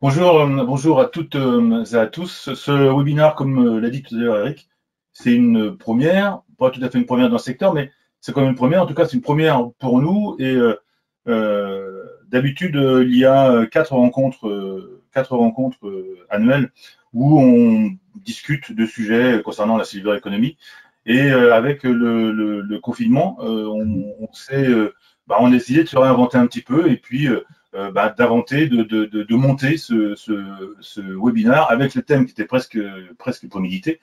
Bonjour à toutes et à tous. Ce webinaire, comme l'a dit tout à l'heure Eric, c'est une première, pas tout à fait une première dans le secteur, mais c'est quand même une première. En tout cas, c'est une première pour nous. Et d'habitude, il y a quatre rencontres annuelles où on discute de sujets concernant la silver economy. Et avec le confinement, on a décidé de se réinventer un petit peu et puis d'inventer, de monter ce webinaire avec le thème qui était presque prémédité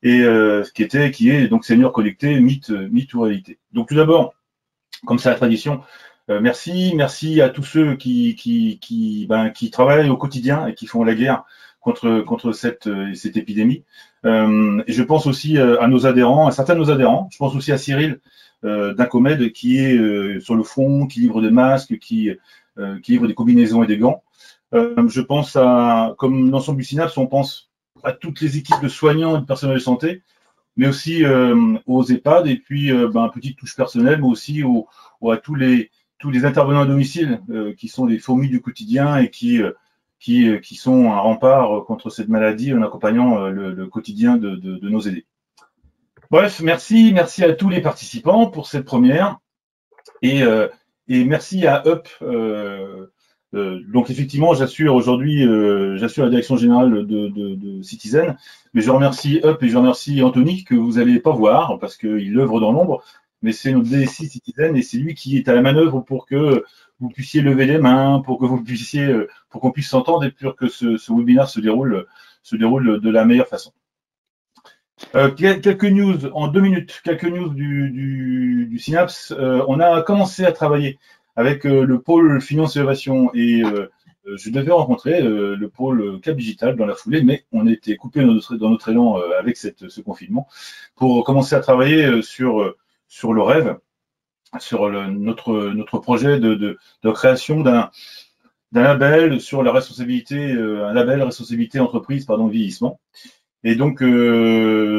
et qui est donc Senior connecté, mythe ou réalité. Donc tout d'abord, comme c'est la tradition, merci à tous ceux qui travaillent au quotidien et qui font la guerre contre cette épidémie. Et je pense aussi à nos adhérents, à certains de nos adhérents. Je pense aussi à Cyril d'Incomed qui est sur le front, qui livre des masques, qui livre des combinaisons et des gants. Je pense comme l'ensemble du Synapse, on pense à toutes les équipes de soignants et de personnel de santé, mais aussi aux EHPAD et puis petite touche personnelle, mais aussi à tous les intervenants à domicile qui sont les fourmis du quotidien et qui sont un rempart contre cette maladie en accompagnant le quotidien de nos aidés. Bref, merci à tous les participants pour cette première et merci à Up. Donc effectivement, j'assure la direction générale de Citizen, mais je remercie Up et je remercie Anthony que vous n'allez pas voir parce qu'il œuvre dans l'ombre, mais c'est notre DSI Citizen et c'est lui qui est à la manœuvre pour que vous puissiez lever les mains, pour qu'on puisse s'entendre et pour que ce webinaire se déroule de la meilleure façon. Quelques news en 2 minutes, quelques news du Synapse. On a commencé à travailler avec le pôle finance et innovation et je devais rencontrer le pôle Cap Digital dans la foulée, mais on a été coupé dans notre élan avec ce confinement pour commencer à travailler sur le rêve, sur notre projet de création d'un label sur la responsabilité, un label responsabilité entreprise, vieillissement. Et donc,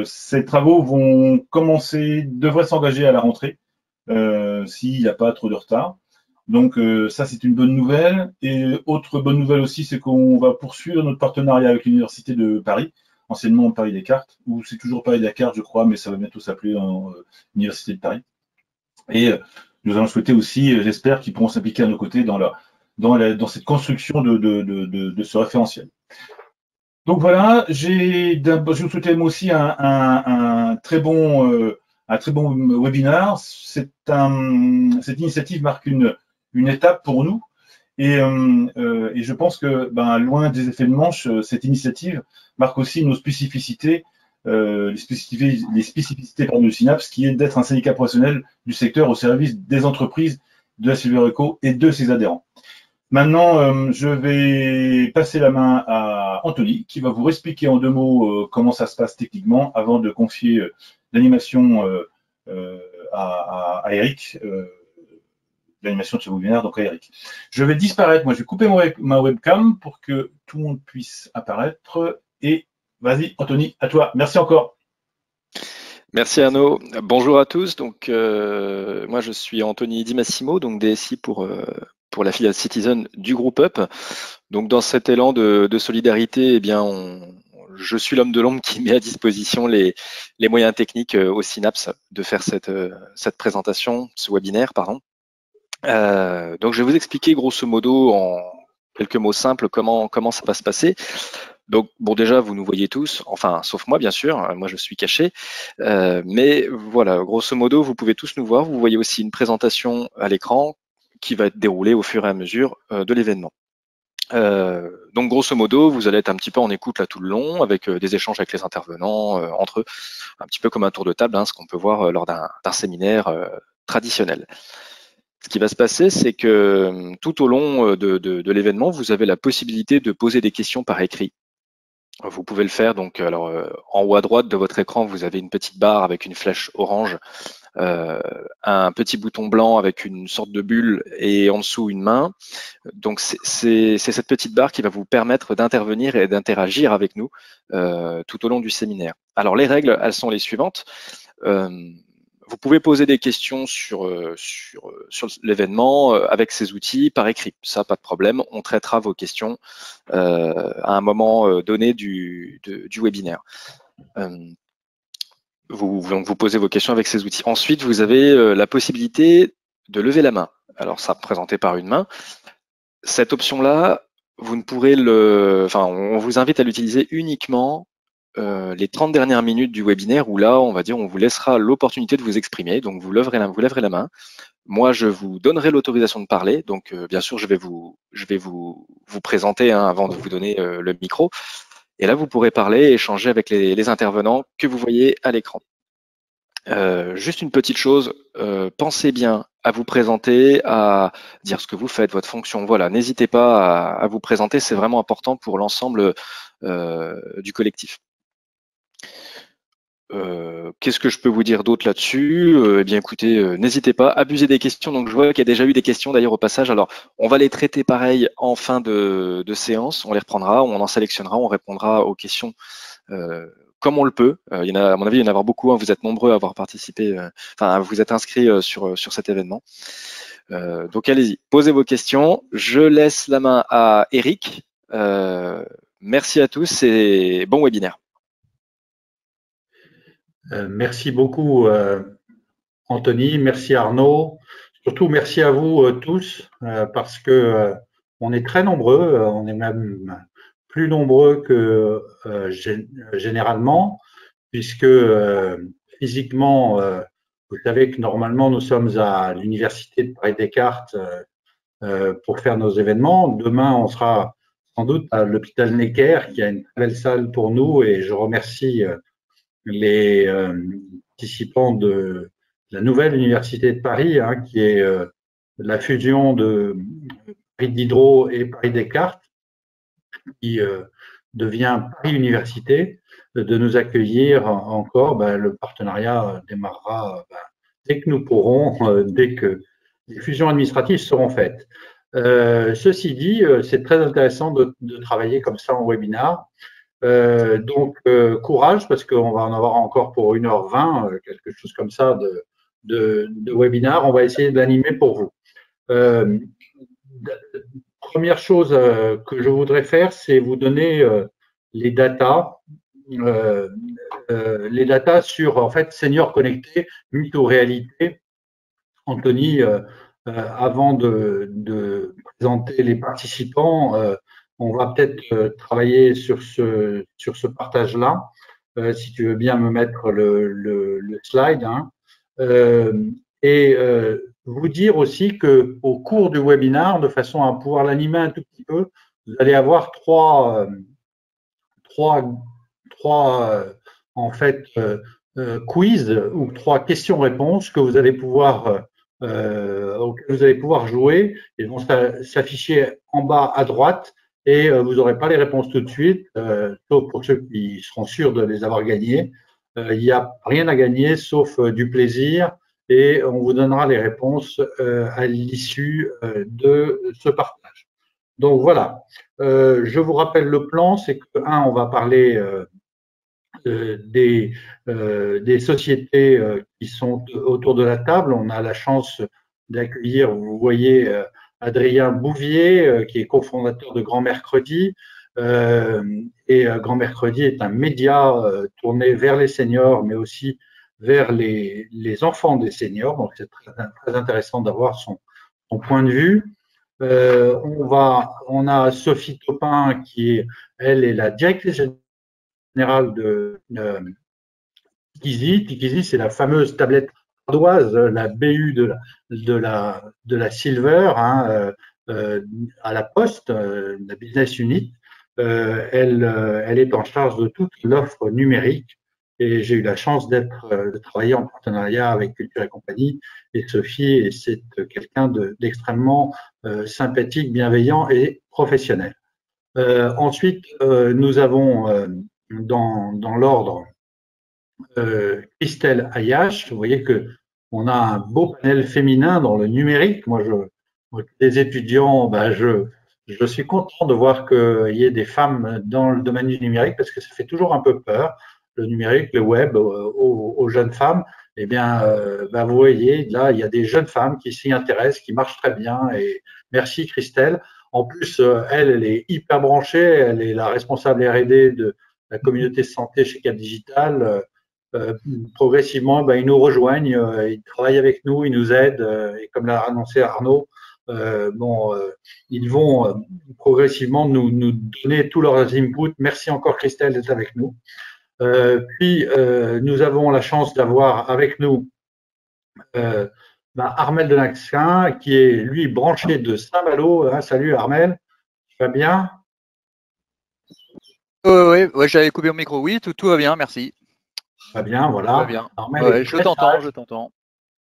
ces travaux devraient s'engager à la rentrée, s'il n'y a pas trop de retard. Donc, ça, c'est une bonne nouvelle. Et autre bonne nouvelle aussi, c'est qu'on va poursuivre notre partenariat avec l'Université de Paris, anciennement Paris Descartes, ou c'est toujours Paris Descartes, je crois, mais ça va bientôt s'appeler Université de Paris. Et nous allons souhaiter aussi, j'espère, qu'ils pourront s'impliquer à nos côtés dans cette construction de ce référentiel. Donc voilà, je vous souhaitais moi aussi un très bon webinaire. Cette initiative marque une étape pour nous et je pense que loin des effets de manche, cette initiative marque aussi nos spécificités, les spécificités du Synapse, qui est d'être un syndicat professionnel du secteur au service des entreprises, de la Silver Eco et de ses adhérents. Maintenant, je vais passer la main à Anthony, qui va vous expliquer en 2 mots comment ça se passe techniquement, avant de confier l'animation à Eric, l'animation de ce webinaire, donc à Eric. Je vais disparaître, moi je vais couper ma webcam pour que tout le monde puisse apparaître. Et vas-y, Anthony, à toi. Merci encore. Merci Arnaud. Bonjour à tous. Donc, moi je suis Anthony Di Massimo, donc DSI pour la filiale Citizen du groupe Up. Donc dans cet élan de solidarité, eh bien, je suis l'homme de l'ombre qui met à disposition les moyens techniques au Synapse de faire cette présentation, ce webinaire, pardon. Donc je vais vous expliquer grosso modo en quelques mots simples comment ça va se passer. Donc bon, déjà vous nous voyez tous, enfin sauf moi bien sûr, moi je suis caché, mais voilà, grosso modo vous pouvez tous nous voir. Vous voyez aussi une présentation à l'écran qui va être déroulée au fur et à mesure de l'événement. Donc grosso modo, vous allez être un petit peu en écoute là tout le long, avec des échanges avec les intervenants entre eux, un petit peu comme un tour de table, ce qu'on peut voir lors d'un séminaire traditionnel. Ce qui va se passer, c'est que tout au long de l'événement, vous avez la possibilité de poser des questions par écrit. Vous pouvez le faire, donc alors en haut à droite de votre écran, vous avez une petite barre avec une flèche orange, un petit bouton blanc avec une sorte de bulle et en dessous une main. Donc c'est cette petite barre qui va vous permettre d'intervenir et d'interagir avec nous tout au long du séminaire. Alors les règles, elles sont les suivantes. vous pouvez poser des questions sur l'événement avec ces outils par écrit. Ça, pas de problème. On traitera vos questions à un moment donné du webinaire. Vous posez vos questions avec ces outils. Ensuite, vous avez la possibilité de lever la main. Alors, ça présenté par une main. Cette option-là, vous ne pourrez on vous invite à l'utiliser uniquement les 30 dernières minutes du webinaire où là, on va dire, on vous laissera l'opportunité de vous exprimer. Donc, vous lèverez la main. Moi, je vous donnerai l'autorisation de parler. Donc, bien sûr, je vais vous présenter avant de vous donner le micro. Et là, vous pourrez parler et échanger avec les intervenants que vous voyez à l'écran. Juste une petite chose, pensez bien à vous présenter, à dire ce que vous faites, votre fonction. Voilà, n'hésitez pas à vous présenter, c'est vraiment important pour l'ensemble du collectif. Qu'est-ce que je peux vous dire d'autre là-dessus? Eh bien, écoutez, n'hésitez pas, abusez des questions. Donc, je vois qu'il y a déjà eu des questions d'ailleurs au passage. Alors, on va les traiter pareil en fin de séance. On les reprendra, on en sélectionnera, on répondra aux questions comme on le peut. Il y en a, à mon avis, il y en a avoir beaucoup. Vous êtes nombreux à avoir participé, vous êtes inscrits sur cet événement. Donc, allez-y, posez vos questions. Je laisse la main à Eric. Merci à tous et bon webinaire. Merci beaucoup, Anthony. Merci Arnaud. Surtout, merci à vous tous parce que on est très nombreux. On est même plus nombreux que généralement, puisque physiquement, vous savez que normalement, nous sommes à l'Université de Paris-Descartes pour faire nos événements. Demain, on sera sans doute à l'hôpital Necker, qui a une très belle salle pour nous, et je remercie les participants de la nouvelle Université de Paris, qui est la fusion de Paris Diderot et Paris Descartes, qui devient Paris Université, de nous accueillir encore. Le partenariat démarrera dès que nous pourrons, dès que les fusions administratives seront faites. Ceci dit, c'est très intéressant de travailler comme ça en webinar. Donc, courage, parce qu'on va en avoir encore pour 1h20, quelque chose comme ça de webinar. On va essayer de l'animer pour vous. Première chose que je voudrais faire, c'est vous donner les datas sur, en fait, Senior Connecté, mythe ou réalité. Anthony, avant de présenter les participants, on va peut-être travailler sur ce partage-là, si tu veux bien me mettre le slide. Et vous dire aussi que au cours du webinaire, de façon à pouvoir l'animer un tout petit peu, vous allez avoir trois en fait quiz ou 3 questions-réponses que vous allez pouvoir auxquelles vous allez pouvoir jouer. Ils vont s'afficher en bas à droite et vous n'aurez pas les réponses tout de suite, sauf pour ceux qui seront sûrs de les avoir gagnées. Il n'y a rien à gagner sauf du plaisir et on vous donnera les réponses à l'issue de ce partage. Donc voilà, je vous rappelle le plan, c'est que on va parler des sociétés qui sont autour de la table. On a la chance d'accueillir, vous voyez, Adrien Bouvier, qui est cofondateur de Grand Mercredi. Et Grand Mercredi est un média tourné vers les seniors, mais aussi vers les enfants des seniors. Donc, c'est très intéressant d'avoir son point de vue. On a Sophie Topin, qui elle est la directrice générale de Tikizi. Tikizi, c'est la fameuse tablette ardoise, la BU de la Silver, à la Poste, la business unit. Elle est en charge de toute l'offre numérique et j'ai eu la chance de travailler en partenariat avec Culture et Compagnie et Sophie, et c'est quelqu'un d'extrêmement sympathique, bienveillant et professionnel. Ensuite, nous avons dans l'ordre Christelle Ayache. Vous voyez que on a un beau panel féminin dans le numérique. Moi, les étudiants, je suis content de voir qu'il y ait des femmes dans le domaine du numérique parce que ça fait toujours un peu peur, le numérique, le web, aux jeunes femmes. eh bien, vous voyez, là, il y a des jeunes femmes qui s'y intéressent, qui marchent très bien. Et merci Christelle. En plus, elle est hyper branchée. Elle est la responsable R&D de la communauté santé chez Cap Digital. Progressivement, ils nous rejoignent, ils travaillent avec nous, ils nous aident. Et comme l'a annoncé Arnaud, ils vont progressivement nous donner tous leurs inputs. Merci encore Christelle d'être avec nous. Puis, nous avons la chance d'avoir avec nous Armel de Naxin, qui est, lui, branché de Saint-Malo. Salut Armel, tu vas bien? Oui, j'avais coupé mon micro. Oui, tout va bien, merci. Très bien, voilà. Tout va bien. Armel, je t'entends.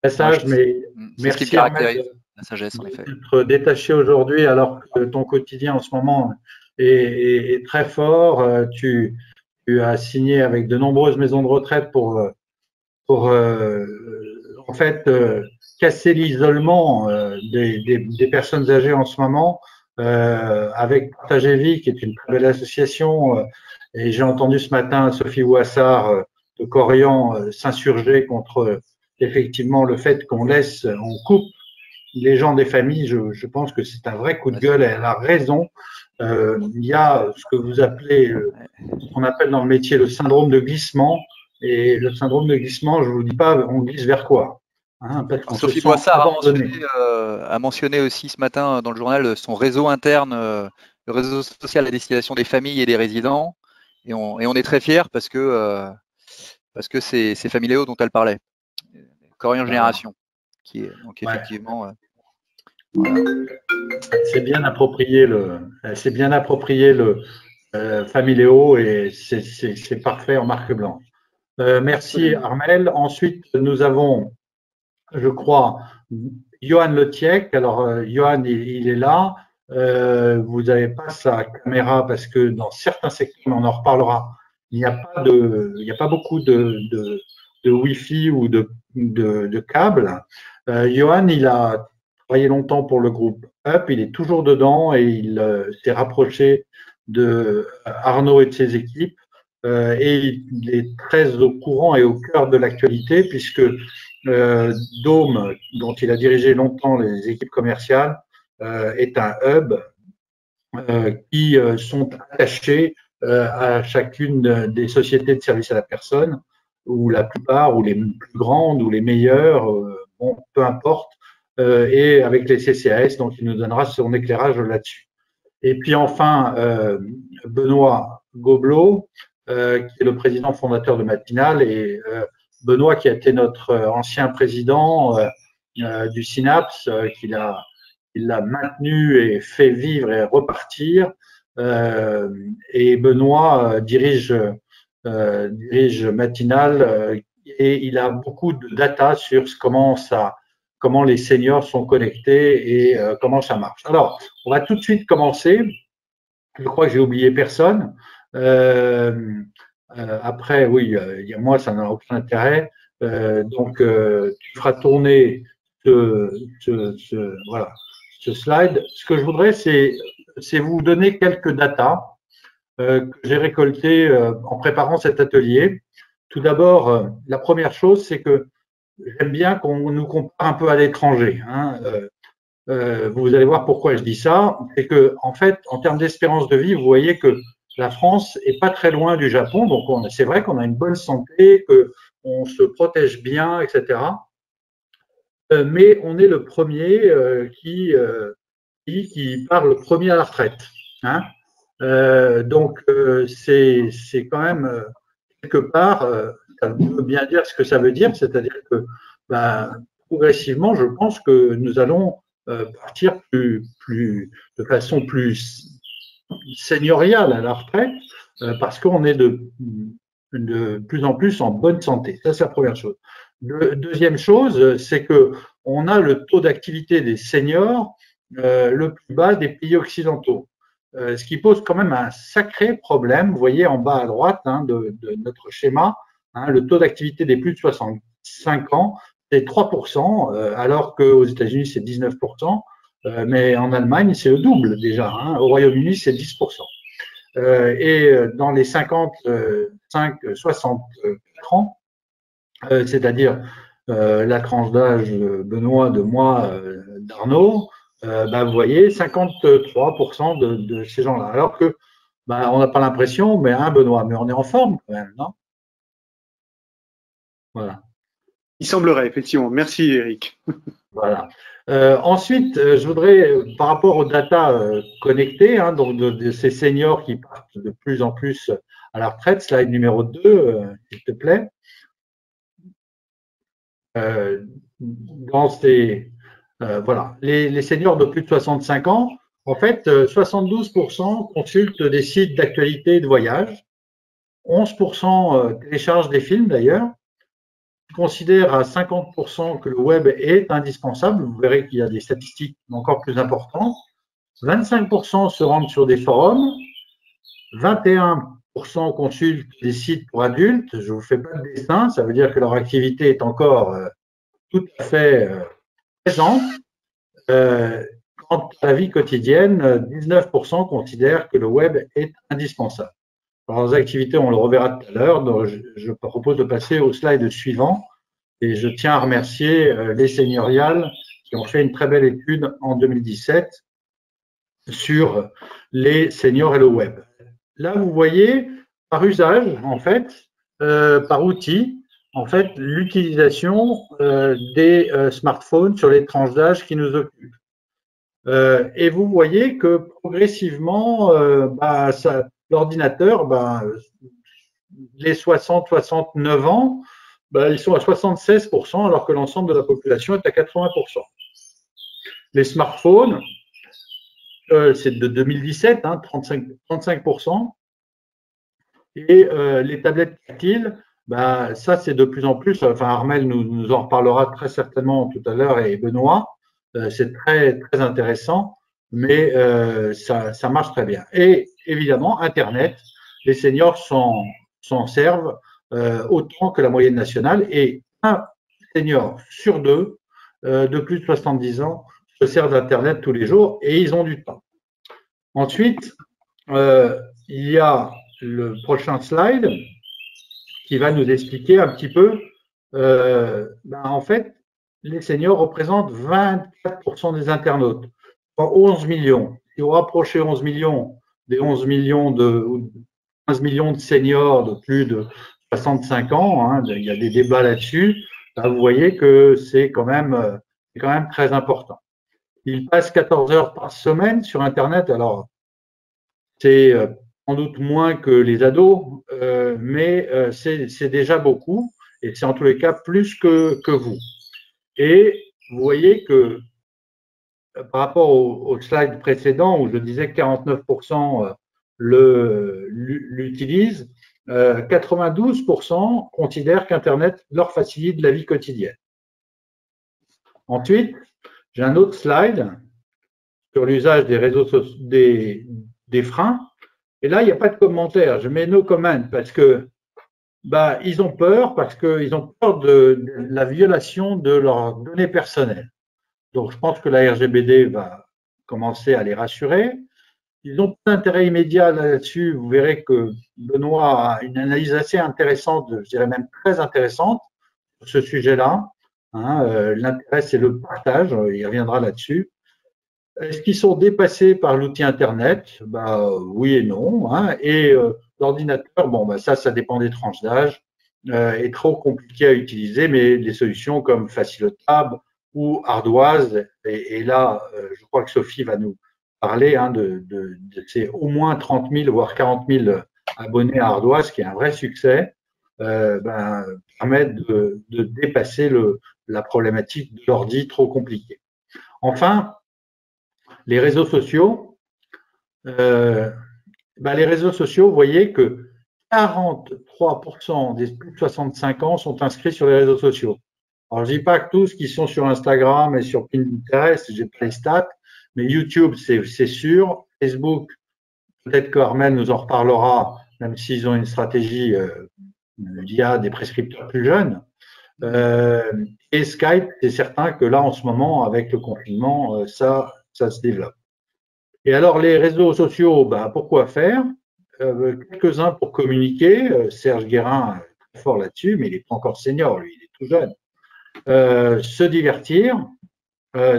Très sage, mais merci ce qui caractérise la sagesse, en effet. D'être détaché aujourd'hui, alors que ton quotidien en ce moment est très fort. Tu as signé avec de nombreuses maisons de retraite pour en fait casser l'isolement des personnes âgées en ce moment, avec Partager Vie, qui est une très belle association. Et j'ai entendu ce matin Sophie Ouassar de Corian s'insurger contre effectivement le fait qu'on coupe les gens des familles. Je pense que c'est un vrai coup de gueule. Elle a raison. Il y a ce que vous appelez, ce qu'on appelle dans le métier le syndrome de glissement. Et le syndrome de glissement, je vous dis pas, on glisse vers quoi, Sophie Boissard a mentionné aussi ce matin dans le journal son réseau interne, le réseau social à destination des familles et des résidents. Et on est très fiers parce que c'est Famille Léo dont elle parlait. Corian Génération, qui est donc effectivement. Voilà. C'est bien approprié le Famille Léo, et c'est parfait en marque blanche. Merci Armel. Ensuite, nous avons, je crois, Johan Letiec. Alors, Johan, il est là. Vous n'avez pas sa caméra parce que dans certains secteurs, on en reparlera, il n'y a pas beaucoup de Wi-Fi ou de câbles. Johan, il a travaillé longtemps pour le groupe Up. Il est toujours dedans et il s'est rapproché de Arnaud et de ses équipes. Et il est très au courant et au cœur de l'actualité, puisque Dôme, dont il a dirigé longtemps les équipes commerciales, est un hub qui sont attachés à chacune des sociétés de services à la personne, ou la plupart, ou les plus grandes, ou les meilleures, peu importe, et avec les CCAS, donc il nous donnera son éclairage là-dessus. Et puis enfin, Benoît Gobelot, qui est le président fondateur de Matinal, et Benoît qui a été notre ancien président du Synapse, qu'il a maintenu et fait vivre et repartir. Et Benoît dirige Matinal, et il a beaucoup de data sur comment les seniors sont connectés et comment ça marche. Alors, on va tout de suite commencer. Je crois que j'ai oublié personne. Après, oui, moi, ça n'a aucun intérêt. Donc, tu feras tourner ce slide. Ce que je voudrais, c'est vous donner quelques datas que j'ai récoltées en préparant cet atelier. Tout d'abord, la première chose, c'est que j'aime bien qu'on nous compare un peu à l'étranger. Vous allez voir pourquoi je dis ça. C'est que, en fait, en termes d'espérance de vie, vous voyez que la France est pas très loin du Japon. Donc, c'est vrai qu'on a une bonne santé, qu'on se protège bien, etc. Mais on est le premier qui part le premier à la retraite. Donc, c'est quand même quelque part, ça veut bien dire ce que ça veut dire, c'est-à-dire que progressivement, je pense que nous allons partir de façon plus seigneuriale à la retraite, parce qu'on est de plus en plus en bonne santé. Ça, c'est la première chose. Deuxième chose, c'est que on a le taux d'activité des seniors le plus bas des pays occidentaux, ce qui pose quand même un sacré problème. Vous voyez en bas à droite de notre schéma, le taux d'activité des plus de 65 ans, c'est 3%, alors qu'aux États-Unis, c'est 19%, mais en Allemagne, c'est le double déjà. Au Royaume-Uni, c'est 10%. Et dans les 55-64 ans, c'est-à-dire la tranche d'âge Benoît, de moi, d'Arnaud, vous voyez 53% de ces gens-là. Alors que on n'a pas l'impression, mais Benoît, mais on est en forme quand même, non? Voilà. Il semblerait, effectivement. Merci, Eric. Voilà. Ensuite, je voudrais, par rapport aux data connectées, donc de ces seniors qui partent de plus en plus à la retraite, slide numéro 2, s'il te plaît. Dans ces, voilà, les seniors de plus de 65 ans, en fait, 72% consultent des sites d'actualité et de voyage, 11% téléchargent des films d'ailleurs, considèrent à 50% que le web est indispensable. Vous verrez qu'il y a des statistiques encore plus importantes. 25% se rendent sur des forums, 21% consultent des sites pour adultes. Je ne vous fais pas de dessin, ça veut dire que leur activité est encore tout à fait présente. Quant à la vie quotidienne, 19% considèrent que le web est indispensable. Dans les activités, on le reverra tout à l'heure, donc je propose de passer au slide suivant. Et je tiens à remercier les Senioriales qui ont fait une très belle étude en 2017 sur les seniors et le web. Là, vous voyez, par usage, en fait, par outil, en fait, l'utilisation des smartphones sur les tranches d'âge qui nous occupent. Et vous voyez que progressivement, l'ordinateur, les 60-69 ans, ils sont à 76%, alors que l'ensemble de la population est à 80%. Les smartphones, c'est de 2017, 35%. Et les tablettes tactiles, ça c'est de plus en plus, enfin Armel nous en reparlera très certainement tout à l'heure, et Benoît, c'est très, très intéressant, mais ça marche très bien. Et évidemment, Internet, les seniors s'en servent autant que la moyenne nationale, et un senior sur deux de plus de 70 ans se sert d'Internet tous les jours, et ils ont du temps. Ensuite, il y a le prochain slide qui va nous expliquer un petit peu, en fait, les seniors représentent 24% des internautes, 11 millions. Si vous rapprochez 11 millions des 15 millions de seniors de plus de 65 ans, il y a des débats là-dessus, vous voyez que c'est quand même très important. Ils passent 14 heures par semaine sur Internet, alors c'est sans doute moins que les ados, mais c'est déjà beaucoup, et c'est en tous les cas plus que vous. Et vous voyez que par rapport au slide précédent où je disais que 49% l'utilisent, 92% considèrent qu'Internet leur facilite la vie quotidienne. Ensuite, j'ai un autre slide sur l'usage des réseaux sociaux, des freins. Et là, il n'y a pas de commentaire. Je mets no comment parce que ils ont peur, de la violation de leurs données personnelles. Donc, je pense que la RGPD va commencer à les rassurer. Ils n'ont pas d'intérêt immédiat là-dessus. Vous verrez que Benoît a une analyse assez intéressante, je dirais même très intéressante, sur ce sujet-là. L'intérêt, c'est le partage. Il reviendra là-dessus. Est-ce qu'ils sont dépassés par l'outil Internet? Oui et non. Et l'ordinateur, ça dépend des tranches d'âge, est trop compliqué à utiliser, mais des solutions comme Facilotab ou Ardoise, et là, je crois que Sophie va nous parler de ces au moins 30 000, voire 40 000 abonnés à Ardoise, qui est un vrai succès, permettent de dépasser la problématique de l'ordi trop compliqué. Enfin, les réseaux sociaux, vous voyez que 43% des plus de 65 ans sont inscrits sur les réseaux sociaux. Alors, je dis pas que tous qui sont sur Instagram et sur Pinterest, j'ai pas les stats, mais YouTube, c'est sûr. Facebook, peut-être que Armel nous en reparlera, même s'ils ont une stratégie via des prescripteurs plus jeunes. Et Skype, c'est certain que là, en ce moment, avec le confinement, ça se développe. Et alors, les réseaux sociaux, pourquoi faire? Quelques-uns pour communiquer. Serge Guérin est très fort là-dessus, mais il n'est pas encore senior, lui, il est tout jeune. se divertir,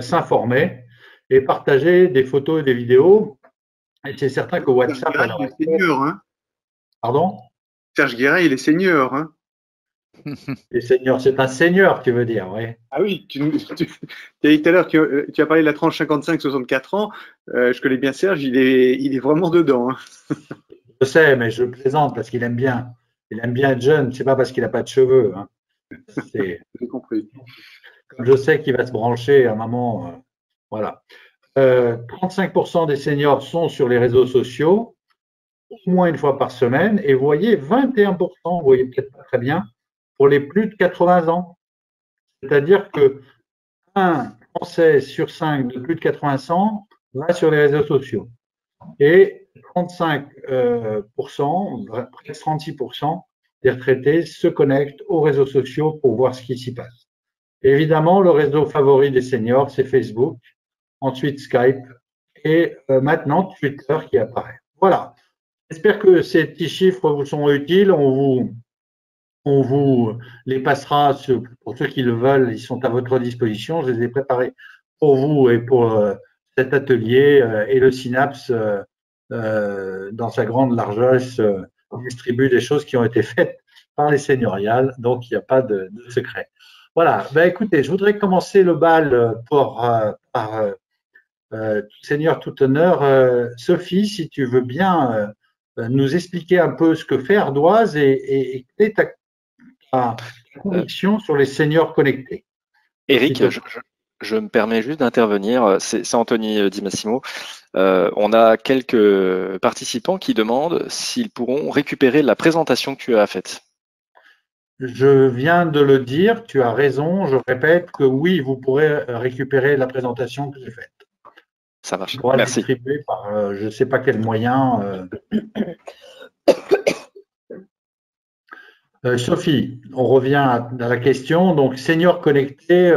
s'informer et partager des photos et des vidéos. Et c'est certain que WhatsApp… Serge Guérin, il est seigneur, hein. Pardon? Serge Guérin, il est seigneur, hein. Les seniors, c'est un seigneur, tu veux dire, oui. Ah oui, tu as dit tout à l'heure, tu as parlé de la tranche 55-64 ans. Je connais bien Serge, il est vraiment dedans, hein. Je sais, mais je plaisante parce qu'il aime bien. Il aime bien être jeune, c'est pas parce qu'il n'a pas de cheveux, hein. J'ai compris. Comme je sais qu'il va se brancher à un moment, voilà. 35% des seniors sont sur les réseaux sociaux, au moins une fois par semaine, et vous voyez, 21%, vous voyez peut-être pas très bien, pour les plus de 80 ans. C'est-à-dire que un Français sur 5 de plus de 80 ans va sur les réseaux sociaux. Et 35%, près de 36% des retraités se connectent aux réseaux sociaux pour voir ce qui s'y passe. Évidemment, le réseau favori des seniors, c'est Facebook, ensuite Skype et maintenant Twitter qui apparaît. Voilà. J'espère que ces petits chiffres vous sont utiles. On vous les passera pour ceux qui le veulent. Ils sont à votre disposition. Je les ai préparés pour vous et pour cet atelier. Et le Synapse, dans sa grande largesse, distribue des choses qui ont été faites par les seigneuriales. Donc, il n'y a pas de secret. Voilà. Ben, écoutez, je voudrais commencer le bal par tout seigneur, tout honneur. Sophie, si tu veux bien nous expliquer un peu ce que fait Ardoise et quelle est ta conviction sur les seniors connectés. Éric, je me permets juste d'intervenir. C'est Anthony Di Massimo. On a quelques participants qui demandent s'ils pourront récupérer la présentation que tu as faite. Je viens de le dire, tu as raison. Je répète que oui, vous pourrez récupérer la présentation que j'ai faite. Ça marche. On pourra Merci. distribuer par je ne sais pas quel moyen. Sophie, on revient à la question. Donc, seniors connectés,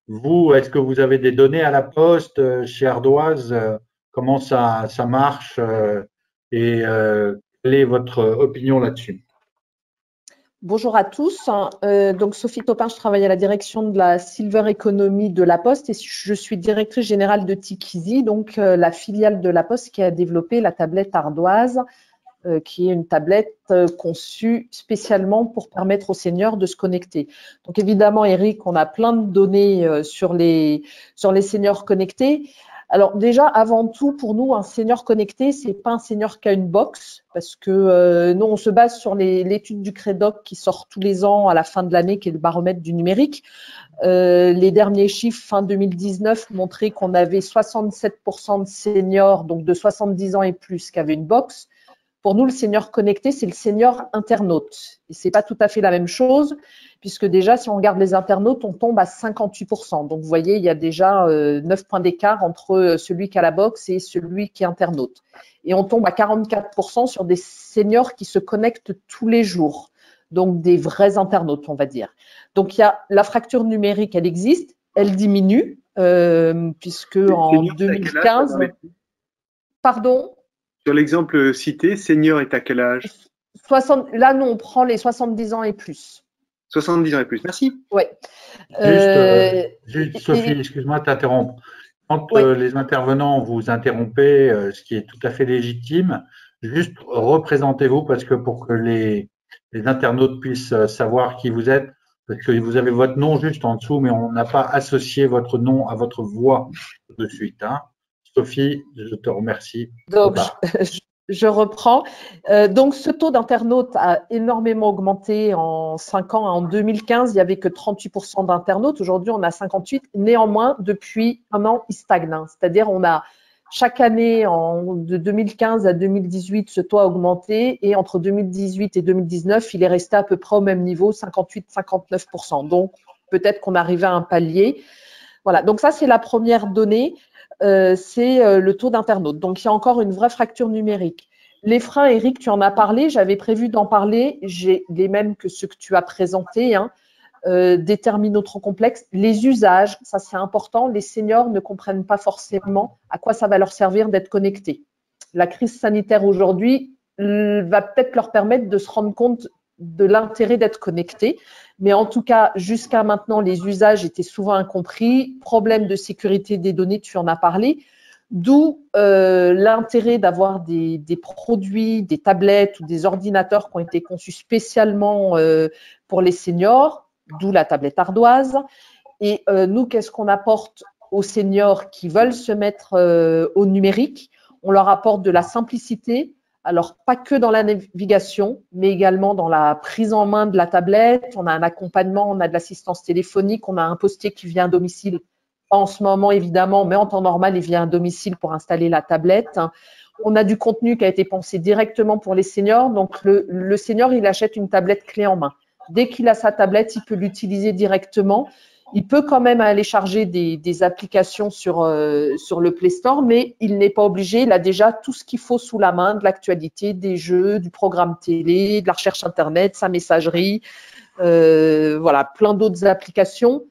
vous, est-ce que vous avez des données à la poste chez Ardoise? Comment ça marche et quelle est votre opinion là-dessus? Bonjour à tous. Donc Sophie Topin, je travaille à la direction de la Silver Economy de La Poste et je suis directrice générale de Tikizi, donc la filiale de La Poste qui a développé la tablette Ardoise, qui est une tablette conçue spécialement pour permettre aux seniors de se connecter. Donc évidemment, Eric, on a plein de données sur les seniors connectés. Alors déjà, avant tout, pour nous, un senior connecté, c'est pas un senior qui a une box, parce que nous, on se base sur l'étude du Crédoc qui sort tous les ans à la fin de l'année, qui est le baromètre du numérique. Les derniers chiffres fin 2019 montraient qu'on avait 67% de seniors, donc de 70 ans et plus, qui avaient une box. Pour nous, le senior connecté, c'est le senior internaute. Et c'est pas tout à fait la même chose, puisque déjà, si on regarde les internautes, on tombe à 58%. Donc, vous voyez, il y a déjà 9 points d'écart entre celui qui a la box et celui qui est internaute. Et on tombe à 44% sur des seniors qui se connectent tous les jours. Donc, des vrais internautes, on va dire. Donc, il y a la fracture numérique, elle existe, elle diminue, puisque en 2015… Pardon ? Sur l'exemple cité, senior est à quel âge? Là, nous, on prend les 70 ans et plus. 70 ans et plus, merci. Oui. Juste Sophie, excuse-moi de t'interrompre. Quand les intervenants vous interrompez, ce qui est tout à fait légitime, juste représentez-vous parce que pour que les internautes puissent savoir qui vous êtes, parce que vous avez votre nom juste en dessous, mais on n'a pas associé votre nom à votre voix de suite, hein. Sophie, je te remercie. Donc, je reprends. Donc, ce taux d'internautes a énormément augmenté en 5 ans. En 2015, il n'y avait que 38% d'internautes. Aujourd'hui, on a 58%. Néanmoins, depuis un an, il stagne. C'est-à-dire, on a chaque année, de 2015 à 2018, ce taux a augmenté. Et entre 2018 et 2019, il est resté à peu près au même niveau, 58-59%. Donc, peut-être qu'on arrivait à un palier. Voilà. Donc, ça, c'est la première donnée. C'est le taux d'internautes. Donc, il y a encore une vraie fracture numérique. Les freins, Eric, tu en as parlé. J'avais prévu d'en parler. J'ai les mêmes que ceux que tu as présentés. Des terminaux trop complexes. Les usages, ça c'est important. Les seniors ne comprennent pas forcément à quoi ça va leur servir d'être connectés. La crise sanitaire aujourd'hui va peut-être leur permettre de se rendre compte de l'intérêt d'être connecté. Mais en tout cas, jusqu'à maintenant, les usages étaient souvent incompris. Problème de sécurité des données, tu en as parlé. D'où l'intérêt d'avoir des produits, des tablettes ou des ordinateurs qui ont été conçus spécialement pour les seniors, d'où la tablette ardoise. Et nous, qu'est-ce qu'on apporte aux seniors qui veulent se mettre au numérique? On leur apporte de la simplicité, alors pas que dans la navigation, mais également dans la prise en main de la tablette. On a un accompagnement, on a de l'assistance téléphonique, on a un postier qui vient à domicile, pas en ce moment évidemment, mais en temps normal, il vient à domicile pour installer la tablette. On a du contenu qui a été pensé directement pour les seniors. Donc le senior, il achète une tablette clé en main. Dès qu'il a sa tablette, il peut l'utiliser directement. Il peut quand même aller charger des applications sur le Play Store, mais il n'est pas obligé. Il a déjà tout ce qu'il faut sous la main, de l'actualité, des jeux, du programme télé, de la recherche Internet, sa messagerie, voilà, plein d'autres applications.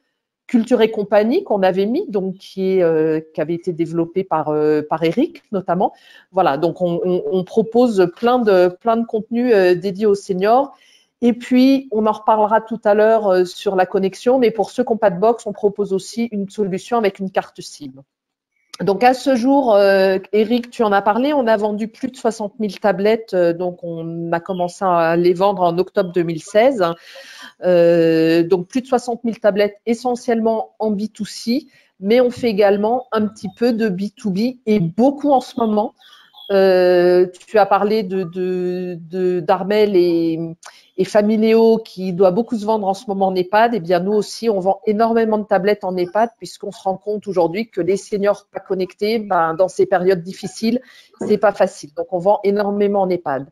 Culture et compagnie qu'on avait mis, donc qui avait été développé par Eric notamment. Voilà, donc on propose plein de contenus dédiés aux seniors. Et puis, on en reparlera tout à l'heure sur la connexion, mais pour ceux qui n'ont pas de box, on propose aussi une solution avec une carte SIM. Donc, à ce jour, Eric, tu en as parlé, on a vendu plus de 60 000 tablettes, donc on a commencé à les vendre en octobre 2016. Donc, plus de 60 000 tablettes essentiellement en B2C, mais on fait également un petit peu de B2B et beaucoup en ce moment. Tu as parlé d'Armel et Familéo qui doit beaucoup se vendre en ce moment en EHPAD. Eh bien, nous aussi, on vend énormément de tablettes en EHPAD puisqu'on se rend compte aujourd'hui que les seniors pas connectés, dans ces périodes difficiles, c'est pas facile. Donc, on vend énormément en EHPAD.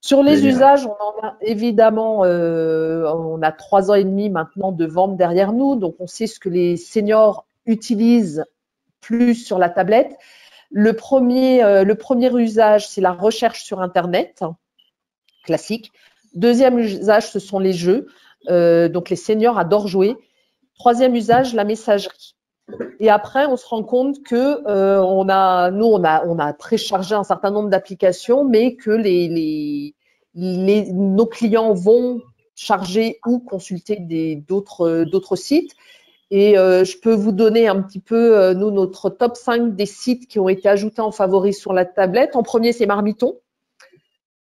Sur les usages, on en a évidemment, on a 3 ans et demi maintenant de vente derrière nous. Donc, on sait ce que les seniors utilisent plus sur la tablette. Le premier usage, c'est la recherche sur Internet, classique. Deuxième usage, ce sont les jeux. Donc, les seniors adorent jouer. Troisième usage, la messagerie. Et après, on se rend compte que on a préchargé un certain nombre d'applications, mais que nos clients vont charger ou consulter d'autres sites. Et je peux vous donner un petit peu, nous, notre top 5 des sites qui ont été ajoutés en favoris sur la tablette. En premier, c'est Marmiton.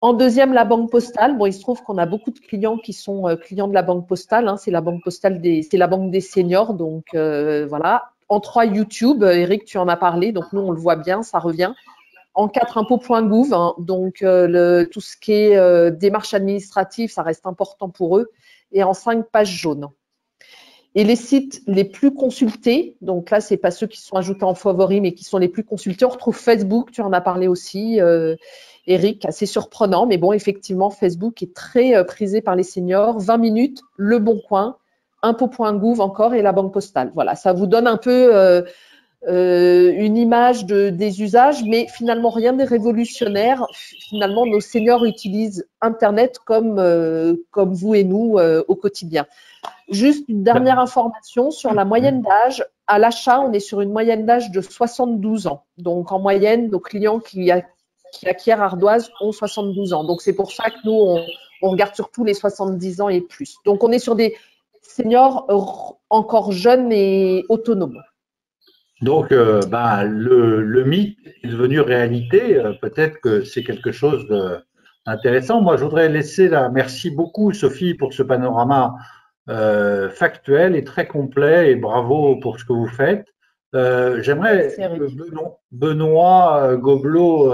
En deuxième, la Banque Postale. Bon, il se trouve qu'on a beaucoup de clients qui sont clients de la Banque Postale. Hein. C'est la Banque Postale, c'est la banque des seniors. Donc, voilà. En 3, YouTube. Eric, tu en as parlé. Donc, nous, on le voit bien, ça revient. En 4, impôts.gouv. Hein. Donc, tout ce qui est démarche administrative, ça reste important pour eux. Et en 5, Page Jaune. Et les sites les plus consultés, donc là, ce n'est pas ceux qui sont ajoutés en favoris, mais qui sont les plus consultés. On retrouve Facebook, tu en as parlé aussi, Eric, assez surprenant. Mais bon, effectivement, Facebook est très prisé par les seniors. 20 minutes, Le Bon Coin, impôts.gouv encore et la Banque Postale. Voilà, ça vous donne un peu une image des usages, mais finalement, rien n'est révolutionnaire. Finalement, nos seniors utilisent Internet comme vous et nous au quotidien. Juste une dernière information sur la moyenne d'âge. À l'achat, on est sur une moyenne d'âge de 72 ans. Donc, en moyenne, nos clients qui acquièrent ardoise ont 72 ans. Donc, c'est pour ça que nous, on regarde surtout les 70 ans et plus. Donc, on est sur des seniors encore jeunes et autonomes. Donc, le mythe est devenu réalité. Peut-être que c'est quelque chose d'intéressant. Moi, je voudrais laisser là. Merci beaucoup, Sophie, pour ce panorama factuel et très complet. Et bravo pour ce que vous faites. J'aimerais que Benoît Gobelot,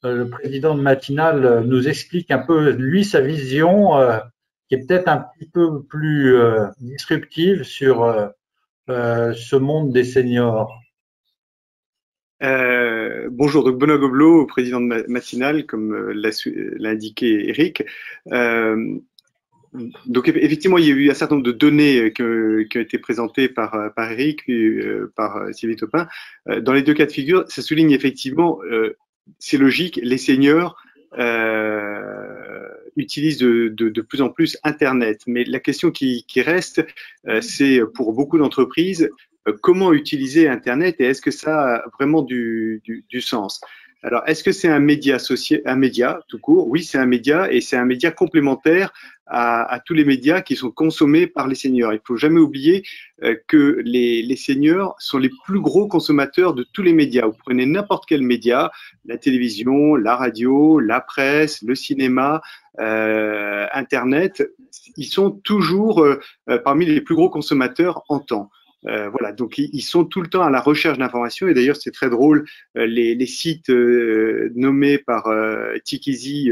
le président de Matinale, nous explique un peu, lui, sa vision, qui est peut-être un petit peu plus disruptive sur ce monde des seniors. Bonjour, donc Benoît Gobelot, président de Matinale, comme l'a indiqué Eric. Donc effectivement, il y a eu un certain nombre de données qui ont été présentées par Eric, par Sylvie Topin. Dans les deux cas de figure, ça souligne effectivement, c'est logique, les seniors utilisent de plus en plus Internet. Mais la question qui reste, c'est pour beaucoup d'entreprises, comment utiliser Internet et est-ce que ça a vraiment du sens? Alors, est-ce que c'est un média tout court? Oui, c'est un média, et c'est un média complémentaire à tous les médias qui sont consommés par les seniors. Il ne faut jamais oublier que les seniors sont les plus gros consommateurs de tous les médias. Vous prenez n'importe quel média, la télévision, la radio, la presse, le cinéma, Internet, ils sont toujours parmi les plus gros consommateurs en temps. Voilà, donc ils sont tout le temps à la recherche d'informations, et d'ailleurs c'est très drôle, les sites nommés par Tikizi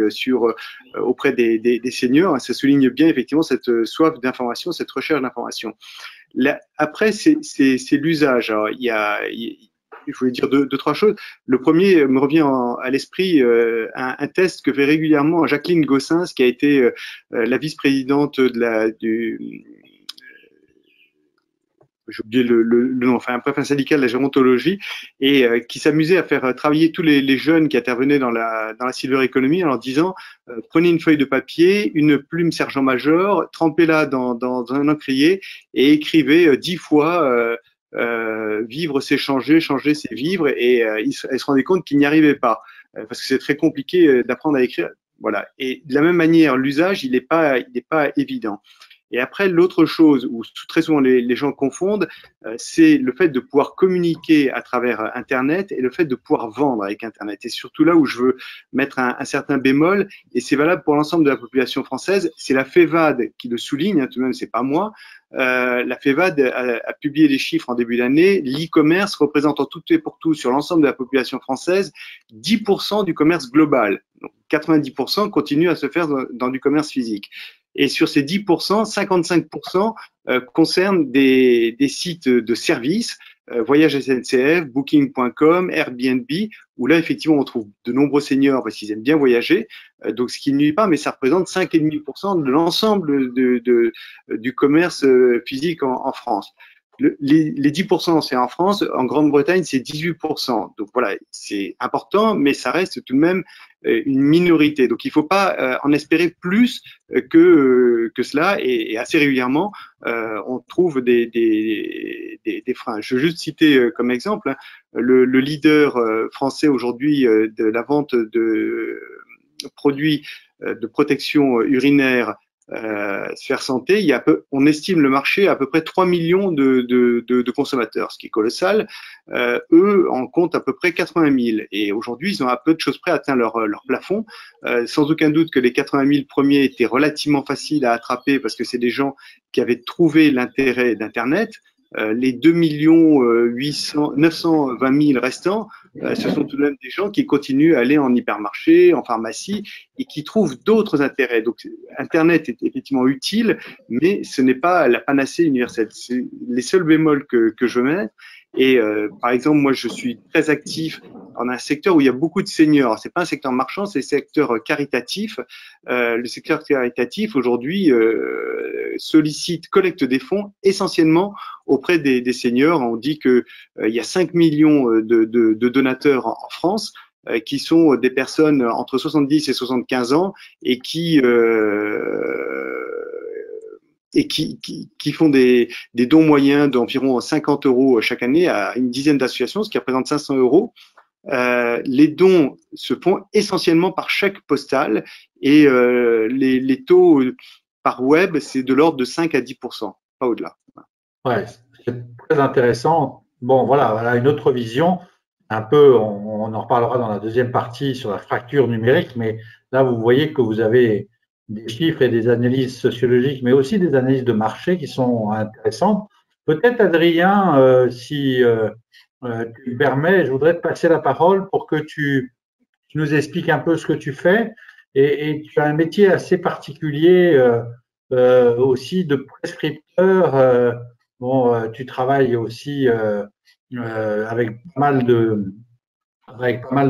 auprès des seniors, ça souligne bien effectivement cette soif d'information, cette recherche d'information. Après, c'est l'usage. Alors, je voulais dire deux, trois choses. Le premier me revient à l'esprit, un test que fait régulièrement Jacqueline Gossens, qui a été la vice-présidente j'ai oublié le nom, enfin bref, un syndicat de la gérontologie, et qui s'amusait à faire travailler tous les jeunes qui intervenaient dans la silver economy en leur disant prenez une feuille de papier, une plume sergent-major, trempez-la dans un encrier et écrivez 10 fois vivre c'est changer, changer c'est vivre, et ils se rendaient compte qu'ils n'y arrivaient pas parce que c'est très compliqué d'apprendre à écrire. Voilà. Et de la même manière, l'usage, il n'est pas évident. Et après, l'autre chose où très souvent les gens confondent, c'est le fait de pouvoir communiquer à travers Internet et le fait de pouvoir vendre avec Internet. Et surtout là où je veux mettre un certain bémol, et c'est valable pour l'ensemble de la population française, c'est la FEVAD qui le souligne, hein, tout de même, c'est pas moi. La FEVAD a publié des chiffres en début d'année. L'e-commerce représente en tout et pour tout sur l'ensemble de la population française 10% du commerce global. Donc 90% continuent à se faire dans du commerce physique. Et sur ces 10%, 55% concernent des sites de services, Voyage SNCF, Booking.com, Airbnb, où là, effectivement, on trouve de nombreux seniors parce qu'ils aiment bien voyager, donc ce qui ne nuit pas, mais ça représente 5,5% de l'ensemble du commerce physique en France. Les 10%, c'est en France. En Grande-Bretagne, c'est 18%. Donc voilà, c'est important, mais ça reste tout de même une minorité. Donc il ne faut pas en espérer plus que cela. Et assez régulièrement, on trouve des freins. Je veux juste citer comme exemple le leader français aujourd'hui de la vente de produits de protection urinaire, sphère santé, on estime le marché à peu près 3 millions de consommateurs, ce qui est colossal. Eux en comptent à peu près 80 000. Et aujourd'hui, ils ont à peu de choses près atteint leur plafond. Sans aucun doute que les 80 000 premiers étaient relativement faciles à attraper parce que c'est des gens qui avaient trouvé l'intérêt d'Internet. Les 2 920 000 restants, ce sont tout de même des gens qui continuent à aller en hypermarché, en pharmacie, et qui trouvent d'autres intérêts. Donc, Internet est effectivement utile, mais ce n'est pas la panacée universelle. C'est les seuls bémols que je mets. Et par exemple, moi, je suis très actif dans un secteur où il y a beaucoup de seniors. C'est pas un secteur marchand, c'est un secteur caritatif. Le secteur caritatif aujourd'hui collecte des fonds essentiellement auprès des seniors. On dit que il y a 5 millions de donateurs en France qui sont des personnes entre 70 et 75 ans et qui font des dons moyens d'environ 50 € chaque année à une dizaine d'associations, ce qui représente 500 €. Les dons se font essentiellement par chèque postal et les taux par web, c'est de l'ordre de 5 à 10%, pas au-delà. Ouais, c'est très intéressant. Bon, voilà une autre vision. Un peu, on en reparlera dans la deuxième partie sur la fracture numérique, mais là, vous voyez que vous avez des chiffres et des analyses sociologiques, mais aussi des analyses de marché qui sont intéressantes. Peut-être, Adrien, si tu me permets, je voudrais te passer la parole pour que tu nous expliques un peu ce que tu fais. Et tu as un métier assez particulier aussi de prescripteur. Tu travailles aussi avec pas mal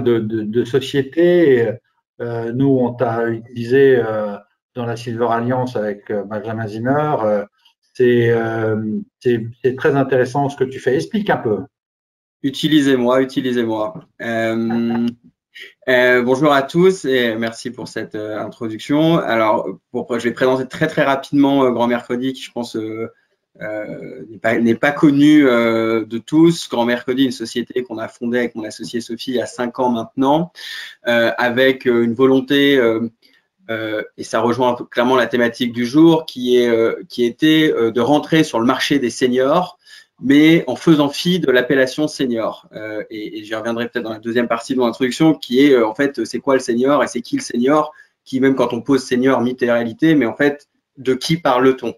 de sociétés. Nous, on t'a utilisé dans la Silver Alliance avec Benjamin Zimmer. C'est très intéressant ce que tu fais. Explique un peu. Utilisez-moi. Bonjour à tous et merci pour cette introduction. Alors, je vais présenter très rapidement Grand Mercredi, qui je pense n'est pas connu de tous. Grand Mercredi, une société qu'on a fondée avec mon associé Sophie il y a 5 ans maintenant, avec une volonté, et ça rejoint clairement la thématique du jour, qui était de rentrer sur le marché des seniors, mais en faisant fi de l'appellation senior. Et j'y reviendrai peut-être dans la deuxième partie de mon introduction, qui est en fait, c'est quoi le senior et c'est qui le senior, qui même quand on pose senior, mythe et réalité, mais en fait, de qui parle-t-on?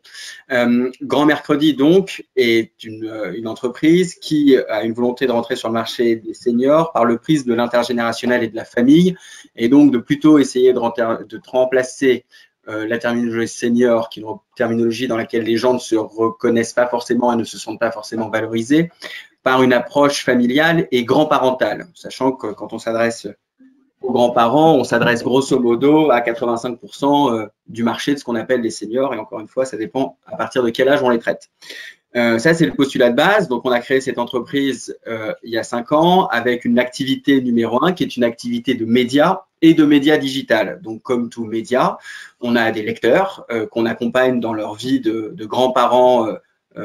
Grand Mercredi, donc, est une entreprise qui a une volonté de rentrer sur le marché des seniors par le prisme de l'intergénérationnel et de la famille, et donc de plutôt essayer de remplacer la terminologie senior, qui est une terminologie dans laquelle les gens ne se reconnaissent pas forcément et ne se sentent pas forcément valorisés, par une approche familiale et grand-parentale, sachant que quand on s'adresse aux grands-parents, on s'adresse grosso modo à 85% du marché de ce qu'on appelle les seniors. Et encore une fois, ça dépend à partir de quel âge on les traite. Ça, c'est le postulat de base. Donc, on a créé cette entreprise il y a 5 ans avec une activité numéro 1 qui est une activité de médias et de médias digital. Donc, comme tout média, on a des lecteurs qu'on accompagne dans leur vie de grands-parents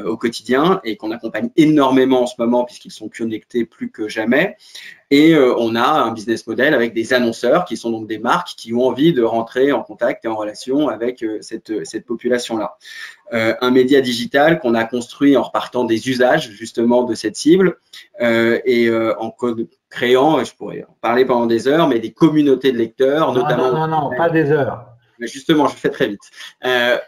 au quotidien et qu'on accompagne énormément en ce moment puisqu'ils sont connectés plus que jamais. Et on a un business model avec des annonceurs qui sont donc des marques qui ont envie de rentrer en contact et en relation avec cette population-là. Un média digital qu'on a construit en repartant des usages justement de cette cible et en créant, je pourrais en parler pendant des heures, mais des communautés de lecteurs, notamment… Non, pas des heures. Mais justement, je fais très vite,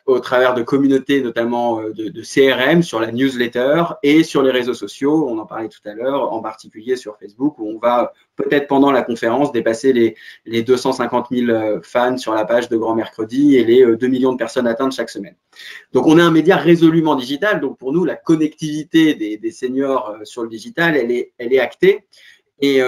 au travers de communautés notamment de CRM sur la newsletter et sur les réseaux sociaux, on en parlait tout à l'heure, en particulier sur Facebook, où on va peut-être pendant la conférence dépasser les 250 000 fans sur la page de Grand Mercredi et les 2 millions de personnes atteintes chaque semaine. Donc, on a un média résolument digital, donc pour nous, la connectivité des seniors sur le digital, elle est actée et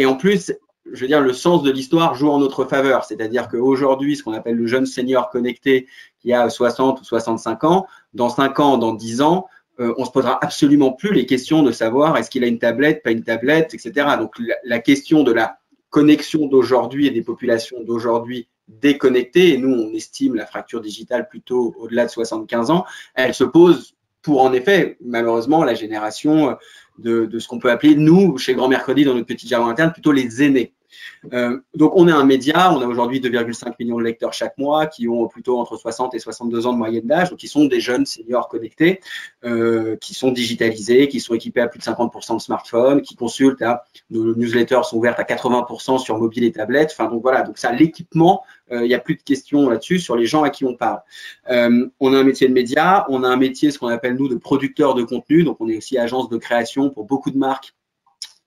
en plus, je veux dire, le sens de l'histoire joue en notre faveur. C'est-à-dire qu'aujourd'hui, ce qu'on appelle le jeune senior connecté qui a 60 ou 65 ans, dans 5 ans, dans 10 ans, on se posera absolument plus les questions de savoir est-ce qu'il a une tablette, pas une tablette, etc. Donc, la question de la connexion d'aujourd'hui et des populations d'aujourd'hui déconnectées, et nous, on estime la fracture digitale plutôt au-delà de 75 ans, elle se pose pour, en effet, malheureusement, la génération de ce qu'on peut appeler, nous, chez Grand Mercredi, dans notre petit jargon interne, plutôt les aînés. Donc, on est un média, on a aujourd'hui 2,5 millions de lecteurs chaque mois qui ont plutôt entre 60 et 62 ans de moyenne d'âge, donc qui sont des jeunes seniors connectés, qui sont digitalisés, qui sont équipés à plus de 50% de smartphones, qui consultent, nos newsletters sont ouvertes à 80% sur mobile et tablette. Enfin, donc voilà, donc ça, l'équipement, il n'y a plus de questions là-dessus sur les gens à qui on parle. On a un métier de média, on a un métier, ce qu'on appelle nous, de producteur de contenu, donc on est aussi agence de création pour beaucoup de marques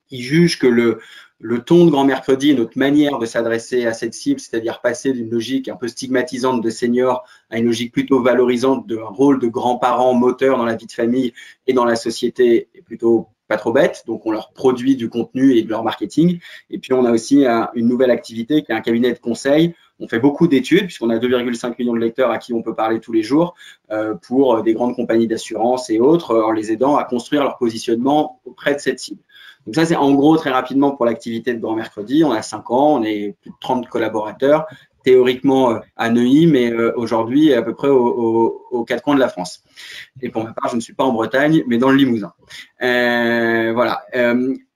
qui jugent que le ton de Grand Mercredi, notre manière de s'adresser à cette cible, c'est-à-dire passer d'une logique un peu stigmatisante de seniors à une logique plutôt valorisante d'un rôle de grands-parents moteur dans la vie de famille et dans la société, est plutôt pas trop bête. Donc, on leur produit du contenu et de leur marketing. Et puis, on a aussi une nouvelle activité qui est un cabinet de conseil. On fait beaucoup d'études puisqu'on a 2,5 millions de lecteurs à qui on peut parler tous les jours pour des grandes compagnies d'assurance et autres en les aidant à construire leur positionnement auprès de cette cible. Donc ça, c'est en gros très rapidement pour l'activité de Grand Mercredi. On a 5 ans, on est plus de 30 collaborateurs, théoriquement à Neuilly, mais aujourd'hui à peu près aux 4 coins de la France. Et pour ma part, je ne suis pas en Bretagne, mais dans le Limousin. Voilà.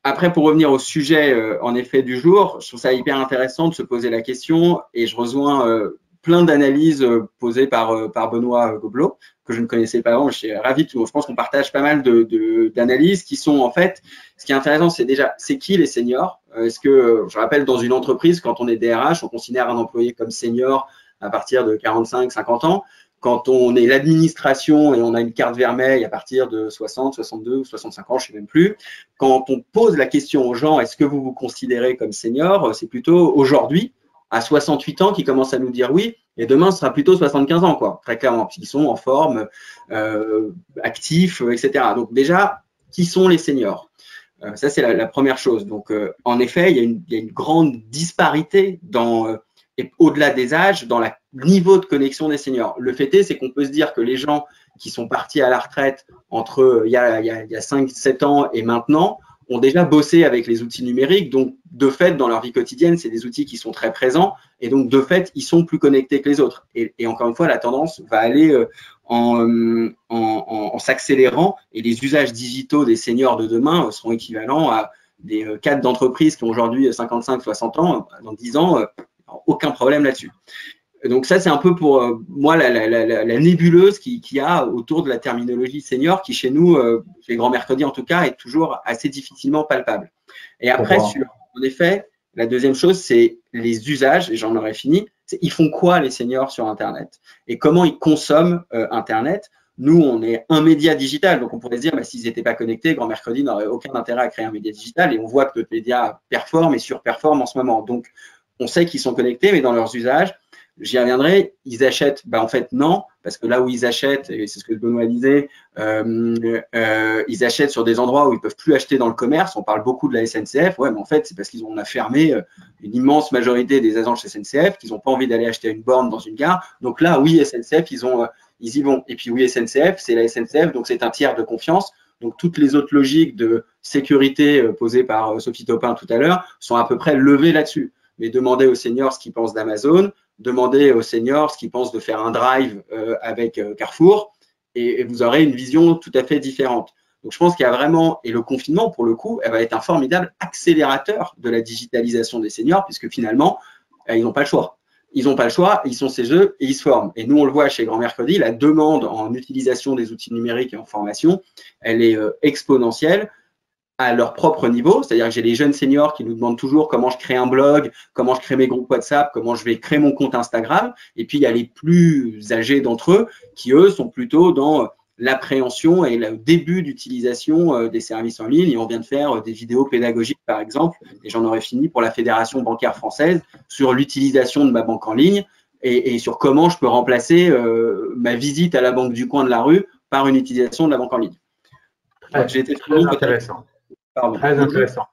Après, pour revenir au sujet, en effet, du jour, je trouve ça hyper intéressant de se poser la question et je rejoins plein d'analyses posées par Benoît Gobelot, que je ne connaissais pas avant. Je suis ravi. Je pense qu'on partage pas mal d'analyses qui sont, en fait, ce qui est intéressant, c'est déjà, c'est qui les seniors? Est-ce que, je rappelle, dans une entreprise, quand on est DRH, on considère un employé comme senior à partir de 45, 50 ans. Quand on est l'administration et on a une carte vermeille à partir de 60, 62 ou 65 ans, je ne sais même plus. Quand on pose la question aux gens, est-ce que vous vous considérez comme senior? C'est plutôt aujourd'hui, à 68 ans, qui commencent à nous dire oui. Et demain, ce sera plutôt 75 ans, quoi, très clairement, puisqu'ils sont en forme, actifs, etc. Donc déjà, qui sont les seniors? Ça, c'est la première chose. Donc, en effet, il y a une grande disparité et au-delà des âges, dans le niveau de connexion des seniors. Le fait est, c'est qu'on peut se dire que les gens qui sont partis à la retraite entre il y a 5-7 ans et maintenant ont déjà bossé avec les outils numériques. Donc, de fait, dans leur vie quotidienne, c'est des outils qui sont très présents. Et donc, de fait, ils sont plus connectés que les autres. Et encore une fois, la tendance va aller en s'accélérant. Et les usages digitaux des seniors de demain seront équivalents à des cadres d'entreprise qui ont aujourd'hui 55-60 ans. Dans 10 ans, aucun problème là-dessus. Donc ça, c'est un peu pour moi la nébuleuse qu'il y a autour de la terminologie senior qui, chez nous, chez les Grands Mercredis en tout cas, est toujours assez difficilement palpable. Et après, en effet, la deuxième chose, c'est les usages, et j'en aurais fini, c'est ils font quoi les seniors sur Internet et comment ils consomment Internet. Nous, on est un média digital, donc on pourrait se dire, bah, s'ils n'étaient pas connectés, Grand Mercredi n'aurait aucun intérêt à créer un média digital, et on voit que notre média performe et surperforme en ce moment. Donc, on sait qu'ils sont connectés, mais dans leurs usages, j'y reviendrai, ils achètent, en fait non, parce que là où ils achètent, et c'est ce que Benoît disait, ils achètent sur des endroits où ils ne peuvent plus acheter dans le commerce. On parle beaucoup de la SNCF, ouais, mais en fait c'est parce qu'on a fermé une immense majorité des agents chez SNCF, qu'ils n'ont pas envie d'aller acheter une borne dans une gare. Donc là, oui, SNCF, ils y vont. Et puis oui, SNCF, c'est la SNCF, donc c'est un tiers de confiance. Donc toutes les autres logiques de sécurité posées par Sophie Topin tout à l'heure sont à peu près levées là-dessus. Mais demandez aux seniors ce qu'ils pensent d'Amazon, demandez aux seniors ce qu'ils pensent de faire un drive avec Carrefour, et vous aurez une vision tout à fait différente. Donc, je pense qu'il y a vraiment, et le confinement, pour le coup, elle va être un formidable accélérateur de la digitalisation des seniors, puisque finalement, ils n'ont pas le choix. Ils n'ont pas le choix, ils sont chez eux et ils se forment. Et nous, on le voit chez Grand Mercredi, la demande en utilisation des outils numériques et en formation, elle est exponentielle à leur propre niveau, c'est-à-dire que j'ai les jeunes seniors qui nous demandent toujours comment je crée un blog, comment je crée mes groupes WhatsApp, comment je vais créer mon compte Instagram, et puis il y a les plus âgés d'entre eux qui, eux, sont plutôt dans l'appréhension et le début d'utilisation des services en ligne, et on vient de faire des vidéos pédagogiques, par exemple, et j'en aurais fini pour la Fédération bancaire française, sur l'utilisation de ma banque en ligne, et sur comment je peux remplacer ma visite à la banque du coin de la rue par une utilisation de la banque en ligne. J'ai été très intéressant. Très intéressant.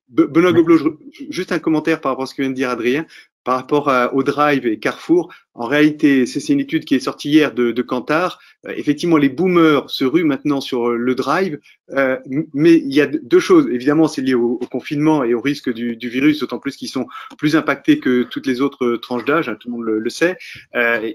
Benoît Gobelot, juste un commentaire par rapport à ce que vient de dire Adrien. Par rapport au Drive et Carrefour, en réalité, c'est une étude qui est sortie hier de Kantar. Effectivement, les boomers se ruent maintenant sur le Drive, mais il y a deux choses. Évidemment, c'est lié au confinement et au risque du virus, d'autant plus qu'ils sont plus impactés que toutes les autres tranches d'âge, hein, tout le monde le sait.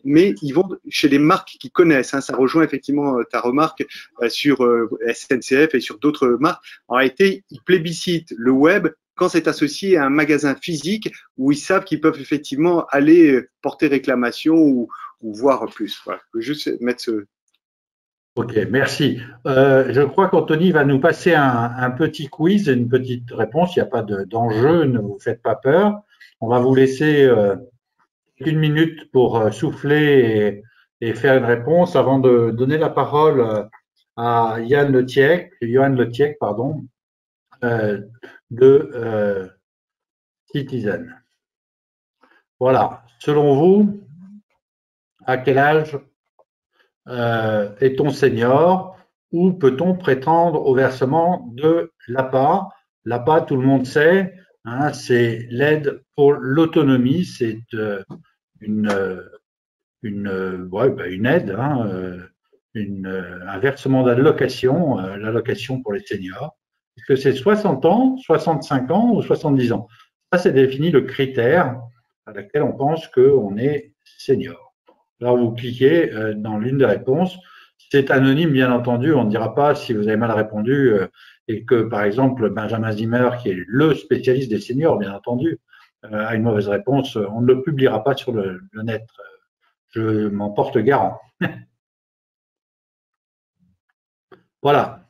Mais ils vont chez les marques qu'ils connaissent. Hein, ça rejoint effectivement ta remarque sur SNCF et sur d'autres marques. En réalité, ils plébiscitent le web quand c'est associé à un magasin physique où ils savent qu'ils peuvent effectivement aller porter réclamation ou voir plus. Voilà. Je veux juste mettre ce… Ok, merci. Je crois qu'Anthony va nous passer un petit quiz, une petite réponse. Il n'y a pas d'enjeu, ne vous faites pas peur. On va vous laisser une minute pour souffler et faire une réponse avant de donner la parole à Johan Letiec, de Citizen. Voilà. Selon vous, à quel âge est-on senior ou peut-on prétendre au versement de l'APA? L'APA, tout le monde sait, hein, c'est l'aide pour l'autonomie, c'est une aide, hein, un versement d'allocation, l'allocation pour les seniors. Est-ce que c'est 60 ans, 65 ans ou 70 ans? Ça, c'est défini le critère à laquelle on pense qu'on est senior. Alors, vous cliquez dans l'une des réponses. C'est anonyme, bien entendu. On ne dira pas si vous avez mal répondu et que, par exemple, Benjamin Zimmer, qui est le spécialiste des seniors, bien entendu, a une mauvaise réponse. On ne le publiera pas sur le net. Je m'en porte garant. Voilà.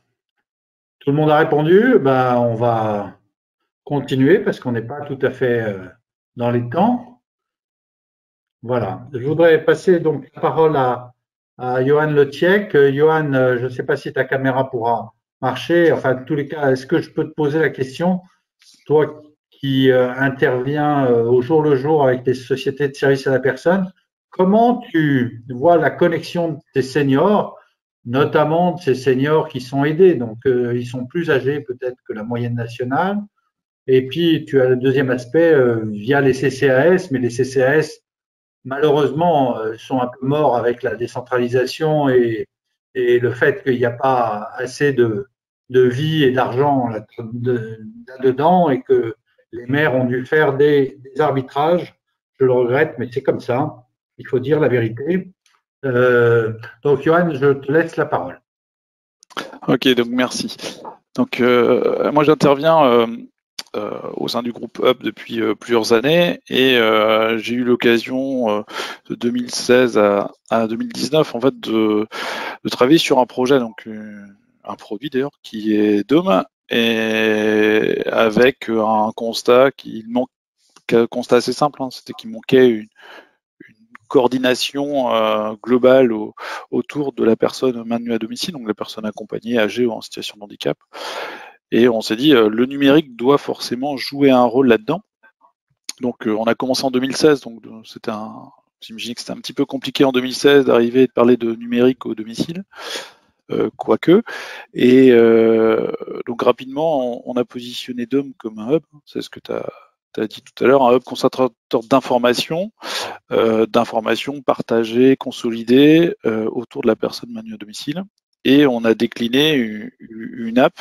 Tout le monde a répondu. On va continuer parce qu'on n'est pas tout à fait dans les temps. Voilà. Je voudrais passer donc la parole à Johan Letiec. Johan, je ne sais pas si ta caméra pourra marcher. Enfin, en tous les cas, est-ce que je peux te poser la question, toi qui interviens au jour le jour avec les sociétés de services à la personne, comment tu vois la connexion de tes seniors, notamment de ces seniors qui sont aidés, donc ils sont plus âgés peut-être que la moyenne nationale. Et puis, tu as le deuxième aspect via les CCAS, mais les CCAS, malheureusement, sont un peu morts avec la décentralisation et le fait qu'il n'y a pas assez de de vie et d'argent là-dedans et que les maires ont dû faire des arbitrages. Je le regrette, mais c'est comme ça. Il faut dire la vérité. Donc, Johan, je te laisse la parole. Ok, donc merci. Donc, moi, j'interviens au sein du groupe Hub depuis plusieurs années et j'ai eu l'occasion de 2016 à 2019 en fait de travailler sur un projet, donc un produit d'ailleurs qui est Dome, et avec un constat un constat assez simple, hein, c'était qu'il manquait une coordination globale autour de la personne maintenue à domicile, donc la personne accompagnée, âgée ou en situation de handicap. Et on s'est dit, le numérique doit forcément jouer un rôle là-dedans. Donc on a commencé en 2016, donc j'imagine que c'était un petit peu compliqué en 2016 d'arriver et de parler de numérique au domicile, quoique. Et donc rapidement, on a positionné Dome comme un hub, c'est ce que tu as dit tout à l'heure, un hub concentrateur d'informations partagées, consolidées autour de la personne maintenue à domicile. Et on a décliné une app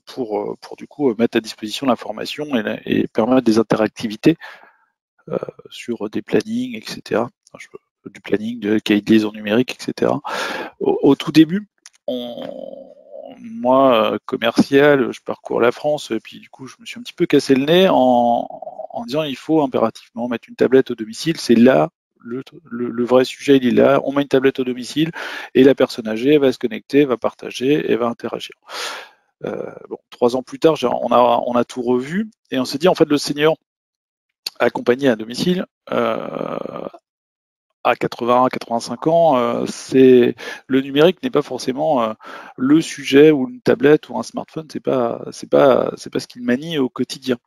pour du coup mettre à disposition l'information et permettre des interactivités sur des plannings, etc. Du planning, de cahier de liaison numérique, etc. Au tout début, moi, commercial, je parcours la France, et puis du coup, je me suis un petit peu cassé le nez en disant il faut impérativement mettre une tablette au domicile. C'est là le vrai sujet, il est là. On met une tablette au domicile et la personne âgée elle va se connecter, va partager et va interagir. 3 ans plus tard, on a tout revu et on s'est dit en fait le senior accompagné à domicile à 80, 85 ans, le numérique n'est pas forcément le sujet ou une tablette ou un smartphone, c'est pas ce qu'il manie au quotidien.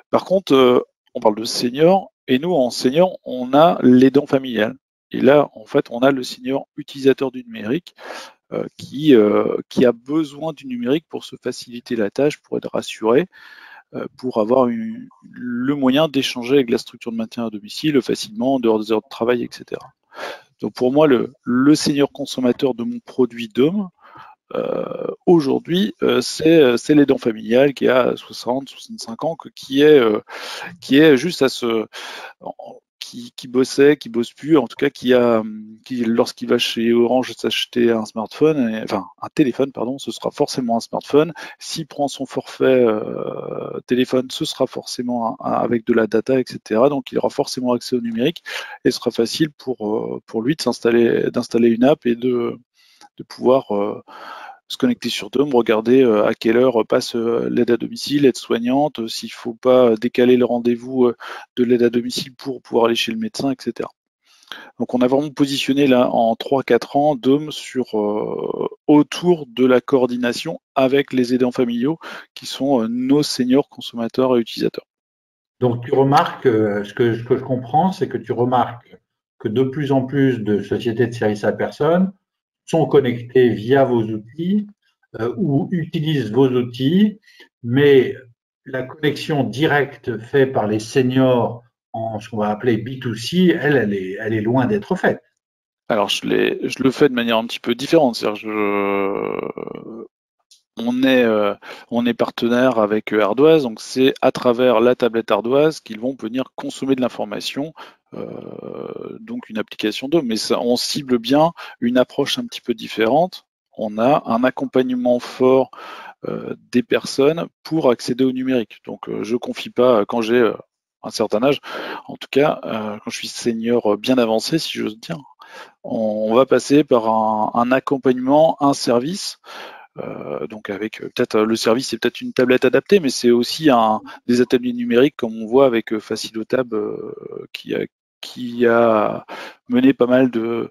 Par contre, on parle de senior et nous en senior, on a l'aidant familial. Et là, en fait, on a le senior utilisateur du numérique qui a besoin du numérique pour se faciliter la tâche, pour être rassuré, pour avoir le moyen d'échanger avec la structure de maintien à domicile facilement, en dehors des heures de travail, etc. Donc pour moi, le senior consommateur de mon produit Dome, aujourd'hui, c'est l'aidant familial qui a 60, 65 ans, qui est juste à qui bossait, qui bosse plus, en tout cas qui lorsqu'il va chez Orange s'acheter un smartphone, enfin un téléphone, pardon, ce sera forcément un smartphone. S'il prend son forfait téléphone, ce sera forcément avec de la data, etc. Donc il aura forcément accès au numérique et ce sera facile pour lui d'installer une app et de pouvoir se connecter sur Dome, regarder à quelle heure passe l'aide à domicile, l'aide soignante, s'il ne faut pas décaler le rendez-vous de l'aide à domicile pour pouvoir aller chez le médecin, etc. Donc on a vraiment positionné là en 3-4 ans Dome autour de la coordination avec les aidants familiaux qui sont nos seniors consommateurs et utilisateurs. Donc tu remarques, ce que je comprends, c'est que tu remarques que de plus en plus de sociétés de services à la personne sont connectés via vos outils ou utilisent vos outils, mais la connexion directe faite par les seniors en ce qu'on va appeler B2C, elle est loin d'être faite. Alors, je le fais de manière un petit peu différente. C'est-à-dire, on est partenaire avec Ardoise, donc c'est à travers la tablette Ardoise qu'ils vont venir consommer de l'information, donc une application Dome. Mais ça, on cible bien une approche un petit peu différente. On a un accompagnement fort des personnes pour accéder au numérique. Donc, je confie pas quand j'ai un certain âge, en tout cas, quand je suis senior bien avancé, si j'ose dire, on va passer par un accompagnement, un service. Donc avec peut-être le service, c'est peut-être une tablette adaptée, mais c'est aussi des ateliers numériques comme on voit avec Facilotab qui a mené pas mal de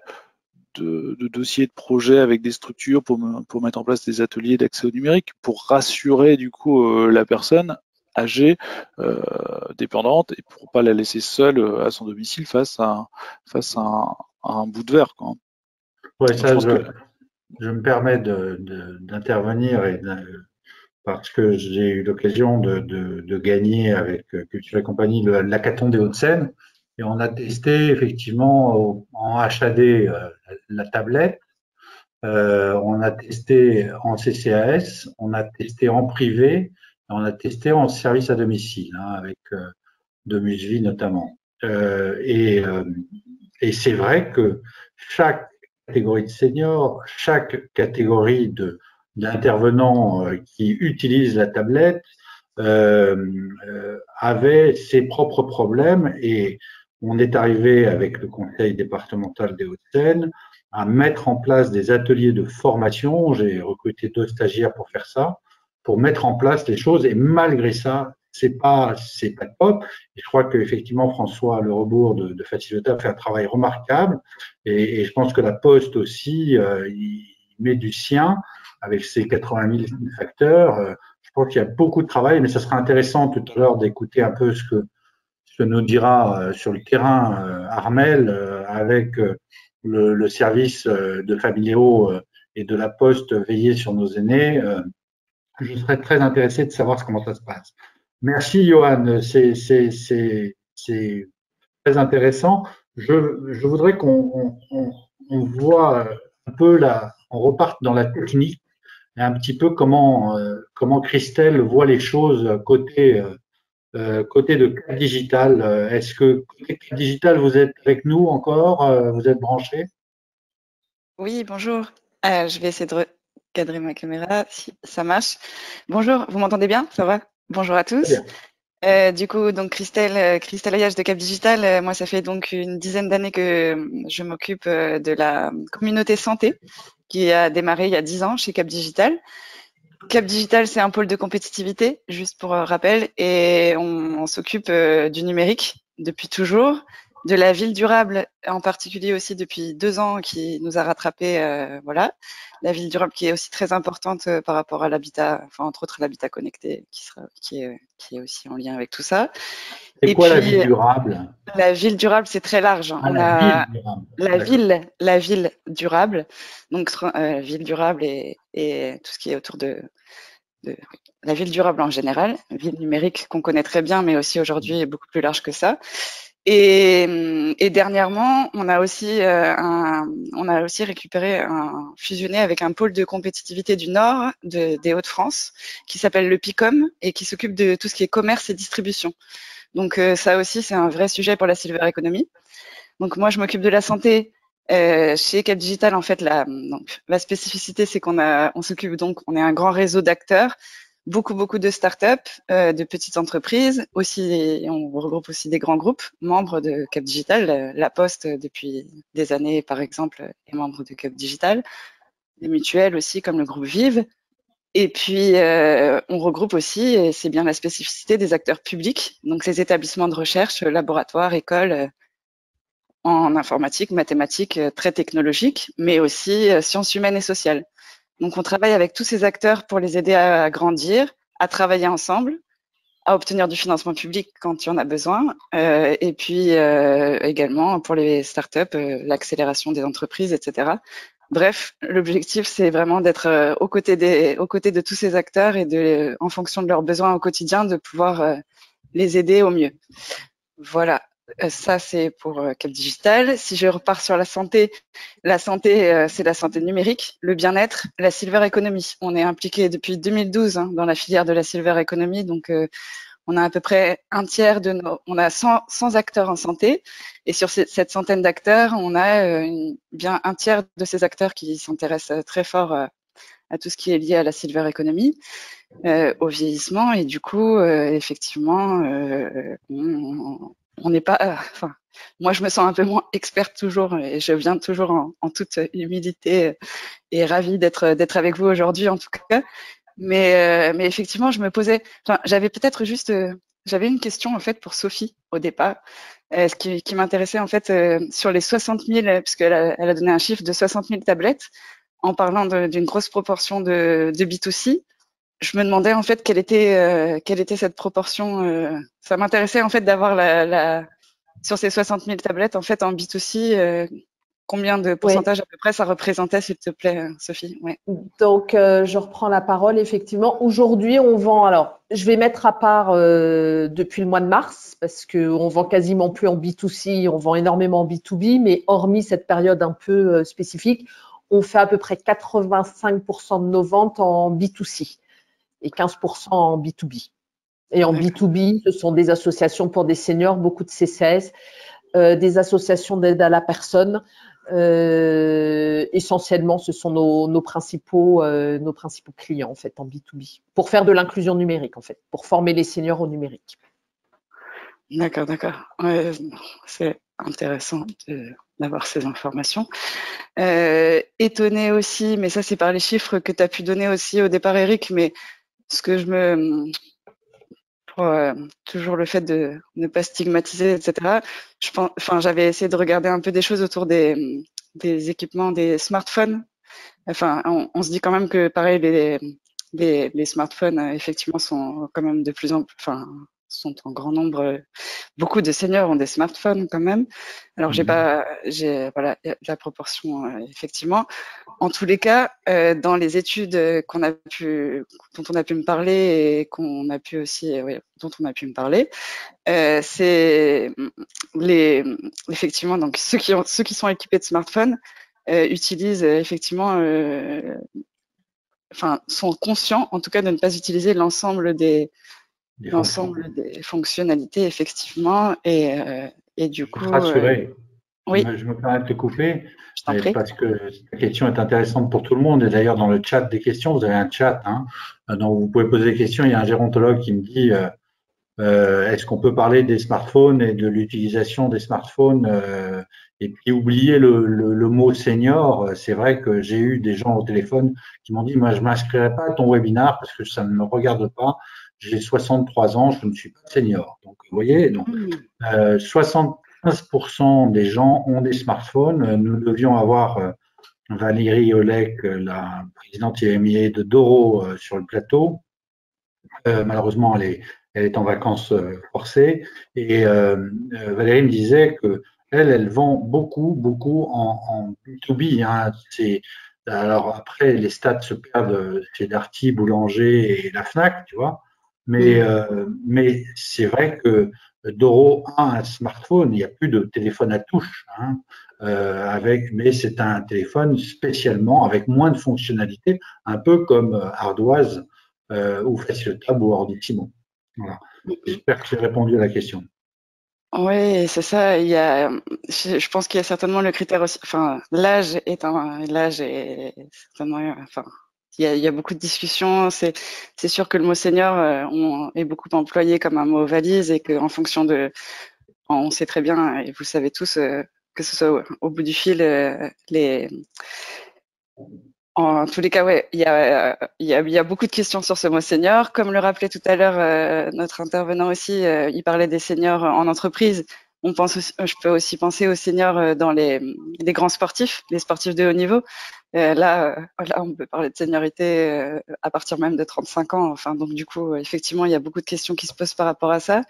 dossiers, de projets avec des structures pour mettre en place des ateliers d'accès au numérique, pour rassurer du coup la personne âgée, dépendante, et pour pas la laisser seule à son domicile face à un bout de verre, quoi. Ouais, ça, je me permets d'intervenir parce que j'ai eu l'occasion de gagner avec Culture et Compagnie l'hackathon des Hauts-de-Seine et on a testé effectivement en HAD la tablette on a testé en CCAS, on a testé en privé, on a testé en service à domicile, hein, avec Domusvie notamment. Et c'est vrai que chaque catégorie de seniors, chaque catégorie d'intervenants qui utilisent la tablette avait ses propres problèmes, et on est arrivé avec le conseil départemental des Hauts-de-Seine à mettre en place des ateliers de formation. J'ai recruté 2 stagiaires pour faire ça, pour mettre en place les choses, et malgré ça, c'est pas top. Et je crois qu'effectivement, François Lerebourg de Facilota fait un travail remarquable, et je pense que la Poste aussi, il met du sien avec ses 80 000 facteurs. Je pense qu'il y a beaucoup de travail, mais ça sera intéressant tout à l'heure d'écouter un peu ce que nous dira sur le terrain Armel avec le service de Familio et de la Poste veiller sur nos aînés. Je serais très intéressé de savoir comment ça se passe. Merci Johan, c'est très intéressant. Je voudrais qu'on voit un peu on reparte dans la technique, et un petit peu comment Christelle voit les choses côté de Cap Digital. Est-ce que côté Cap Digital, vous êtes avec nous encore? Vous êtes branchés? Oui, bonjour. Je vais essayer de recadrer ma caméra si ça marche. Bonjour, vous m'entendez bien? Ça va? Bonjour à tous. Du coup, donc Christelle Ayage de Cap Digital. Moi, ça fait donc une dizaine d'années que je m'occupe de la communauté santé qui a démarré il y a 10 ans chez Cap Digital. Cap Digital, c'est un pôle de compétitivité, juste pour rappel, et on s'occupe du numérique depuis toujours, de la ville durable en particulier aussi depuis 2 ans qui nous a rattrapé, voilà. La ville durable qui est aussi très importante par rapport à l'habitat, enfin entre autres l'habitat connecté qui est aussi en lien avec tout ça. C'est quoi la ville durable? La ville durable, c'est très large. On a la ville durable, donc ville durable et tout ce qui est autour de la ville durable en général, ville numérique qu'on connaît très bien, mais aussi aujourd'hui est beaucoup plus large que ça. Et dernièrement, on a aussi fusionné avec un pôle de compétitivité du Nord des Hauts-de-France qui s'appelle le PICOM et qui s'occupe de tout ce qui est commerce et distribution. Donc ça aussi, c'est un vrai sujet pour la Silver Economy. Donc moi, je m'occupe de la santé chez Cap Digital. En fait, la spécificité, c'est on s'occupe donc, on est un grand réseau d'acteurs, beaucoup de startups, de petites entreprises, aussi, on regroupe aussi des grands groupes membres de Cap Digital. La Poste, depuis des années, par exemple, est membre de Cap Digital. Des mutuelles aussi, comme le groupe Vive. Et puis, on regroupe aussi, et c'est bien la spécificité, des acteurs publics, donc ces établissements de recherche, laboratoires, écoles, en informatique, mathématiques, très technologiques, mais aussi sciences humaines et sociales. Donc, on travaille avec tous ces acteurs pour les aider à grandir, à travailler ensemble, à obtenir du financement public quand il y en a besoin, et puis également pour les startups, l'accélération des entreprises, etc. Bref, l'objectif, c'est vraiment d'être aux côtés de tous ces acteurs et en fonction de leurs besoins au quotidien, de pouvoir les aider au mieux. Voilà, ça c'est pour Cap Digital. Si je repars sur la santé, c'est la santé numérique, le bien-être, la Silver Economy. On est impliqué depuis 2012 dans la filière de la Silver Economy, donc on a à peu près un tiers on a 100 acteurs en santé, et sur cette centaine d'acteurs, on a bien un tiers de ces acteurs qui s'intéressent très fort à tout ce qui est lié à la Silver Economy, au vieillissement, et du coup, effectivement, on n'est pas, moi je me sens un peu moins experte toujours, et je viens toujours en toute humilité et ravie d'être avec vous aujourd'hui en tout cas. Mais effectivement, je me posais, j'avais peut-être juste, j'avais une question en fait pour Sophie au départ, ce qui m'intéressait en fait sur les 60 000, puisqu'elle a donné un chiffre de 60 000 tablettes, en parlant d'une grosse proportion de B2C. Je me demandais en fait quelle était cette proportion. Ça m'intéressait en fait d'avoir sur ces 60 000 tablettes en fait en B2C. Combien de pourcentage à peu près ça représentait, s'il te plaît, Sophie? Ouais. Donc, je reprends la parole. Effectivement, aujourd'hui, on vend. Alors, je vais mettre à part depuis le mois de mars, parce qu'on vend quasiment plus en B2C, on vend énormément en B2B, mais hormis cette période un peu spécifique, on fait à peu près 85% de nos ventes en B2C et 15% en B2B. Et en B2B, ce sont des associations pour des seniors, beaucoup de CCS, des associations d'aide à la personne. Essentiellement, ce sont nos principaux clients en fait en B2B pour faire de l'inclusion numérique en fait, pour former les seniors au numérique. D'accord. Ouais, c'est intéressant d'avoir ces informations. Étonné aussi, mais ça c'est par les chiffres que tu as pu donner aussi au départ, Eric, mais ce que toujours le fait de ne pas stigmatiser, etc. J'avais essayé de regarder un peu des choses autour des équipements, des smartphones. Enfin, on se dit quand même que pareil, les smartphones effectivement sont quand même de plus en plus, sont en grand nombre. Beaucoup de seniors ont des smartphones quand même. Alors voilà, la proportion effectivement. En tous les cas, dans les études dont on a pu me parler et qu'on a pu aussi, dont on a pu me parler, c'est effectivement donc ceux qui sont équipés de smartphones utilisent effectivement, sont conscients en tout cas de ne pas utiliser l'ensemble des fonctionnalités effectivement et du coup. Rassuré. Oui. Je me permets de te couper parce que la question est intéressante pour tout le monde. Et d'ailleurs, dans le chat des questions, vous avez un chat dont vous pouvez poser des questions. Il y a un gérontologue qui me dit est-ce qu'on peut parler des smartphones et de l'utilisation des smartphones et puis oublier le mot senior. C'est vrai que j'ai eu des gens au téléphone qui m'ont dit moi, je m'inscrirai pas à ton webinar parce que ça ne me regarde pas. J'ai 63 ans, je ne suis pas senior. Donc, vous voyez, donc 75% des gens ont des smartphones. Nous devions avoir Valérie Olek, la présidente IMIA de Doro, sur le plateau. Malheureusement, elle est en vacances forcées. Et Valérie me disait que elle vend beaucoup en B2B. Alors après, les stats se perdent chez Darty, Boulanger et la Fnac, tu vois. Mais c'est vrai que Doro a un smartphone, il n'y a plus de téléphone à touche, mais c'est un téléphone spécialement avec moins de fonctionnalités, un peu comme Ardoise ou FacileTab ou Ordissimo. Voilà. J'espère que j'ai répondu à la question. Oui, c'est ça. Je pense qu'il y a certainement le critère aussi. L'âge est certainement. Il y a beaucoup de discussions. C'est sûr que le mot senior est beaucoup employé comme un mot valise et qu'en fonction on sait très bien et vous le savez tous que ce soit au bout du fil en tous les cas, ouais, il y a beaucoup de questions sur ce mot senior. Comme le rappelait tout à l'heure notre intervenant aussi, il parlait des seniors en entreprise. Je peux aussi penser aux seniors dans les grands sportifs, les sportifs de haut niveau. Là, on peut parler de seniorité à partir même de 35 ans. Donc du coup, effectivement, il y a beaucoup de questions qui se posent par rapport à ça.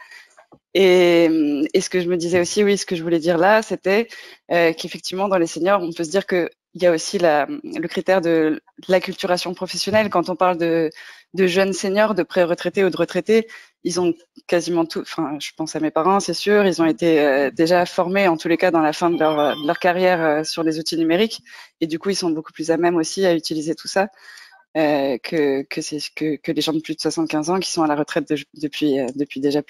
Et ce que je me disais aussi, oui, ce que je voulais dire là, c'était qu'effectivement, dans les seniors, on peut se dire que il y a aussi le critère de l'acculturation professionnelle. Quand on parle de jeunes seniors, de pré-retraités ou de retraités, ils ont quasiment tout. Je pense à mes parents, c'est sûr. Ils ont été déjà formés, en tous les cas, dans la fin de leur carrière sur les outils numériques, et du coup, ils sont beaucoup plus à même aussi à utiliser tout ça que les gens de plus de 75 ans qui sont à la retraite depuis déjà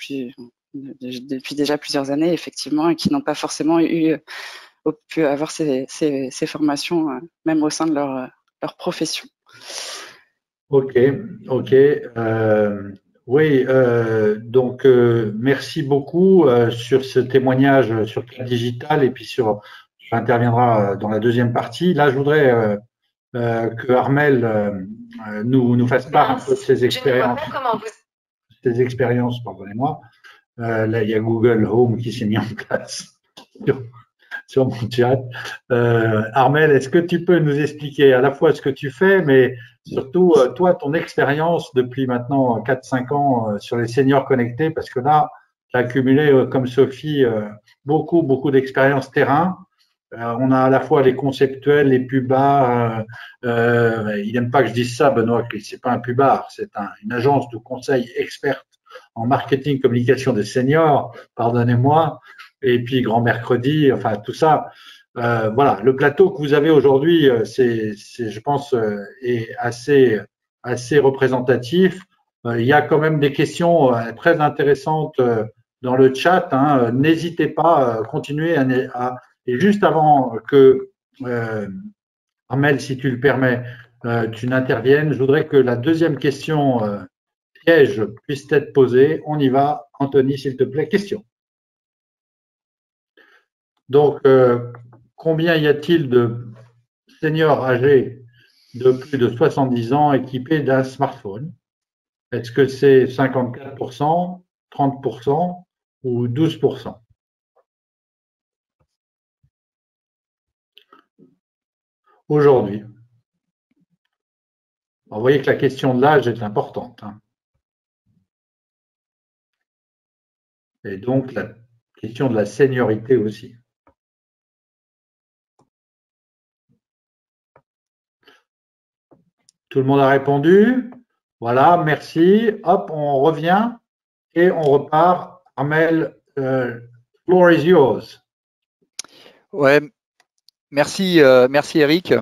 plusieurs années, effectivement, et qui n'ont pas forcément pu avoir ces formations, même au sein de leur profession. Ok. Oui, donc merci beaucoup sur ce témoignage sur le digital et puis j'interviendrai dans la deuxième partie. Là, je voudrais que Armelle nous fasse part un peu de ses expériences. Ses expériences, pardonnez-moi. Là, il y a Google Home qui s'est mis en place sur mon chat. Armelle, est-ce que tu peux nous expliquer à la fois ce que tu fais, mais surtout, toi, ton expérience depuis maintenant 4-5 ans sur les seniors connectés, parce que là, tu as accumulé, comme Sophie, beaucoup d'expérience terrain. On a à la fois les conceptuels, les pubards. Il n'aime pas que je dise ça, Benoît, que c'est pas un pubard, c'est une agence de conseil experte en marketing communication des seniors, pardonnez-moi, et puis Grand Mercredi, tout ça. voilà, le plateau que vous avez aujourd'hui, je pense, est assez représentatif. Il y a quand même des questions très intéressantes dans le chat. Hein. N'hésitez pas à continuer et juste avant que Armel, si tu le permets, tu n'interviennes, je voudrais que la deuxième question piège puisse être posée. On y va. Anthony, s'il te plaît, question. Donc, combien y a-t-il de seniors âgés de plus de 70 ans équipés d'un smartphone? Est-ce que c'est 54%, 30% ou 12%? Aujourd'hui. Vous voyez que la question de l'âge est importante. Hein. Et donc, la question de la seniorité aussi. Tout le monde a répondu? Voilà, merci. Hop, on revient et on repart. Armel, floor is yours. Ouais, merci, merci Eric.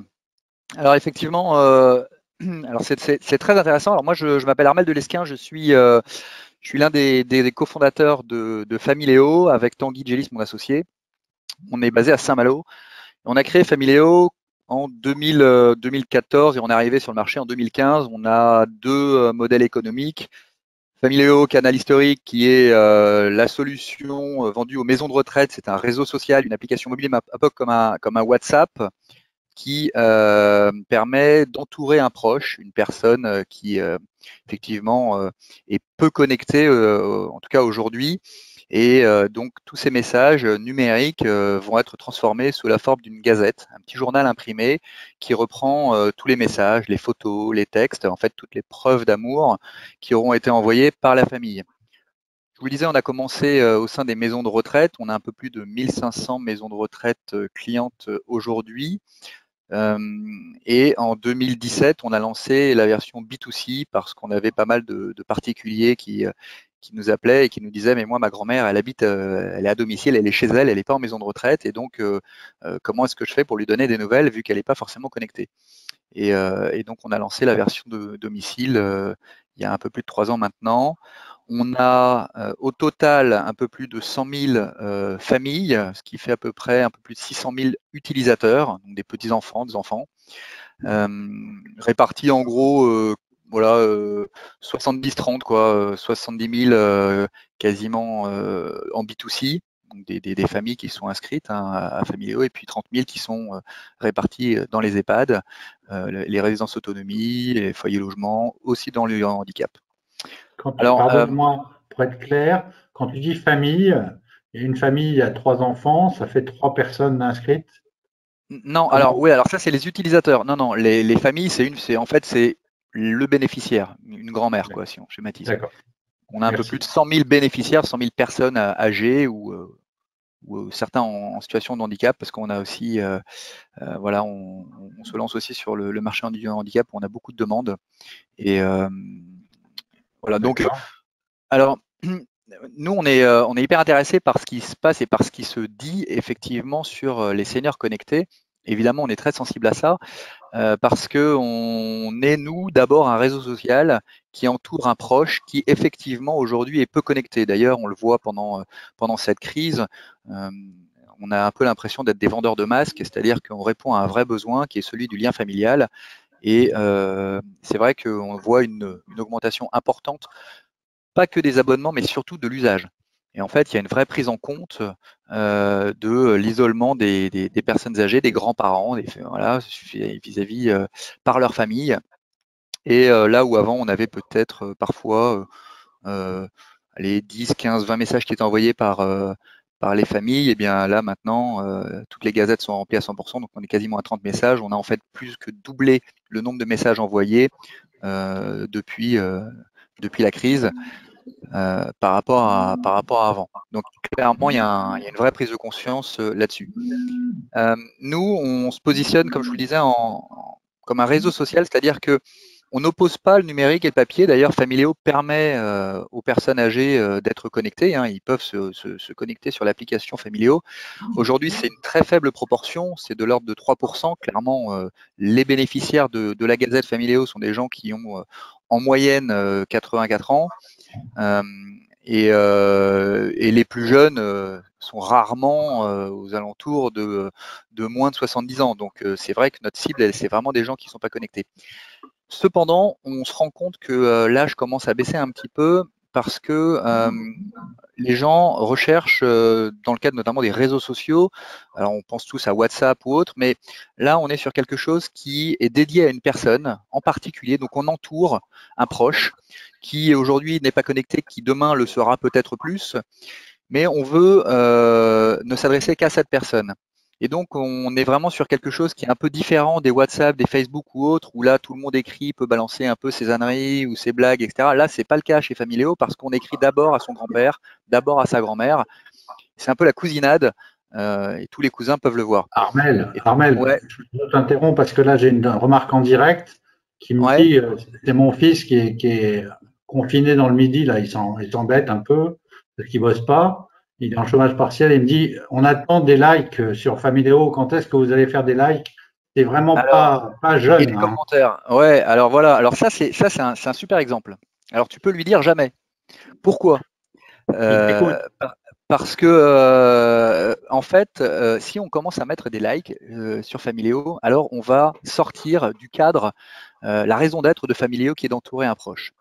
Alors effectivement, alors c'est très intéressant. Alors moi, je m'appelle Armel Delesquin, je suis l'un des cofondateurs de Familéo avec Tanguy Gélis, mon associé. On est basé à Saint-Malo. On a créé Familéo en 2014 et on est arrivé sur le marché en 2015. On a deux modèles économiques. Familéo, canal historique, qui est la solution vendue aux maisons de retraite. C'est un réseau social, une application mobile un peu comme un WhatsApp qui permet d'entourer un proche, une personne qui effectivement est peu connectée, en tout cas aujourd'hui. Et donc tous ces messages numériques vont être transformés sous la forme d'une gazette, un petit journal imprimé qui reprend tous les messages, les photos, les textes, en fait toutes les preuves d'amour qui auront été envoyées par la famille. Je vous le disais, on a commencé au sein des maisons de retraite. On a un peu plus de 1500 maisons de retraite clientes aujourd'hui. Et en 2017, on a lancé la version B2C parce qu'on avait pas mal de particuliers qui nous appelaient et qui nous disaient mais moi ma grand-mère elle habite, elle est à domicile, elle est chez elle, elle n'est pas en maison de retraite et donc comment est-ce que je fais pour lui donner des nouvelles vu qu'elle n'est pas forcément connectée et donc on a lancé la version de domicile il y a un peu plus de 3 ans maintenant. On a au total un peu plus de 100 000 familles, ce qui fait à peu près un peu plus de 600 000 utilisateurs, donc des petits-enfants, des enfants, répartis en gros voilà, 70-30, quoi, 70 000 quasiment en B2C, donc des familles qui sont inscrites hein, à Familéo, et puis 30 000 qui sont répartis dans les EHPAD, les résidences autonomie, les foyers logements, aussi dans le handicap. Pardonne-moi, pour être clair, quand tu dis famille, et une famille a 3 enfants, ça fait 3 personnes inscrites? Non, alors oui, alors ça c'est les utilisateurs. Non, les familles, en fait c'est le bénéficiaire, une grand-mère quoi, si on schématise. On a un peu plus de 100 000 bénéficiaires, 100 000 personnes âgées ou certains en situation de handicap, parce qu'on a aussi, voilà, on se lance aussi sur le marché du handicap où on a beaucoup de demandes. Et voilà, donc, alors, nous, on est hyper intéressés par ce qui se passe et par ce qui se dit effectivement sur les seniors connectés. Évidemment, on est très sensible à ça parce que on est, nous, d'abord un réseau social qui entoure un proche qui, effectivement, aujourd'hui est peu connecté. D'ailleurs, on le voit pendant cette crise. On a un peu l'impression d'être des vendeurs de masques, c'est-à-dire qu'on répond à un vrai besoin qui est celui du lien familial. Et c'est vrai qu'on voit une augmentation importante, pas que des abonnements, mais surtout de l'usage. Et en fait, il y a une vraie prise en compte de l'isolement des personnes âgées, des grands-parents, voilà, vis-à-vis par leur famille. Et là où avant, on avait peut-être parfois les 10, 15, 20 messages qui étaient envoyés par les familles, et bien là maintenant, toutes les gazettes sont remplies à 100%, donc on est quasiment à 30 messages. On a en fait plus que doublé le nombre de messages envoyés depuis la crise par rapport à avant. Donc clairement, il y a une vraie prise de conscience là-dessus. Nous, on se positionne, comme je vous le disais, comme un réseau social, c'est-à-dire que On n'oppose pas le numérique et le papier. D'ailleurs, Familéo permet aux personnes âgées d'être connectées. Hein. Ils peuvent se connecter sur l'application Familéo. Aujourd'hui, c'est une très faible proportion, c'est de l'ordre de 3%. Clairement, les bénéficiaires de la Gazette Familéo sont des gens qui ont en moyenne 84 ans. Et les plus jeunes sont rarement aux alentours de moins de 70 ans. Donc c'est vrai que notre cible, c'est vraiment des gens qui ne sont pas connectés. Cependant, on se rend compte que l'âge commence à baisser un petit peu parce que les gens recherchent, dans le cadre notamment des réseaux sociaux, alors on pense tous à WhatsApp ou autre, mais là on est sur quelque chose qui est dédié à une personne en particulier, donc on entoure un proche qui aujourd'hui n'est pas connecté, qui demain le sera peut-être plus, mais on veut ne s'adresser qu'à cette personne. Et donc, on est vraiment sur quelque chose qui est un peu différent des WhatsApp, des Facebook ou autres, où là, tout le monde écrit, peut balancer un peu ses âneries ou ses blagues, etc. Là, c'est pas le cas chez Familéo parce qu'on écrit d'abord à son grand-père, d'abord à sa grand-mère. C'est un peu la cousinade et tous les cousins peuvent le voir. Armel, ouais. Je t'interromps parce que là, j'ai une remarque en direct qui me dit, c'est mon fils qui est confiné dans le Midi, là, il s'embête un peu parce qu'il bosse pas. Il est en chômage partiel et il me dit, on attend des likes sur Familéo. Quand est-ce que vous allez faire des likes? C'est vraiment pas jeune. Et des commentaires. Ouais, alors voilà. Alors ça, c'est un super exemple. Alors tu peux lui dire jamais. Pourquoi? Parce que en fait, si on commence à mettre des likes sur Familéo, alors on va sortir du cadre la raison d'être de Familéo qui est d'entourer un proche.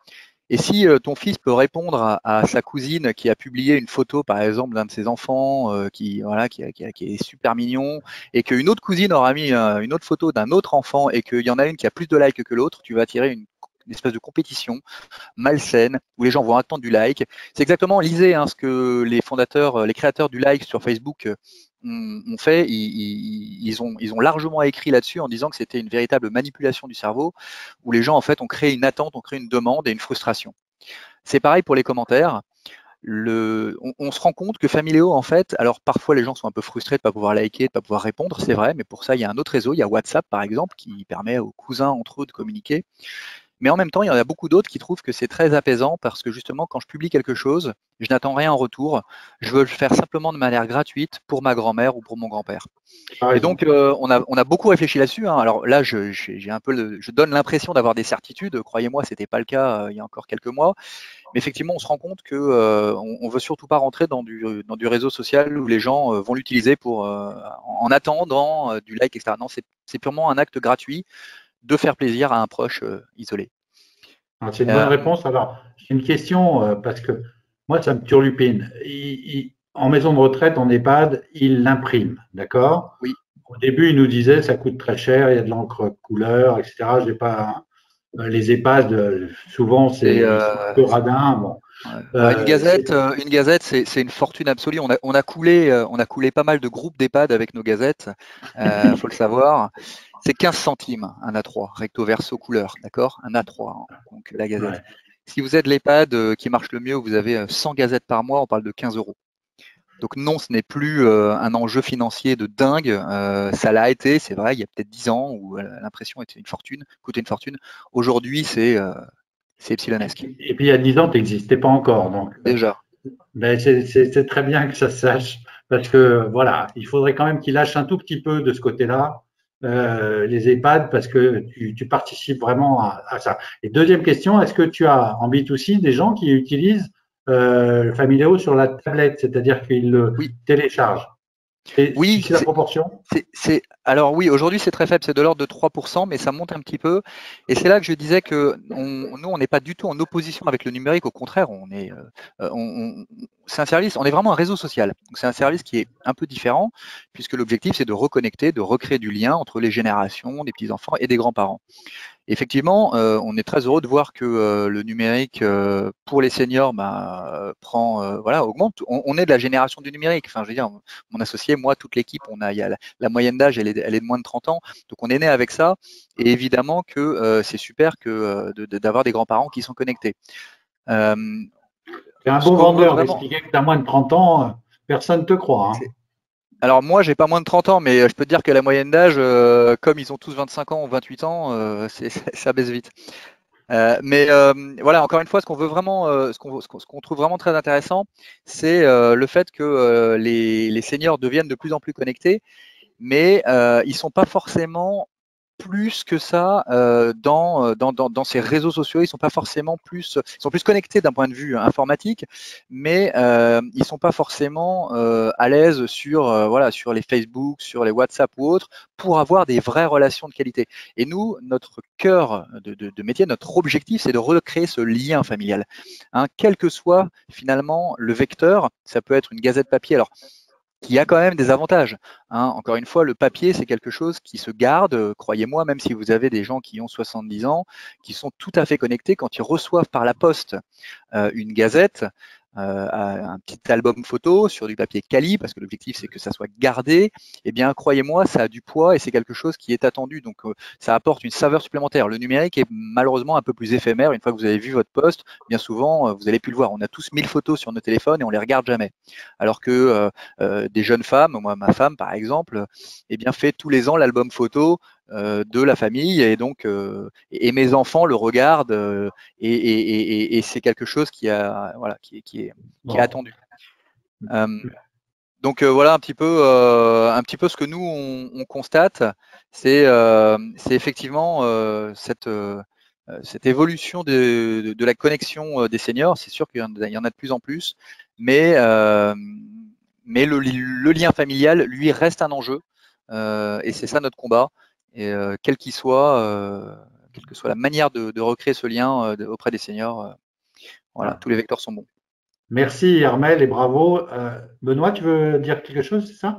Et si ton fils peut répondre à sa cousine qui a publié une photo, par exemple, d'un de ses enfants qui est super mignon, et qu'une autre cousine aura mis une autre photo d'un autre enfant, et qu'il y en a une qui a plus de likes que l'autre, tu vas attirer une espèce de compétition malsaine où les gens vont attendre du like. C'est exactement, lisez ce que les fondateurs, les créateurs du like sur Facebook ont fait. Ils ont largement écrit là-dessus en disant que c'était une véritable manipulation du cerveau où les gens en fait ont créé une attente, ont créé une demande et une frustration. C'est pareil pour les commentaires. On se rend compte que Familéo, en fait, alors parfois les gens sont un peu frustrés de ne pas pouvoir liker, de ne pas pouvoir répondre, c'est vrai, mais pour ça il y a un autre réseau, il y a WhatsApp par exemple, qui permet aux cousins entre eux de communiquer. Mais en même temps, il y en a beaucoup d'autres qui trouvent que c'est très apaisant parce que justement, quand je publie quelque chose, je n'attends rien en retour. Je veux le faire simplement de manière gratuite pour ma grand-mère ou pour mon grand-père. Et donc, on a beaucoup réfléchi là-dessus. Hein. Alors là, je donne l'impression d'avoir des certitudes. Croyez-moi, c'était pas le cas il y a encore quelques mois. Mais effectivement, on se rend compte que on veut surtout pas rentrer dans du réseau social où les gens vont l'utiliser pour en attendant du like, etc. Non, c'est purement un acte gratuit de faire plaisir à un proche isolé. C'est une bonne réponse. Alors, j'ai une question parce que moi, ça me turlupine. En maison de retraite, en EHPAD, il l'imprime, d'accord? Oui. Au début, il nous disait ça coûte très cher, il y a de l'encre couleur, etc. J'ai pas les EHPAD, souvent c'est un peu radin. Bon. Une gazette, c'est une fortune absolue. On a coulé pas mal de groupes d'EHPAD avec nos gazettes. Faut le savoir. C'est 15 centimes un A3, recto verso couleur, d'accord? Un A3, donc la gazette. Ouais. Si vous êtes l'EHPAD qui marche le mieux, vous avez 100 gazettes par mois, on parle de 15 €. Donc non, ce n'est plus un enjeu financier de dingue. Ça l'a été, c'est vrai, il y a peut-être 10 ans où l'impression coûtait une fortune. Aujourd'hui, c'est epsilonesque. Et puis il y a 10 ans, tu n'existais pas encore. Donc, déjà. Ben c'est très bien que ça se sache, parce que voilà, il faudrait quand même qu'ils lâchent un tout petit peu de ce côté-là. Les EHPAD, parce que tu participes vraiment à ça. Et deuxième question, est-ce que tu as en B2C des gens qui utilisent Familéo sur la tablette, c'est-à-dire qu'ils le téléchargent? Oui, c'est la proportion. Alors oui, aujourd'hui c'est très faible, c'est de l'ordre de 3%, mais ça monte un petit peu. Et c'est là que je disais que nous, on n'est pas du tout en opposition avec le numérique, au contraire, c'est un service, on est vraiment un réseau social. Donc c'est un service qui est un peu différent, puisque l'objectif c'est de reconnecter, de recréer du lien entre les générations, des petits-enfants et des grands-parents. Effectivement, on est très heureux de voir que le numérique pour les seniors augmente. On est de la génération du numérique. Enfin, je veux dire, mon associé, moi, toute l'équipe, il y a la moyenne d'âge, elle est de moins de 30 ans. Donc, on est né avec ça. Et évidemment que c'est super d'avoir des grands-parents qui sont connectés. C'est un bon vendeur d'expliquer que tu as moins de 30 ans, personne ne te croit. Hein. Alors moi, j'ai pas moins de 30 ans, mais je peux te dire que la moyenne d'âge, comme ils ont tous 25 ans ou 28 ans, ça baisse vite. Mais voilà, encore une fois, ce qu'on veut vraiment, ce qu'on trouve vraiment très intéressant, c'est le fait que les seniors deviennent de plus en plus connectés, mais ils sont pas forcément plus que ça dans ces réseaux sociaux. Ils sont pas forcément plus, ils sont plus connectés d'un point de vue informatique, mais ils sont pas forcément à l'aise sur voilà, sur les Facebook, sur les WhatsApp ou autres, pour avoir des vraies relations de qualité. Et nous, notre cœur de métier, notre objectif, c'est de recréer ce lien familial, hein, quel que soit finalement le vecteur. Ça peut être une gazette papier. Alors, qui a quand même des avantages, hein. Encore une fois, le papier, c'est quelque chose qui se garde, croyez-moi, même si vous avez des gens qui ont 70 ans, qui sont tout à fait connectés quand ils reçoivent par la poste une gazette, un petit album photo sur du papier quali, parce que l'objectif c'est que ça soit gardé, eh bien croyez-moi, ça a du poids et c'est quelque chose qui est attendu, donc ça apporte une saveur supplémentaire. Le numérique est malheureusement un peu plus éphémère. Une fois que vous avez vu votre poste, bien souvent vous allez plus le voir. On a tous 1000 photos sur nos téléphones et on les regarde jamais. Alors que des jeunes femmes, moi ma femme par exemple, eh bien fait tous les ans l'album photo de la famille, et donc et mes enfants le regardent, et c'est quelque chose qui a voilà qui est attendu. Donc voilà un petit peu ce que nous on constate, c'est effectivement cette évolution de la connexion des seniors. C'est sûr qu'il y en a de plus en plus, mais le lien familial, lui, reste un enjeu, et c'est ça notre combat. Et quelle que soit la manière de recréer ce lien auprès des seniors, voilà, tous les vecteurs sont bons. Merci Armel et bravo. Benoît, tu veux dire quelque chose, c'est ça?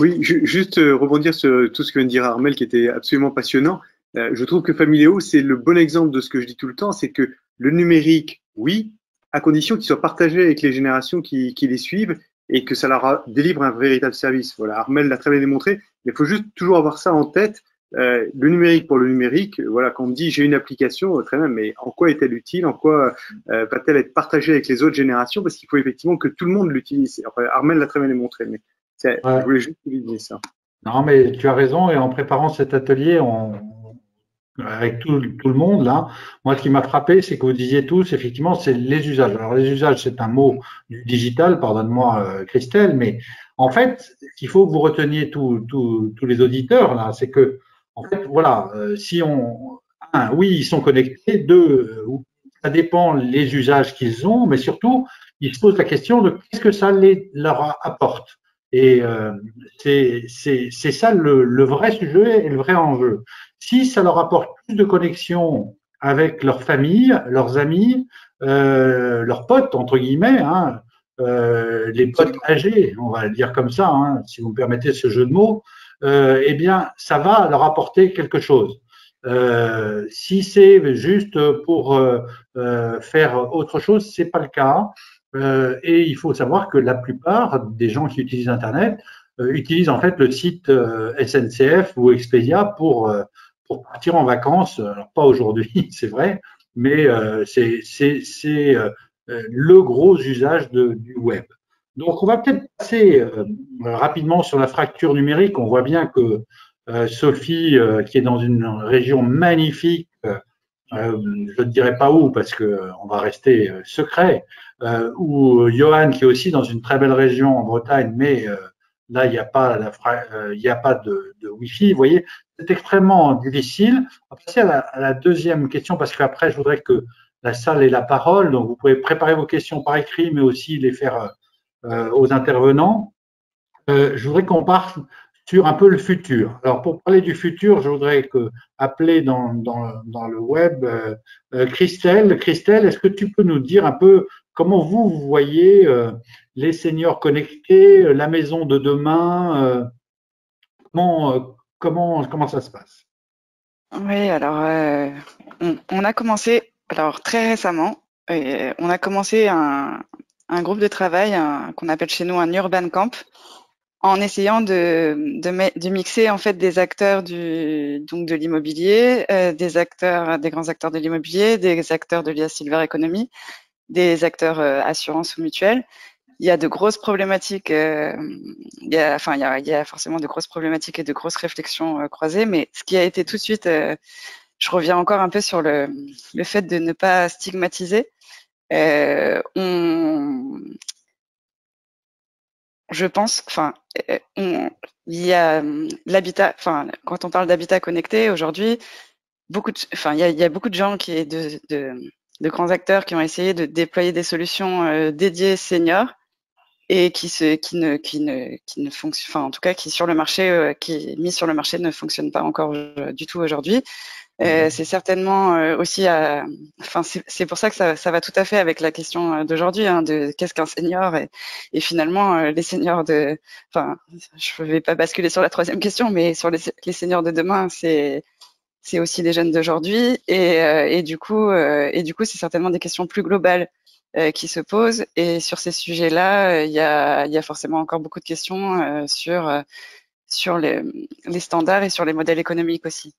Oui, juste rebondir sur tout ce que vient de dire Armel, qui était absolument passionnant. Je trouve que Familéo, c'est le bon exemple de ce que je dis tout le temps, c'est que le numérique, oui, à condition qu'il soit partagé avec les générations qui les suivent et que ça leur délivre un véritable service. Voilà, Armel l'a très bien démontré, mais il faut juste toujours avoir ça en tête. Le numérique pour le numérique, voilà, quand on me dit j'ai une application, très bien, mais en quoi est-elle utile, en quoi va-t-elle être partagée avec les autres générations, parce qu'il faut effectivement que tout le monde l'utilise. Enfin, Armel l'a très bien démontré, mais je voulais juste souligner ça. Non, mais tu as raison, et en préparant cet atelier, avec tout le monde là, moi ce qui m'a frappé, c'est que vous disiez tous, effectivement, c'est les usages. Alors les usages, c'est un mot du digital, pardonne-moi Christelle, mais en fait, il faut que vous reteniez tous les auditeurs là, c'est que en fait, voilà, oui, ils sont connectés, deux, ça dépend les usages qu'ils ont, mais surtout, ils se posent la question de qu'est-ce que ça leur apporte. Et c'est ça le vrai sujet et le vrai enjeu. Si ça leur apporte plus de connexion avec leur famille, leurs amis, leurs potes, entre guillemets, hein, les potes âgés, on va le dire comme ça, hein, si vous me permettez ce jeu de mots, eh bien, ça va leur apporter quelque chose. Si c'est juste pour faire autre chose, c'est pas le cas. Et il faut savoir que la plupart des gens qui utilisent Internet utilisent en fait le site SNCF ou Expedia pour partir en vacances. Alors pas aujourd'hui, c'est vrai, mais c'est le gros usage du web. Donc on va peut-être passer rapidement sur la fracture numérique. On voit bien que Sophie, qui est dans une région magnifique, je ne dirai pas où parce qu'on va rester secret, ou Johan qui est aussi dans une très belle région en Bretagne, mais là il n'y a pas de Wi-Fi. Vous voyez, c'est extrêmement difficile. On va passer à la deuxième question parce qu'après je voudrais que la salle ait la parole. Donc vous pouvez préparer vos questions par écrit, mais aussi les faire aux intervenants. Je voudrais qu'on parte sur un peu le futur. Alors, pour parler du futur, je voudrais appeler dans le web Christelle. Christelle, est-ce que tu peux nous dire un peu comment vous voyez les seniors connectés, la maison de demain, comment ça se passe? Oui, alors, on a commencé, alors très récemment, on a commencé un groupe de travail qu'on appelle chez nous un urban camp, en essayant de mixer en fait des acteurs de l'immobilier, des grands acteurs de l'immobilier, des acteurs de l'IA Silver Economy, des acteurs assurance ou mutuelle. Il y a de grosses problématiques, il y a forcément de grosses problématiques et de grosses réflexions croisées, mais ce qui a été tout de suite, je reviens encore un peu sur le fait de ne pas stigmatiser. Je pense, enfin, il y a l'habitat, enfin, quand on parle d'habitat connecté aujourd'hui, il y a beaucoup de gens de grands acteurs qui ont essayé de déployer des solutions dédiées seniors et qui ne fonctionnent, enfin, en tout cas, qui sur le marché, qui est mis sur le marché ne fonctionne pas encore du tout aujourd'hui. C'est certainement aussi, enfin, c'est pour ça que ça va tout à fait avec la question d'aujourd'hui, hein, de qu'est-ce qu'un senior et finalement les seniors enfin, je vais pas basculer sur la troisième question, mais sur les seniors de demain, c'est aussi les jeunes d'aujourd'hui et du coup c'est certainement des questions plus globales qui se posent et sur ces sujets-là, il y a forcément encore beaucoup de questions sur les standards et sur les modèles économiques aussi.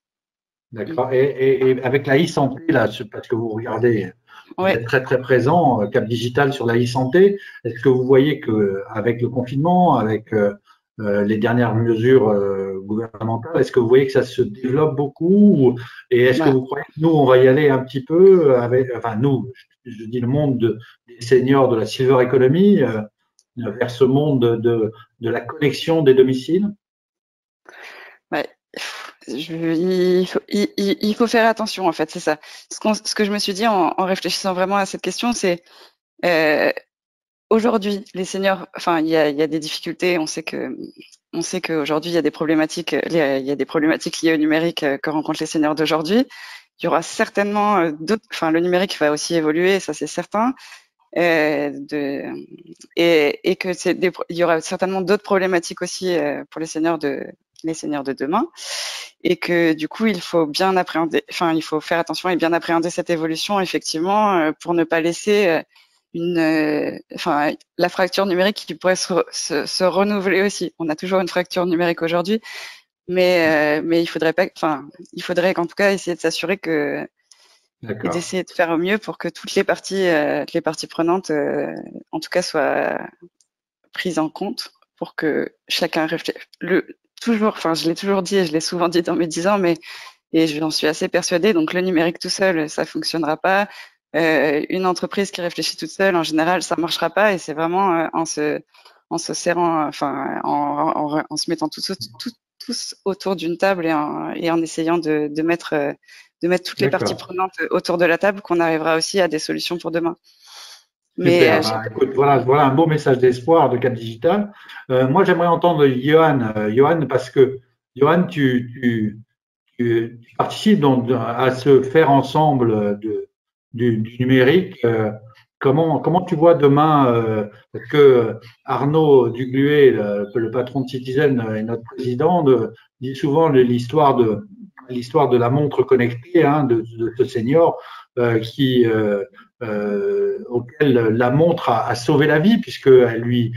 D'accord. Et avec la e-santé, là, parce que vous regardez, vous êtes très très présent, Cap Digital sur la e-santé, est-ce que vous voyez qu'avec le confinement, avec les dernières mesures gouvernementales, est-ce que vous voyez que ça se développe beaucoup et est-ce que vous croyez que nous, on va y aller un petit peu avec, enfin nous, je dis le monde des seniors de la silver economy vers ce monde de la connexion des domiciles? Ouais. Il faut faire attention, en fait, c'est ça. Ce que je me suis dit en réfléchissant vraiment à cette question, c'est aujourd'hui, les seniors, enfin, il y a des difficultés. On sait qu'aujourd'hui, il y a des problématiques liées au numérique que rencontrent les seniors d'aujourd'hui. Il y aura certainement d'autres, enfin, le numérique va aussi évoluer, ça c'est certain. Et que il y aura certainement d'autres problématiques aussi pour les seniors de demain, et que du coup il faut bien appréhender, enfin il faut faire attention et bien appréhender cette évolution effectivement pour ne pas laisser la fracture numérique qui pourrait se renouveler aussi. On a toujours une fracture numérique aujourd'hui, mais il faudrait qu'en tout cas essayer de s'assurer que et d'essayer de faire au mieux pour que toutes les parties prenantes, en tout cas, soient prises en compte pour que chacun réfléchisse. Enfin, je l'ai toujours dit et je l'ai souvent dit dans mes 10 ans, et j'en suis assez persuadée. Donc, le numérique tout seul, ça fonctionnera pas. Une entreprise qui réfléchit toute seule, en général, ça marchera pas. Et c'est vraiment en se serrant, enfin, en se mettant tous autour d'une table et en essayant de mettre toutes les parties prenantes autour de la table qu'on arrivera aussi à des solutions pour demain. Super. Écoute, voilà un beau message d'espoir de Cap Digital. Moi, j'aimerais entendre Johan, parce que Johan, tu participes donc à ce faire ensemble du numérique. Comment tu vois demain que Arnaud Dugluet, le patron de Citizen et notre président, dit souvent l'histoire de la montre connectée, hein, de ce senior auquel la montre a sauvé la vie, puisqu'elle lui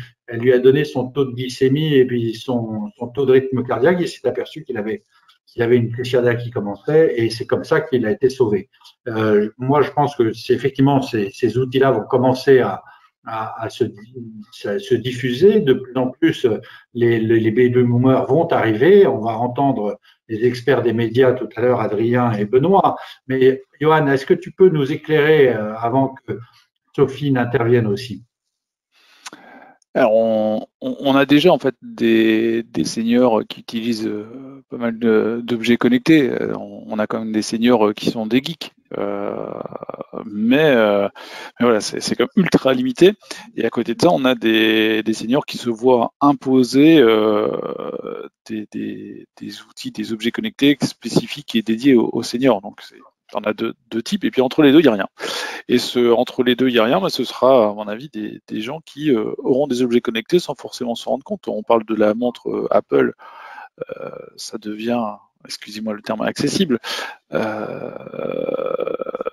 a donné son taux de glycémie et puis son taux de rythme cardiaque. Il s'est aperçu qu'il avait une crise cardiaque qui commençait et c'est comme ça qu'il a été sauvé. Moi, je pense que effectivement ces outils-là vont commencer à se diffuser. De plus en plus, les baby boomers vont arriver. On va entendre les experts des médias tout à l'heure, Adrien et Benoît. Mais Johan, est-ce que tu peux nous éclairer avant que Sophie n'intervienne aussi? Alors, on a déjà en fait des seniors qui utilisent pas mal d'objets connectés. On a quand même des seniors qui sont des geeks, mais voilà, c'est comme ultra limité. Et à côté de ça, on a des seniors qui se voient imposer des outils, des objets connectés spécifiques et dédiés aux seniors. Donc, on a deux types, et puis entre les deux, il n'y a rien. Et entre les deux, il n'y a rien, ce sera, à mon avis, des gens qui auront des objets connectés sans forcément s'en rendre compte. On parle de la montre Apple, ça devient, excusez-moi le terme, accessible.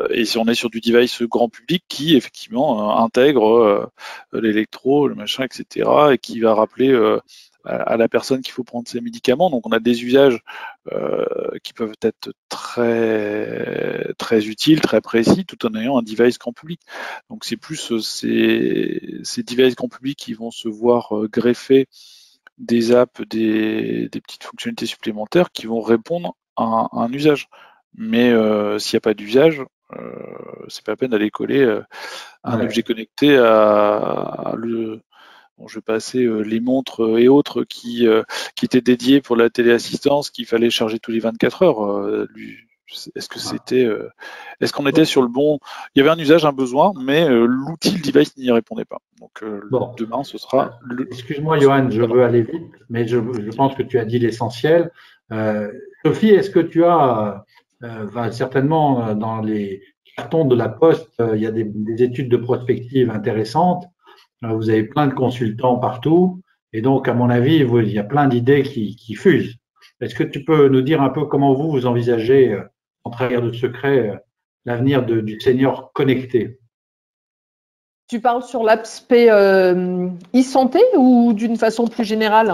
Et si on est sur du device grand public qui, effectivement, intègre l'électro, le machin, etc., et qui va rappeler à la personne qu'il faut prendre ses médicaments. Donc on a des usages qui peuvent être très, très utiles, très précis, tout en ayant un device grand public. Donc c'est plus ces devices grand public qui vont se voir greffer des apps, des petites fonctionnalités supplémentaires qui vont répondre à un usage. mais s'il n'y a pas d'usage, c'est pas la peine d'aller coller un objet connecté bon, je vais passer les montres et autres qui étaient dédiées pour la téléassistance, qu'il fallait charger tous les 24 heures. Est-ce qu'on était sur le bon? Il y avait un usage, un besoin, mais l'outil, le device n'y répondait pas. Donc demain, ce sera. Excuse-moi, Johan, je veux aller vite, mais je pense que tu as dit l'essentiel. Sophie, est-ce que tu as certainement dans les cartons de la Poste, il y a des études de prospective intéressantes. Vous avez plein de consultants partout, et donc à mon avis, il y a plein d'idées qui fusent. Est-ce que tu peux nous dire un peu comment vous envisagez, en trahir de secret, l'avenir du senior connecté? Tu parles sur l'aspect e-santé ou d'une façon plus générale?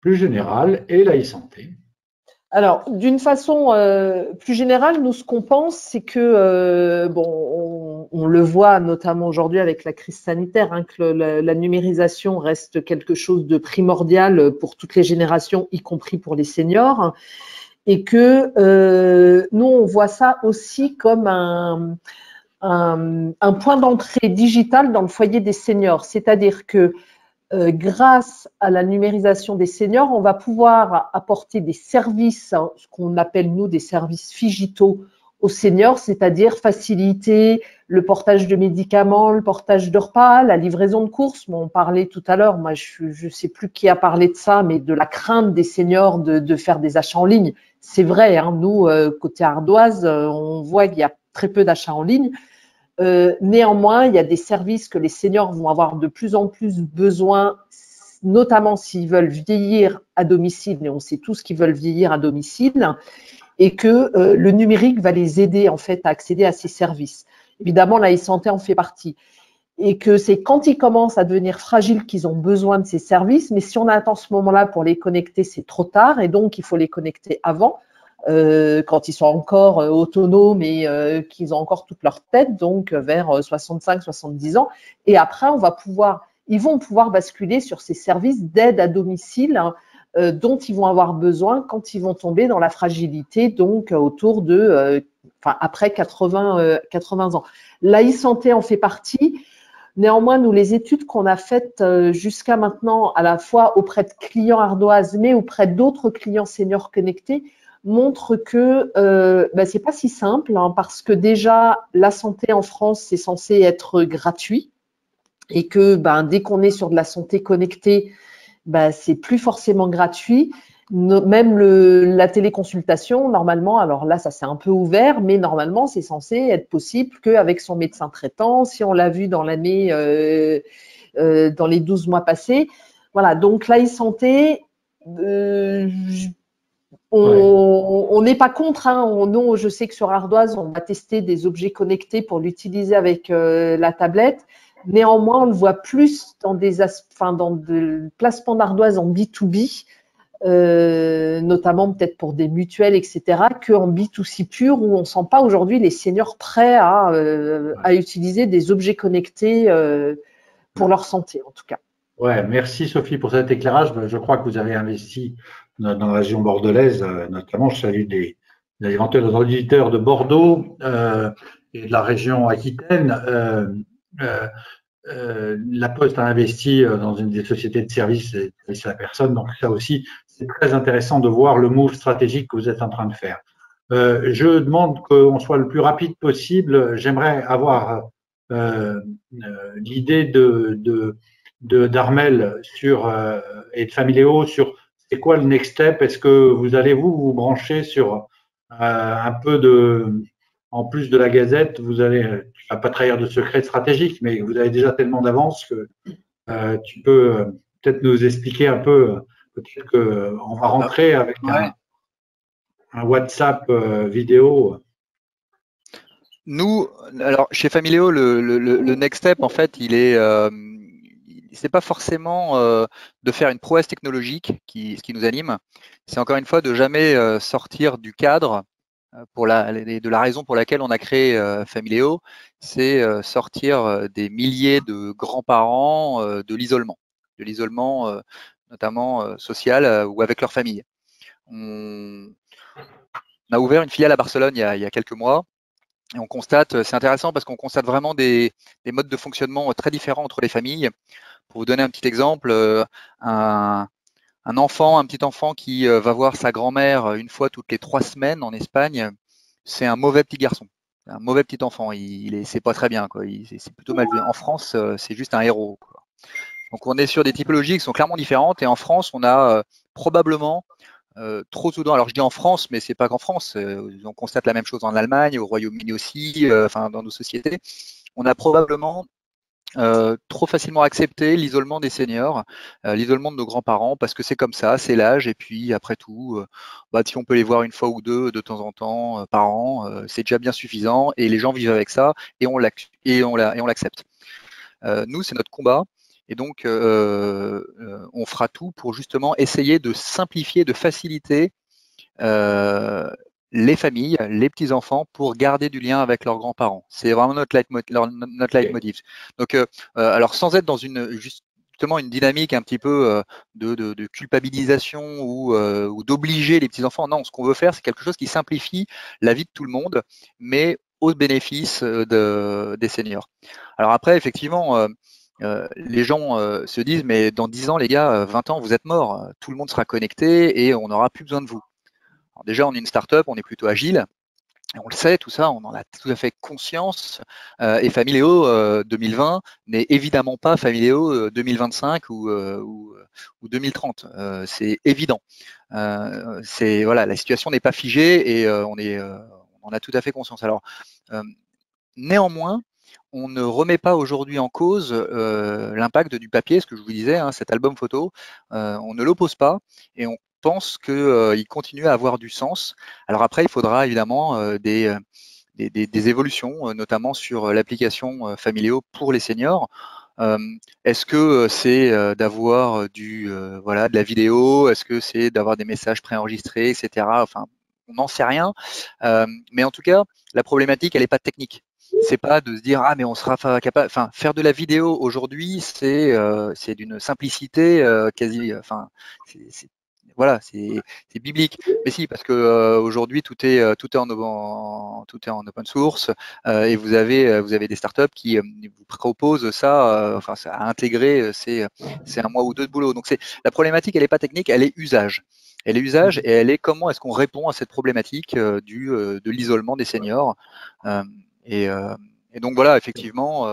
Plus générale, et la e-santé. Alors, d'une façon plus générale, nous, ce qu'on pense, c'est que, on le voit notamment aujourd'hui avec la crise sanitaire, hein, que la numérisation reste quelque chose de primordial pour toutes les générations, y compris pour les seniors, et que nous, on voit ça aussi comme un point d'entrée digital dans le foyer des seniors. C'est-à-dire que grâce à la numérisation des seniors, on va pouvoir apporter des services, hein, ce qu'on appelle nous des services phygitaux aux seniors, c'est-à-dire faciliter le portage de médicaments, le portage de repas, la livraison de courses. Bon, on parlait tout à l'heure, moi je ne sais plus qui a parlé de ça, mais de la crainte des seniors de faire des achats en ligne. C'est vrai, hein, nous, côté Ardoise, on voit qu'il y a très peu d'achats en ligne. Néanmoins, il y a des services que les seniors vont avoir de plus en plus besoin, notamment s'ils veulent vieillir à domicile, et on sait tous qu'ils veulent vieillir à domicile, et que le numérique va les aider en fait à accéder à ces services. Évidemment, la e-santé en fait partie. Et que c'est quand ils commencent à devenir fragiles qu'ils ont besoin de ces services, mais si on attend ce moment-là pour les connecter, c'est trop tard, et donc il faut les connecter avant. Quand ils sont encore autonomes et qu'ils ont encore toute leur tête, donc vers 65-70 ans. Et après, ils vont pouvoir basculer sur ces services d'aide à domicile, hein, dont ils vont avoir besoin quand ils vont tomber dans la fragilité, donc autour de, après 80 ans. La e-santé en fait partie. Néanmoins, nous, les études qu'on a faites jusqu'à maintenant, à la fois auprès de clients ardoises, mais auprès d'autres clients seniors connectés, montre que c'est pas si simple, hein, parce que déjà la santé en France c'est censé être gratuit et que dès qu'on est sur de la santé connectée, c'est plus forcément gratuit. Même la téléconsultation, normalement, alors là ça s'est un peu ouvert, mais normalement c'est censé être possible qu'avec son médecin traitant, si on l'a vu dans l'année, dans les 12 mois passés. Voilà, donc la e-santé, on n'est pas contre, hein. Non, je sais que sur Ardoise, on va tester des objets connectés pour l'utiliser avec la tablette. Néanmoins, on le voit plus dans des placements d'Ardoise en B2B, notamment peut-être pour des mutuelles, etc., qu'en B2C pur, où on ne sent pas aujourd'hui les seniors prêts à utiliser des objets connectés pour leur santé, en tout cas. Ouais, merci Sophie pour cet éclairage. Je crois que vous avez investi dans la région bordelaise, notamment. Je salue des éventuels auditeurs de Bordeaux et de la région Aquitaine. La Poste a investi dans une des sociétés de services à la personne, donc ça aussi, c'est très intéressant de voir le move stratégique que vous êtes en train de faire. Je demande qu'on soit le plus rapide possible. J'aimerais avoir l'idée d'Armel et de Familéo sur c'est quoi le next step. Est-ce que vous allez vous brancher sur un peu en plus de la Gazette, tu vas pas trahir de secret stratégique, mais vous avez déjà tellement d'avance que tu peux peut-être nous expliquer un peu. Peut-être qu'on va rentrer avec un WhatsApp vidéo. Nous, alors chez Familéo, le next step, en fait, c'est pas forcément de faire une prouesse technologique ce qui nous anime. C'est encore une fois de jamais sortir du cadre de la raison pour laquelle on a créé Familéo, c'est sortir des milliers de grands-parents de l'isolement notamment social ou avec leur famille. a ouvert une filiale à Barcelone il y a quelques mois. Et on constate, c'est intéressant parce qu'on constate vraiment des modes de fonctionnement très différents entre les familles. Pour vous donner un petit exemple, un petit enfant qui va voir sa grand-mère une fois toutes les 3 semaines en Espagne, c'est un mauvais petit garçon, un mauvais petit enfant. C'est pas très bien, quoi. C'est plutôt mal vu. En France, c'est juste un héros, quoi. Donc on est sur des typologies qui sont clairement différentes. Et en France, on a probablement trop souvent, alors je dis en France, mais c'est pas qu'en France, on constate la même chose en Allemagne, au Royaume-Uni aussi, enfin dans nos sociétés. On a probablement trop facilement accepté l'isolement des seniors, l'isolement de nos grands-parents, parce que c'est comme ça, c'est l'âge, et puis après tout, si on peut les voir une fois ou deux de temps en temps par an, c'est déjà bien suffisant, et les gens vivent avec ça, et on l'accepte. Nous, c'est notre combat. Et donc, on fera tout pour justement essayer de simplifier, de faciliter les familles, les petits-enfants, pour garder du lien avec leurs grands-parents. C'est vraiment notre leitmotiv. Donc, alors sans être dans justement une dynamique un petit peu de culpabilisation ou d'obliger les petits-enfants, non, ce qu'on veut faire, c'est quelque chose qui simplifie la vie de tout le monde, mais au bénéfice des seniors. Alors après, effectivement, les gens se disent, mais dans 10 ans, les gars, 20 ans, vous êtes morts, tout le monde sera connecté et on n'aura plus besoin de vous. Alors déjà, on est une start-up, on est plutôt agile, et on le sait, tout ça, on en a tout à fait conscience, et Familéo 2020 n'est évidemment pas Familéo 2025 ou 2030, c'est évident. Voilà, la situation n'est pas figée et on en a tout à fait conscience. Alors, néanmoins, on ne remet pas aujourd'hui en cause l'impact du papier, ce que je vous disais, hein, cet album photo, on ne l'oppose pas et on pense qu'il continue à avoir du sens. Alors après, il faudra évidemment des évolutions, notamment sur l'application Familéo pour les seniors. Est-ce que c'est d'avoir de la vidéo? Est-ce que c'est d'avoir des messages préenregistrés, etc. Enfin, on n'en sait rien. Mais en tout cas, la problématique, elle n'est pas technique. C'est pas de se dire mais on sera capable. Enfin, faire de la vidéo aujourd'hui, c'est d'une simplicité quasi. Enfin, voilà, c'est biblique. Mais si, parce que aujourd'hui tout est en open source et vous avez des startups qui vous proposent ça, à intégrer. C'est un mois ou deux de boulot. Donc la problématique, elle n'est pas technique, elle est usage. Elle est usage et elle est comment est-ce qu'on répond à cette problématique de l'isolement des seniors. Et donc voilà, effectivement.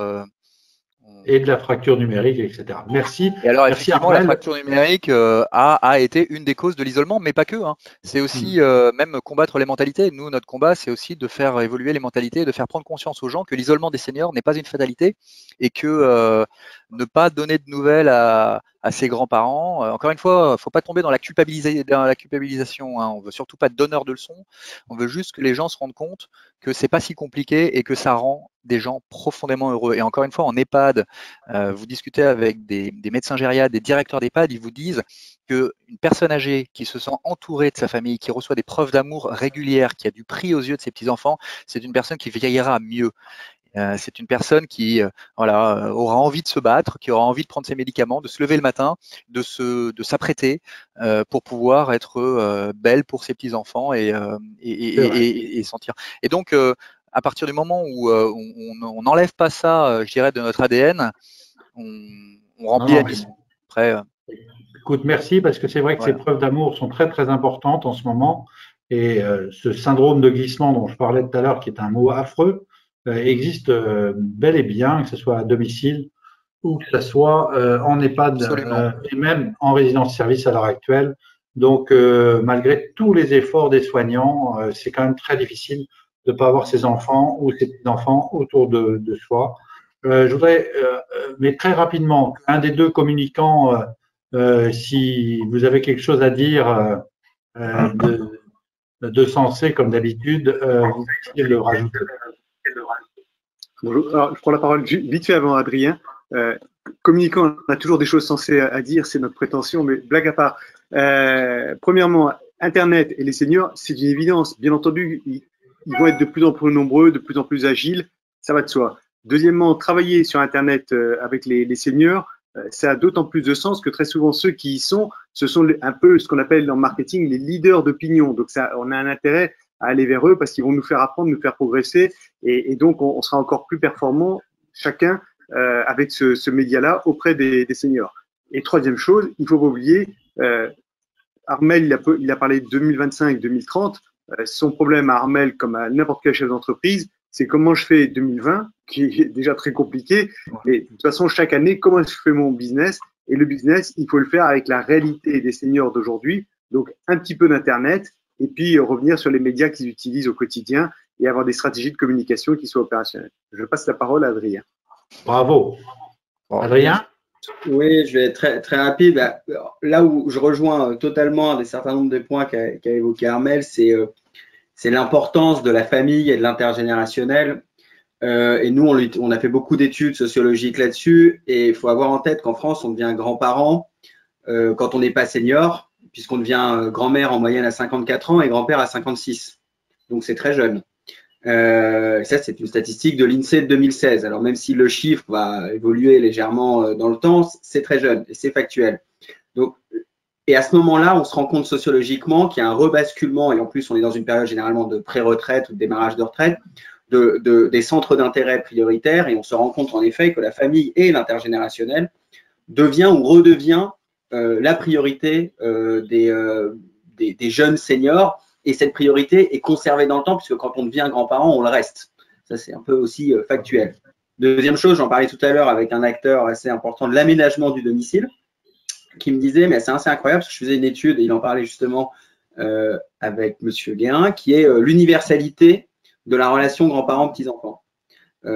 Et de la fracture numérique, etc. Merci. Et alors, effectivement, la fracture numérique a été une des causes de l'isolement, mais pas que. Hein. C'est aussi même combattre les mentalités. Nous, notre combat, c'est aussi de faire évoluer les mentalités, de faire prendre conscience aux gens que l'isolement des seniors n'est pas une fatalité et que ne pas donner de nouvelles à ses grands-parents. Encore une fois, il ne faut pas tomber dans la culpabilisation. Hein. On ne veut surtout pas de donneur de leçons. On veut juste que les gens se rendent compte que c'est pas si compliqué et que ça rend des gens profondément heureux. Et encore une fois, en EHPAD, vous discutez avec des médecins gériatres, des directeurs d'EHPAD, ils vous disent qu'une personne âgée qui se sent entourée de sa famille, qui reçoit des preuves d'amour régulières, qui a du prix aux yeux de ses petits-enfants, c'est une personne qui vieillira mieux. C'est une personne qui aura envie de se battre, qui aura envie de prendre ses médicaments, de se lever le matin, de s'apprêter pour pouvoir être belle pour ses petits-enfants et sentir. Et donc, à partir du moment où on n'enlève pas ça, je dirais, de notre ADN, on remplit la mission. Après, écoute, merci, parce que c'est vrai que ces preuves d'amour sont très, très importantes en ce moment. Et ce syndrome de glissement dont je parlais tout à l'heure, qui est un mot affreux, existe bel et bien, que ce soit à domicile ou que ce soit en EHPAD et même en résidence-service à l'heure actuelle. Donc, malgré tous les efforts des soignants, c'est quand même très difficile de ne pas avoir ses enfants ou ses petits-enfants autour de soi. Je voudrais, mais très rapidement, un des deux communicants, si vous avez quelque chose à dire de sensé, comme d'habitude, vous pouvez le rajouter. Bonjour. Alors, je prends la parole vite fait avant Adrien. Communicant, on a toujours des choses sensées à dire, c'est notre prétention, mais blague à part. Premièrement, Internet et les seniors, c'est une évidence. Bien entendu, ils vont être de plus en plus nombreux, de plus en plus agiles, ça va de soi. Deuxièmement, travailler sur Internet avec les seniors, ça a d'autant plus de sens que très souvent ceux qui y sont, ce sont un peu ce qu'on appelle en marketing les leaders d'opinion. Donc ça, on a un intérêt aller vers eux parce qu'ils vont nous faire apprendre, nous faire progresser et donc on sera encore plus performant chacun avec ce média-là auprès des seniors. Et troisième chose, il faut pas oublier, Armel, il a parlé de 2025-2030. Son problème à Armel, comme à n'importe quel chef d'entreprise, c'est comment je fais 2020, qui est déjà très compliqué. Mais de toute façon, chaque année, comment je fais mon business? Et le business, il faut le faire avec la réalité des seniors d'aujourd'hui. Donc, un petit peu d'Internet et puis revenir sur les médias qu'ils utilisent au quotidien et avoir des stratégies de communication qui soient opérationnelles. Je passe la parole à Adrien. Bravo. Adrien? Oui, je vais être très, très rapide. Là où je rejoins totalement un certain nombre des points qu'a évoqué Armel, c'est l'importance de la famille et de l'intergénérationnel. Et nous, on a fait beaucoup d'études sociologiques là-dessus. Et il faut avoir en tête qu'en France, on devient grand-parent quand on n'est pas senior, puisqu'on devient grand-mère en moyenne à 54 ans et grand-père à 56. Donc, c'est très jeune. Ça, c'est une statistique de l'INSEE de 2016. Alors, même si le chiffre va évoluer légèrement dans le temps, c'est très jeune et c'est factuel. Donc, et à ce moment-là, on se rend compte sociologiquement qu'il y a un rebasculement, et en plus, on est dans une période généralement de pré-retraite ou de démarrage de retraite, des centres d'intérêt prioritaires, et on se rend compte en effet que la famille et l'intergénérationnel devient ou redevient la priorité des jeunes seniors. Et cette priorité est conservée dans le temps, puisque quand on devient grand-parent, on le reste. Ça, c'est un peu aussi factuel. Deuxième chose, j'en parlais tout à l'heure avec un acteur assez important de l'aménagement du domicile, qui me disait, mais c'est assez incroyable, parce que je faisais une étude, et il en parlait justement avec M. Guérin, qui est l'universalité de la relation grands-parents-petits-enfants.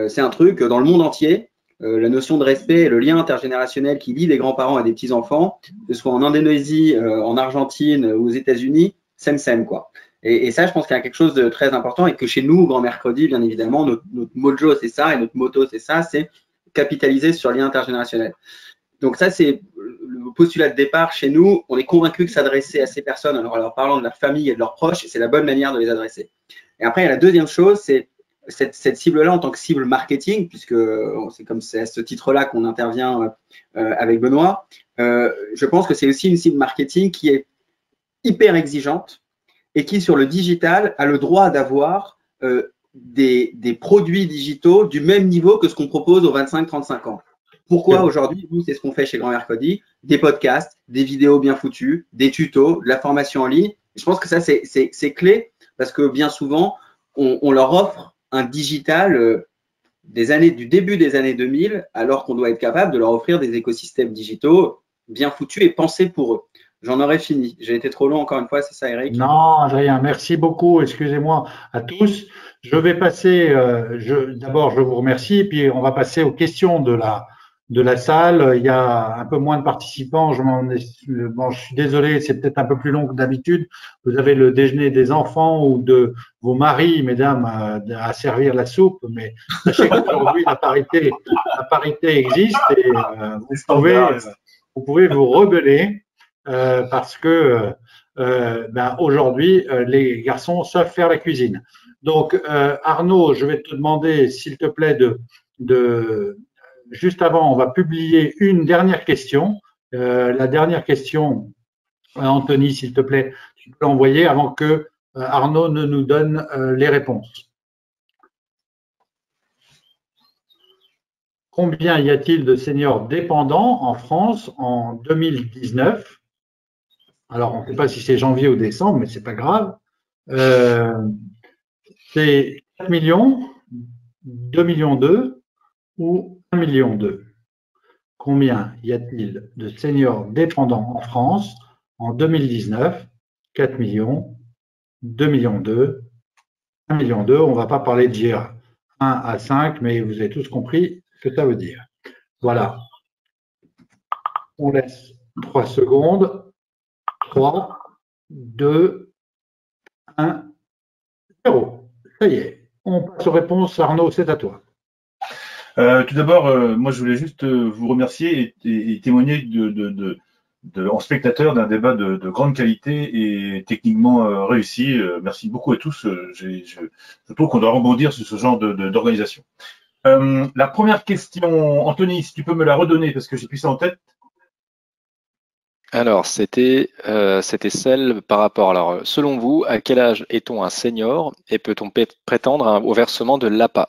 C'est un truc dans le monde entier, la notion de respect et le lien intergénérationnel qui lie des grands-parents à des petits-enfants, que ce soit en Indonésie, en Argentine ou aux États-Unis, sème, quoi. Et ça, je pense qu'il y a quelque chose de très important et que chez nous, Grand Mercredi, bien évidemment, notre mojo, c'est ça, et notre motto, c'est ça, c'est capitaliser sur le lien intergénérationnel. Donc ça, c'est le postulat de départ chez nous. On est convaincu que s'adresser à ces personnes en leur parlant de leur famille et de leurs proches, c'est la bonne manière de les adresser. Et après, il y a la deuxième chose, c'est cette cible-là en tant que cible marketing, puisque c'est à ce titre-là qu'on intervient avec Benoît. Je pense que c'est aussi une cible marketing qui est hyper exigeante et qui, sur le digital, a le droit d'avoir des produits digitaux du même niveau que ce qu'on propose aux 25-35 ans. Pourquoi aujourd'hui, nous, c'est ce qu'on fait chez Grand Mercredi, des podcasts, des vidéos bien foutues, des tutos, de la formation en ligne. Je pense que ça, c'est clé parce que bien souvent, on leur offre un digital du début des années 2000, alors qu'on doit être capable de leur offrir des écosystèmes digitaux bien foutus et pensés pour eux. J'en aurais fini. J'ai été trop long encore une fois, c'est ça, Eric? Non, Adrien, merci beaucoup. Excusez-moi à tous. Je vais passer, d'abord, je vous remercie, puis on va passer aux questions de la salle. Il y a un peu moins de participants. Je suis désolé, c'est peut-être un peu plus long que d'habitude. Vous avez le déjeuner des enfants ou de vos maris, mesdames, à servir la soupe, mais sachez qu'aujourd'hui, la parité existe et vous pouvez vous rebeller. Parce que aujourd'hui, les garçons savent faire la cuisine. Donc, Arnaud, je vais te demander, s'il te plaît, juste avant, on va publier une dernière question. La dernière question, Anthony, s'il te plaît, tu peux l'envoyer avant que Arnaud ne nous donne les réponses. Combien y a-t-il de seniors dépendants en France en 2019 ? Alors, on ne sait pas si c'est janvier ou décembre, mais ce n'est pas grave. C'est 4 millions, 2 millions 2 ou 1 million 2. Combien y a-t-il de seniors dépendants en France en 2019 ? 4 millions, 2 millions 2, 1 million 2. On ne va pas parler de GR 1 à 5, mais vous avez tous compris ce que ça veut dire. Voilà. On laisse 3 secondes. 3, 2, 1, 0. Ça y est. On passe aux réponses. Arnaud, c'est à toi. Tout d'abord, moi, je voulais juste vous remercier et témoigner en spectateur d'un débat de grande qualité et techniquement réussi. Merci beaucoup à tous. Je trouve qu'on doit rebondir sur ce genre d'organisation. La première question, Anthony, si tu peux me la redonner parce que j'ai plus ça en tête. Alors, c'était celle par rapport. Alors, selon vous, à quel âge est-on un senior et peut-on prétendre au versement de l'APA?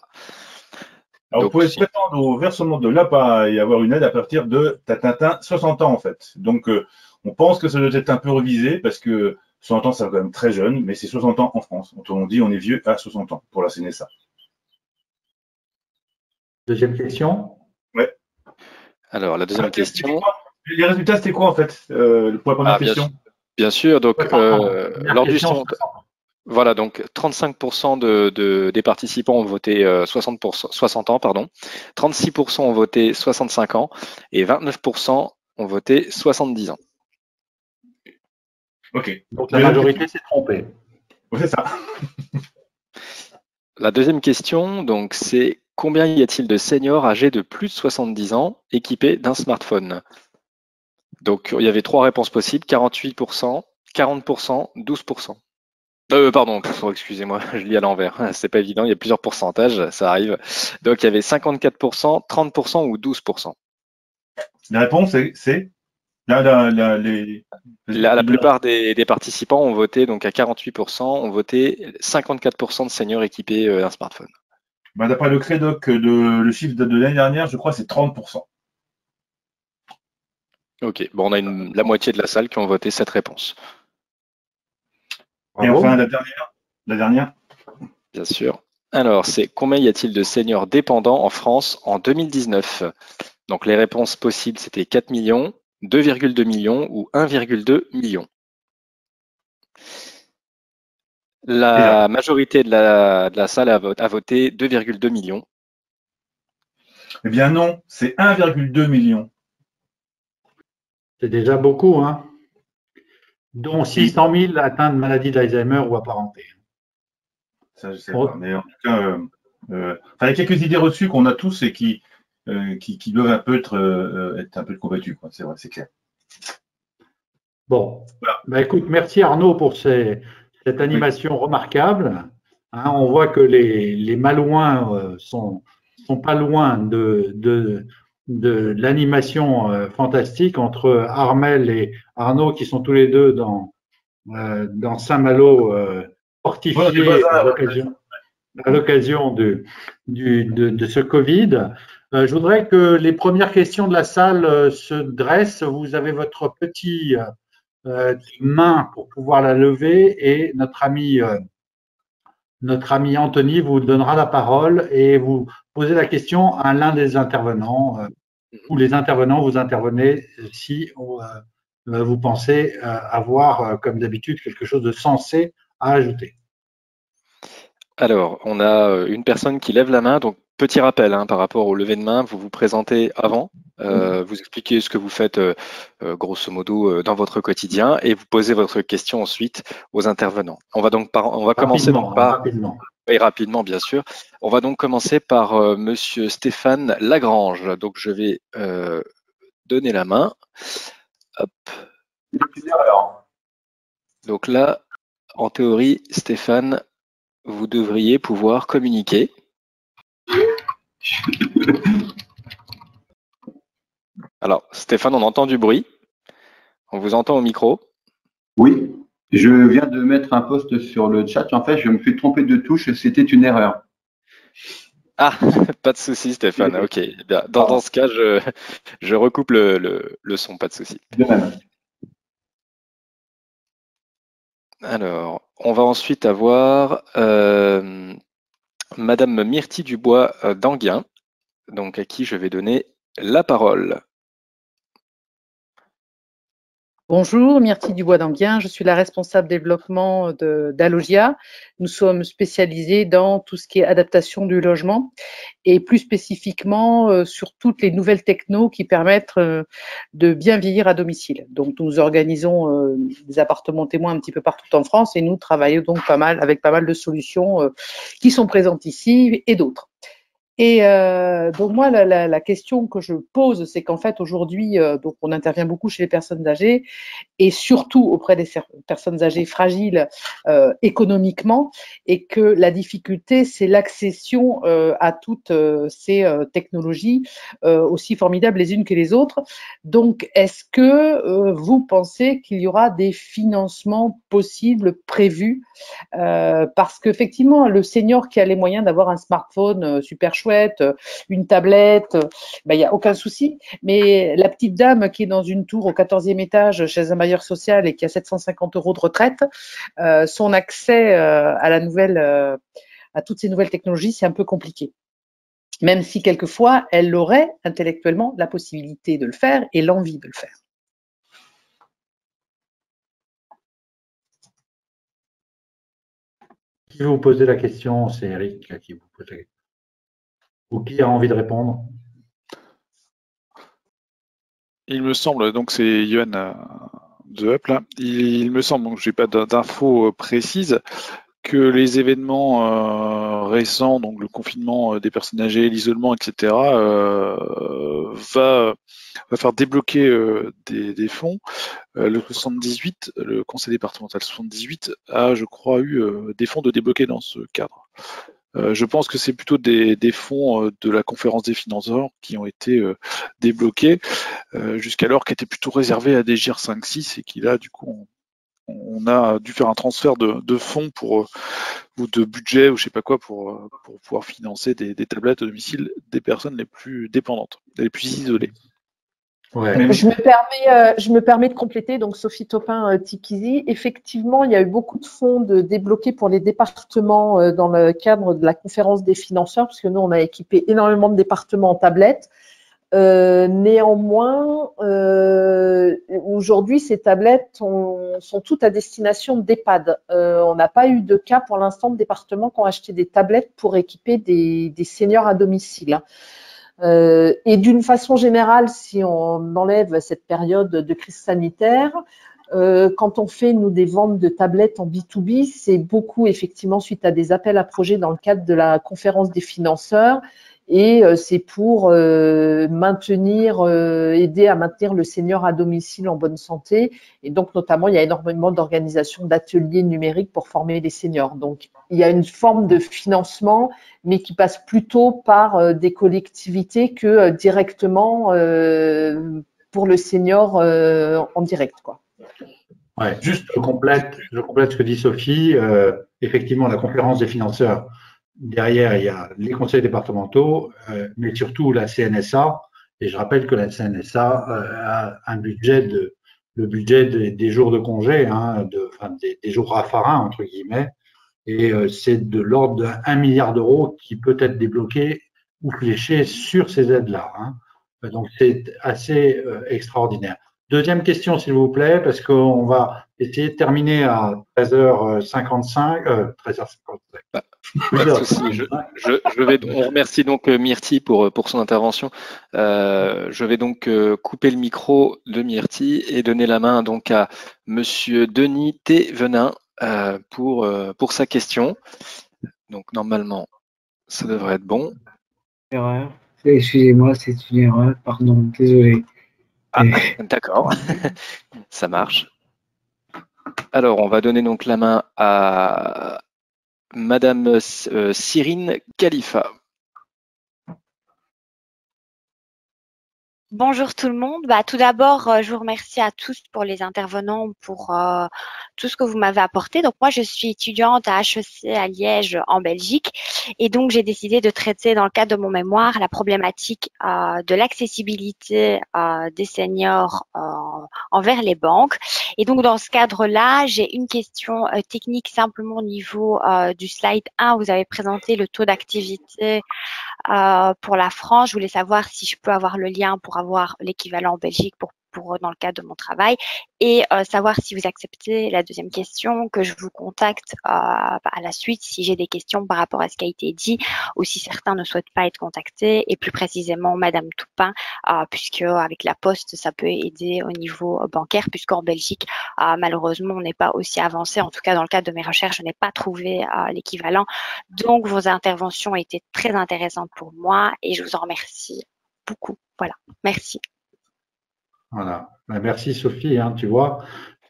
Alors, vous pouvez prétendre au versement de l'APA et avoir une aide à partir de 60 ans, en fait. Donc, on pense que ça doit être un peu revisé parce que 60 ans, c'est quand même très jeune, mais c'est 60 ans en France. On dit on est vieux à 60 ans pour la CNSA. Deuxième question. Ouais. Alors, la deuxième question. Les résultats, c'était quoi, en fait, pour la première question? Bien sûr. Donc, lors du sondage. Voilà, donc 35% des participants ont voté 60 ans, pardon. 36% ont voté 65 ans et 29% ont voté 70 ans. Ok. Donc la majorité s'est trompée. C'est ça. La deuxième question, donc, c'est combien y a-t-il de seniors âgés de plus de 70 ans équipés d'un smartphone? Donc, il y avait 3 réponses possibles, 48%, 40%, 12%. Pardon, excusez-moi, je lis à l'envers. C'est pas évident, il y a plusieurs pourcentages, ça arrive. Donc, il y avait 54%, 30% ou 12%. La réponse, c'est la plupart des participants ont voté donc à 48%, ont voté 54% de seniors équipés d'un smartphone. Bah, d'après le Crédoc, le chiffre de l'année dernière, je crois, c'est 30%. Ok, bon, on a la moitié de la salle qui ont voté cette réponse. Et enfin, la dernière. Bien sûr. Alors, c'est combien y a-t-il de seniors dépendants en France en 2019? Donc, les réponses possibles, c'était 4 millions, 2,2 millions ou 1,2 million. La majorité de la salle a voté 2,2 millions. Eh bien non, c'est 1,2 million. C'est déjà beaucoup, hein, dont 600 000 atteints de maladie d'Alzheimer ou apparentée. Ça, je sais pas. Mais en tout cas, il y a quelques idées reçues qu'on a tous et qui doivent un peu être un peu combattues. C'est vrai, c'est clair. Bon, voilà. Bah, écoute, merci Arnaud pour cette animation remarquable. Hein, on voit que les Malouins sont pas loin de l'animation fantastique entre Armel et Arnaud qui sont tous les deux dans Saint-Malo fortifiés à l'occasion de ce Covid. Je voudrais que les premières questions de la salle se dressent. Vous avez votre petit main pour pouvoir la lever et notre ami Anthony vous donnera la parole et vous posez la question à l'un des intervenants ou les intervenants, vous intervenez si vous pensez avoir, comme d'habitude, quelque chose de sensé à ajouter. Alors, on a une personne qui lève la main. Donc, petit rappel par rapport au lever de main, vous vous présentez avant, vous expliquez ce que vous faites grosso modo dans votre quotidien et vous posez votre question ensuite aux intervenants. On va commencer rapidement. Et rapidement, bien sûr. On va donc commencer par Monsieur Stéphane Lagrange. Donc, je vais donner la main. Hop. Donc là, en théorie, Stéphane, vous devriez pouvoir communiquer. Alors, Stéphane, on entend du bruit. On vous entend au micro. Oui, je viens de mettre un post sur le chat. En fait, je me suis trompé de touche. C'était une erreur. Ah, pas de souci, Stéphane. Ok. Dans ce cas, je recoupe le son, pas de souci. De même. Alors, on va ensuite avoir Madame Myrtille Dubois d'Anguien, donc à qui je vais donner la parole. Bonjour, Myrtille Dubois d'Anguien, je suis la responsable développement d'Alogia. Nous sommes spécialisés dans tout ce qui est adaptation du logement et plus spécifiquement sur toutes les nouvelles technos qui permettent de bien vieillir à domicile. Donc nous organisons des appartements témoins un petit peu partout en France et nous travaillons donc avec pas mal de solutions qui sont présentes ici et d'autres. Et donc moi, la question que je pose, c'est qu'en fait aujourd'hui, donc on intervient beaucoup chez les personnes âgées et surtout auprès des personnes âgées fragiles économiquement, et que la difficulté, c'est l'accession à toutes ces technologies aussi formidables les unes que les autres. Donc, est-ce que vous pensez qu'il y aura des financements possibles prévus parce qu'effectivement, le senior qui a les moyens d'avoir un smartphone super chouette, une tablette, il n'y a aucun souci. Mais la petite dame qui est dans une tour au 14e étage chez un bailleur social et qui a 750 € de retraite, son accès à la nouvelle, à toutes ces nouvelles technologies, c'est un peu compliqué. Même si quelquefois, elle aurait intellectuellement la possibilité de le faire et l'envie de le faire. Qui vous posez la question? C'est Eric qui vous pose la question. Ou qui a envie de répondre? Il me semble, donc c'est Yohan The Up là, il me semble, donc j'ai pas d'infos précises, que les événements récents, donc le confinement des personnes âgées, l'isolement, etc., va faire débloquer des fonds. Le 78, le conseil départemental 78 a, je crois, eu des fonds de débloquer dans ce cadre. Je pense que c'est plutôt des fonds de la conférence des financeurs qui ont été débloqués jusqu'alors, qui étaient plutôt réservés à des GIR 5-6 et qui là, du coup, on a dû faire un transfert de fonds ou de budget ou je sais pas quoi pour pouvoir financer des tablettes à domicile des personnes les plus dépendantes, les plus isolées. Ouais. Je me permets de compléter, donc Sophie Topin-Tikizi. Effectivement, il y a eu beaucoup de fonds débloqués pour les départements dans le cadre de la conférence des financeurs, parce que nous, on a équipé énormément de départements en tablettes. Néanmoins, aujourd'hui, ces tablettes sont toutes à destination d'EHPAD. On n'a pas eu de cas pour l'instant de départements qui ont acheté des tablettes pour équiper des seniors à domicile. Et d'une façon générale, si on enlève cette période de crise sanitaire, quand on fait, nous, des ventes de tablettes en B2B, c'est beaucoup, effectivement, suite à des appels à projets dans le cadre de la conférence des financeurs. Et c'est pour aider à maintenir le senior à domicile en bonne santé. Et donc, notamment, il y a énormément d'organisations d'ateliers numériques pour former les seniors. Donc, il y a une forme de financement, mais qui passe plutôt par des collectivités que directement pour le senior en direct, quoi. Ouais, juste je complète ce que dit Sophie. Effectivement, la conférence des financeurs, derrière, il y a les conseils départementaux, mais surtout la CNSA. Et je rappelle que la CNSA a un budget le budget des jours de congé, hein, des jours raffarins, entre guillemets. Et c'est de l'ordre de 1 milliard d'euros qui peut être débloqué ou fléché sur ces aides-là. Hein. Donc, c'est assez extraordinaire. Deuxième question, s'il vous plaît, parce qu'on va essayer de terminer à 13h55. 13h55. On remercie donc Myrti pour son intervention. Je vais donc couper le micro de Myrti et donner la main donc à Monsieur Denis T. Venin pour sa question. Donc normalement, ça devrait être bon. Erreur. Excusez-moi, c'est une erreur. Pardon, désolé. Ah, d'accord, ça marche. Alors, on va donner donc la main à Madame Cyrine Khalifa. Bonjour tout le monde. Tout d'abord, je vous remercie à tous pour les intervenants, pour tout ce que vous m'avez apporté. Donc moi, je suis étudiante à HEC à Liège en Belgique et donc j'ai décidé de traiter dans le cadre de mon mémoire la problématique de l'accessibilité des seniors envers les banques. Et donc dans ce cadre-là, j'ai une question technique simplement au niveau du slide 1. Vous avez présenté le taux d'activité pour la France. Je voulais savoir si je peux avoir le lien pour avoir l'équivalent en Belgique pour dans le cadre de mon travail et savoir si vous acceptez la deuxième question, que je vous contacte à la suite si j'ai des questions par rapport à ce qui a été dit ou si certains ne souhaitent pas être contactés et plus précisément Madame Toupin, puisque avec la Poste, ça peut aider au niveau bancaire puisqu'en Belgique, malheureusement, on n'est pas aussi avancé. En tout cas, dans le cadre de mes recherches, je n'ai pas trouvé l'équivalent. Donc, vos interventions étaient très intéressantes pour moi et je vous en remercie beaucoup. Voilà, merci. Voilà. Merci Sophie, hein, tu vois,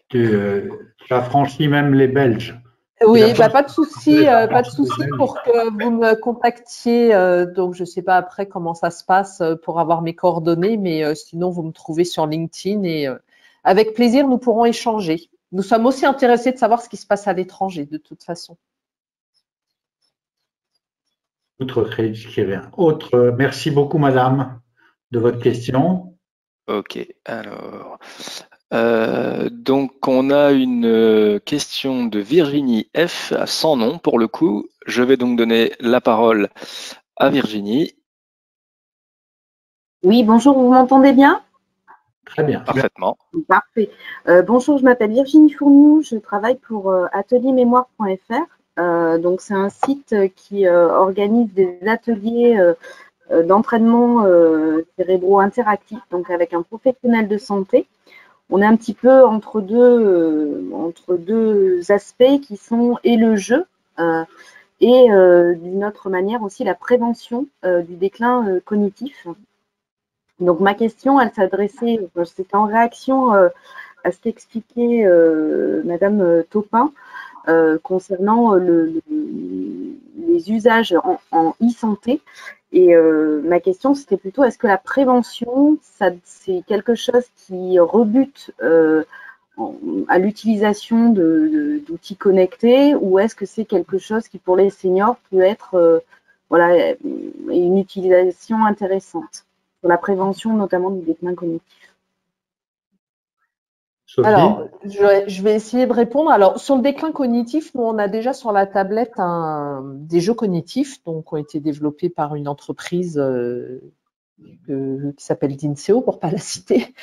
tu as franchi même les Belges. Oui, pas de souci pour que vous me contactiez. Donc, je ne sais pas après comment ça se passe pour avoir mes coordonnées, mais sinon, vous me trouvez sur LinkedIn et avec plaisir, nous pourrons échanger. Nous sommes aussi intéressés de savoir ce qui se passe à l'étranger, de toute façon. Merci beaucoup, madame, de votre question. Ok, alors, donc on a une question de Virginie F, sans nom pour le coup. Je vais donc donner la parole à Virginie. Oui, bonjour, vous m'entendez bien? Très bien. Parfaitement. Parfait. Bonjour, je m'appelle Virginie Fournou, je travaille pour ateliermémoire.fr. Donc c'est un site qui organise des ateliers d'entraînement cérébraux interactifs, donc avec un professionnel de santé. On est un petit peu entre deux aspects qui sont et le jeu et d'une autre manière aussi la prévention du déclin cognitif. Donc ma question, elle s'adressait, c'était en réaction à ce qu'expliquait Madame Taupin concernant les usages en e-santé. Et ma question, c'était plutôt, est-ce que la prévention, c'est quelque chose qui rebute à l'utilisation d'outils connectés, ou est-ce que c'est quelque chose qui, pour les seniors, peut être voilà, une utilisation intéressante pour la prévention, notamment du déclin cognitif? Sophie? Alors, je vais essayer de répondre. Alors, sur le déclin cognitif, nous, on a déjà sur la tablette des jeux cognitifs, donc, qui ont été développés par une entreprise qui s'appelle Dinseo, pour ne pas la citer.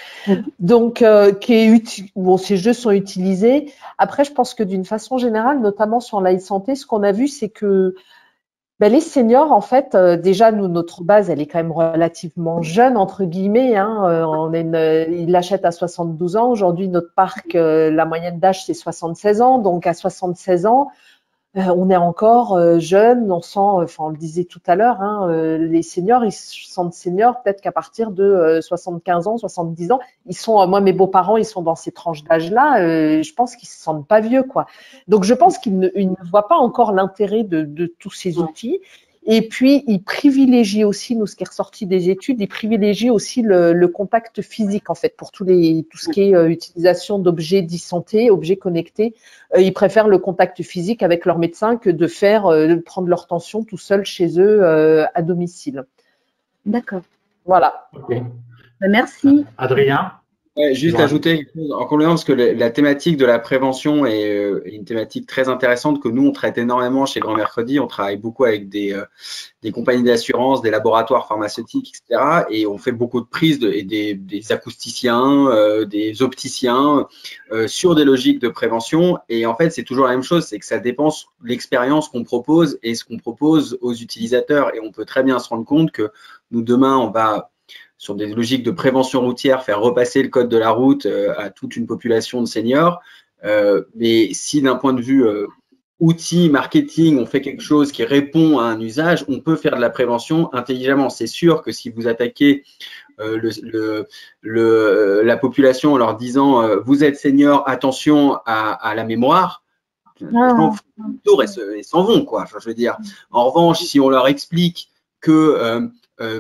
Donc, ces jeux sont utilisés. Après, je pense que d'une façon générale, notamment sur l'e-santé, ce qu'on a vu, c'est que les seniors, en fait, déjà, nous, notre base, elle est quand même relativement jeune, entre guillemets. Hein. Ils l'achètent à 72 ans. Aujourd'hui, notre parc, la moyenne d'âge, c'est 76 ans. Donc, à 76 ans, on est encore jeune. On sent, on le disait tout à l'heure, hein, les seniors, ils se sentent seniors peut-être qu'à partir de 75 ans, 70 ans. Ils sont, moi, mes beaux-parents, ils sont dans ces tranches d'âge-là. Je pense qu'ils se sentent pas vieux, quoi. Donc, je pense qu'ils ne voient pas encore l'intérêt de tous ces outils. Et puis, ils privilégient aussi, nous, ce qui est ressorti des études, ils privilégient aussi le contact physique, en fait, pour tout ce qui est utilisation d'objets d'e-santé, objets connectés. Ils préfèrent le contact physique avec leur médecin que de prendre leur tension tout seul chez eux à domicile. D'accord. Voilà. Okay. Merci. Adrien? Ouais, juste ajouter quelque chose en complément, parce que la thématique de la prévention est une thématique très intéressante que nous, on traite énormément chez Grand Mercredi. On travaille beaucoup avec des compagnies d'assurance, des laboratoires pharmaceutiques, etc. Et on fait beaucoup de prises et des acousticiens, des opticiens sur des logiques de prévention. Et en fait, c'est toujours la même chose, c'est que ça dépend de l'expérience qu'on propose et ce qu'on propose aux utilisateurs. Et on peut très bien se rendre compte que nous, demain, on va sur des logiques de prévention routière, faire repasser le code de la route à toute une population de seniors. Mais si d'un point de vue outil, marketing, on fait quelque chose qui répond à un usage, on peut faire de la prévention intelligemment. C'est sûr que si vous attaquez la population en leur disant vous êtes senior, attention à la mémoire, les gens font le tour et s'en vont, quoi. Enfin, je veux dire. En revanche, si on leur explique que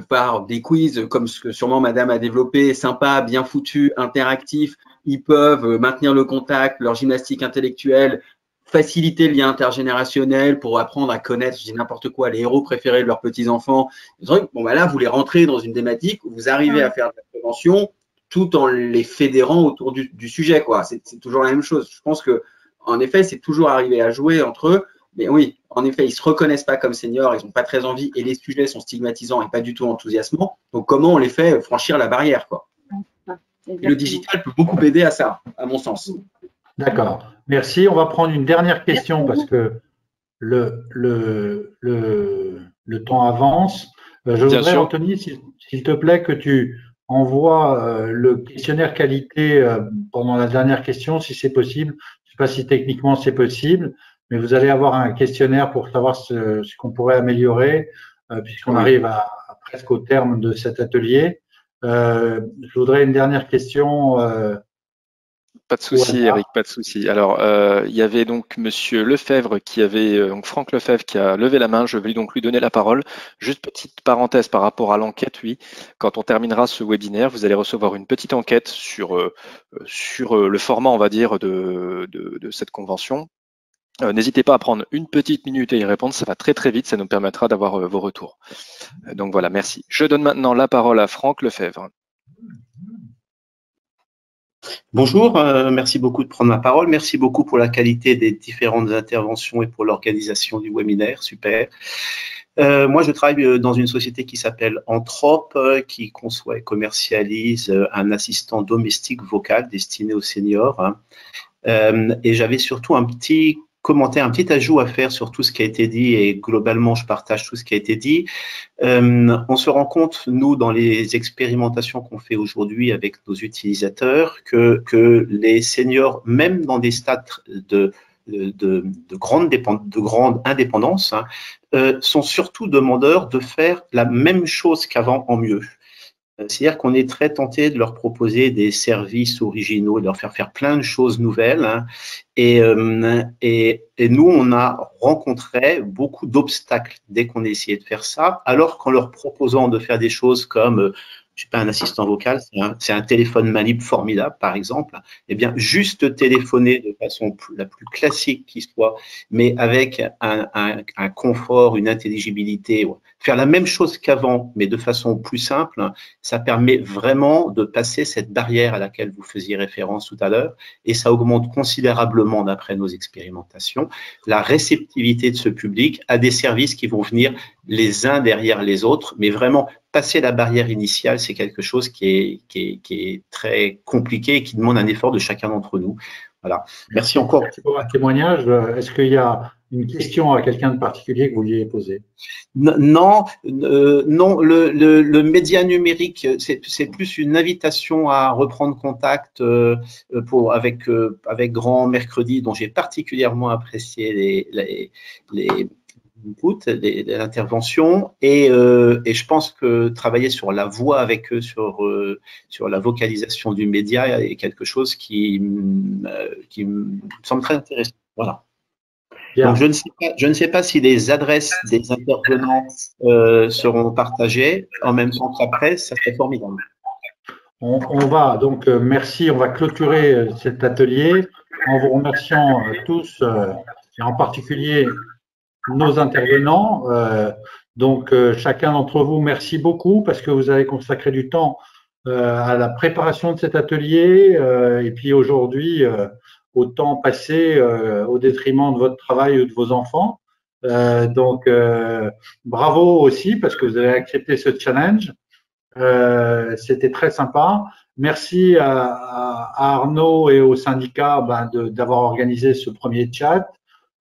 par des quiz comme ce que sûrement Madame a développé, sympa, bien foutu, interactif, ils peuvent maintenir le contact, leur gymnastique intellectuelle, faciliter le lien intergénérationnel pour apprendre à connaître, je dis n'importe quoi, les héros préférés de leurs petits-enfants. Bon, là, vous les rentrez dans une thématique où vous arrivez à faire de la prévention tout en les fédérant autour du sujet, quoi. C'est toujours la même chose. Je pense que, en effet, c'est toujours arrivé à jouer entre eux. Mais oui, en effet, ils ne se reconnaissent pas comme seniors, ils n'ont pas très envie et les sujets sont stigmatisants et pas du tout enthousiasmants. Donc, comment on les fait franchir la barrière, quoi? Et le digital peut beaucoup aider à ça, à mon sens. D'accord. Merci. On va prendre une dernière question parce que le temps avance. Je voudrais, Anthony, s'il te plaît, que tu envoies le questionnaire qualité pendant la dernière question, si c'est possible. Je ne sais pas si techniquement c'est possible, mais vous allez avoir un questionnaire pour savoir ce qu'on pourrait améliorer, puisqu'on arrive presque au terme de cet atelier. Je voudrais une dernière question. Pas de souci, Eric, pas de souci. Alors, il y avait donc Monsieur Lefebvre donc Franck Lefebvre qui a levé la main. Je vais donc lui donner la parole. Juste petite parenthèse par rapport à l'enquête, oui. Quand on terminera ce webinaire, vous allez recevoir une petite enquête sur le format, on va dire, de cette convention. N'hésitez pas à prendre une petite minute et y répondre. Ça va très très vite. Ça nous permettra d'avoir vos retours. Donc voilà, merci. Je donne maintenant la parole à Franck Lefebvre. Bonjour, merci beaucoup de prendre ma parole. Merci beaucoup pour la qualité des différentes interventions et pour l'organisation du webinaire, super. Moi, je travaille dans une société qui s'appelle Anthrope, qui conçoit et commercialise un assistant domestique vocal destiné aux seniors. Et j'avais surtout un petit commentaire, un petit ajout à faire sur tout ce qui a été dit, et globalement, je partage tout ce qui a été dit. On se rend compte, nous, dans les expérimentations qu'on fait aujourd'hui avec nos utilisateurs, que les seniors, même dans des stades de grande indépendance, sont surtout demandeurs de faire la même chose qu'avant en mieux. C'est-à-dire qu'on est très tenté de leur proposer des services originaux, de leur faire faire plein de choses nouvelles. Et nous, on a rencontré beaucoup d'obstacles dès qu'on a essayé de faire ça, alors qu'en leur proposant de faire des choses comme, je sais pas, un assistant vocal, c'est un téléphone maniable formidable, par exemple, eh bien, juste téléphoner de façon la plus classique qui soit, mais avec un confort, une intelligibilité, faire la même chose qu'avant, mais de façon plus simple, ça permet vraiment de passer cette barrière à laquelle vous faisiez référence tout à l'heure, et ça augmente considérablement, d'après nos expérimentations, la réceptivité de ce public à des services qui vont venir les uns derrière les autres, mais vraiment passer la barrière initiale, c'est quelque chose qui est très compliqué et qui demande un effort de chacun d'entre nous. Voilà. Merci encore. Merci pour un témoignage. Est-ce qu'il y a une question à quelqu'un de particulier que vous vouliez poser? Non, le média numérique, c'est plus une invitation à reprendre contact avec Grand Mercredi, dont j'ai particulièrement apprécié l'intervention, et je pense que travailler sur la voix avec eux, sur la vocalisation du média est quelque chose qui me semble très intéressant. Voilà. Donc, je ne sais pas si les adresses des intervenants seront partagées en même temps qu'après, ça serait formidable. On va donc, merci, on va clôturer cet atelier en vous remerciant tous, et en particulier nos intervenants. Donc, chacun d'entre vous, merci beaucoup parce que vous avez consacré du temps à la préparation de cet atelier et puis aujourd'hui, au temps passé au détriment de votre travail ou de vos enfants. Donc, bravo aussi parce que vous avez accepté ce challenge. C'était très sympa. Merci à Arnaud et au syndicat d'avoir organisé ce premier chat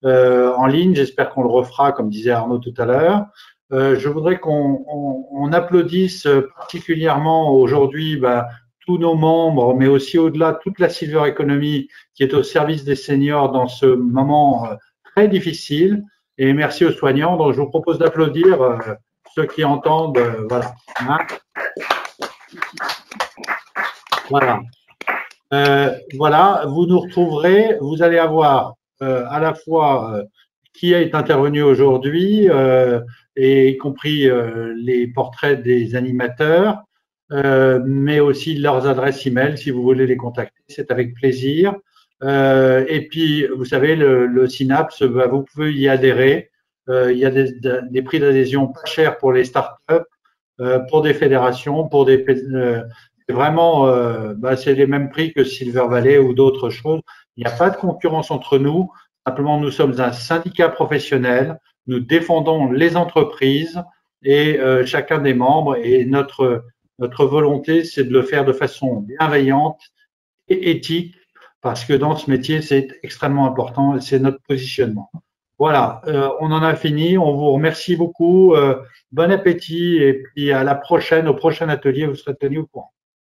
en ligne. J'espère qu'on le refera, comme disait Arnaud tout à l'heure. Je voudrais qu'on applaudisse particulièrement aujourd'hui tous nos membres, mais aussi au-delà toute la Silver Economy qui est au service des seniors dans ce moment très difficile. Et merci aux soignants. Donc, je vous propose d'applaudir ceux qui entendent. Voilà. Voilà. Voilà. Vous nous retrouverez. Vous allez avoir à la fois qui est intervenu aujourd'hui, et y compris les portraits des animateurs, mais aussi leurs adresses e-mail si vous voulez les contacter, c'est avec plaisir. Et puis, vous savez, le Synapse, vous pouvez y adhérer. Il y a des prix d'adhésion pas chers pour les startups, pour des fédérations, pour des vraiment, c'est les mêmes prix que Silver Valley ou d'autres choses. Il n'y a pas de concurrence entre nous. Simplement, nous sommes un syndicat professionnel. Nous défendons les entreprises et chacun des membres. Et notre Notre volonté, c'est de le faire de façon bienveillante et éthique, parce que dans ce métier, c'est extrêmement important et c'est notre positionnement. Voilà, on en a fini. On vous remercie beaucoup. Bon appétit et puis à la prochaine, au prochain atelier, vous serez tenu au courant.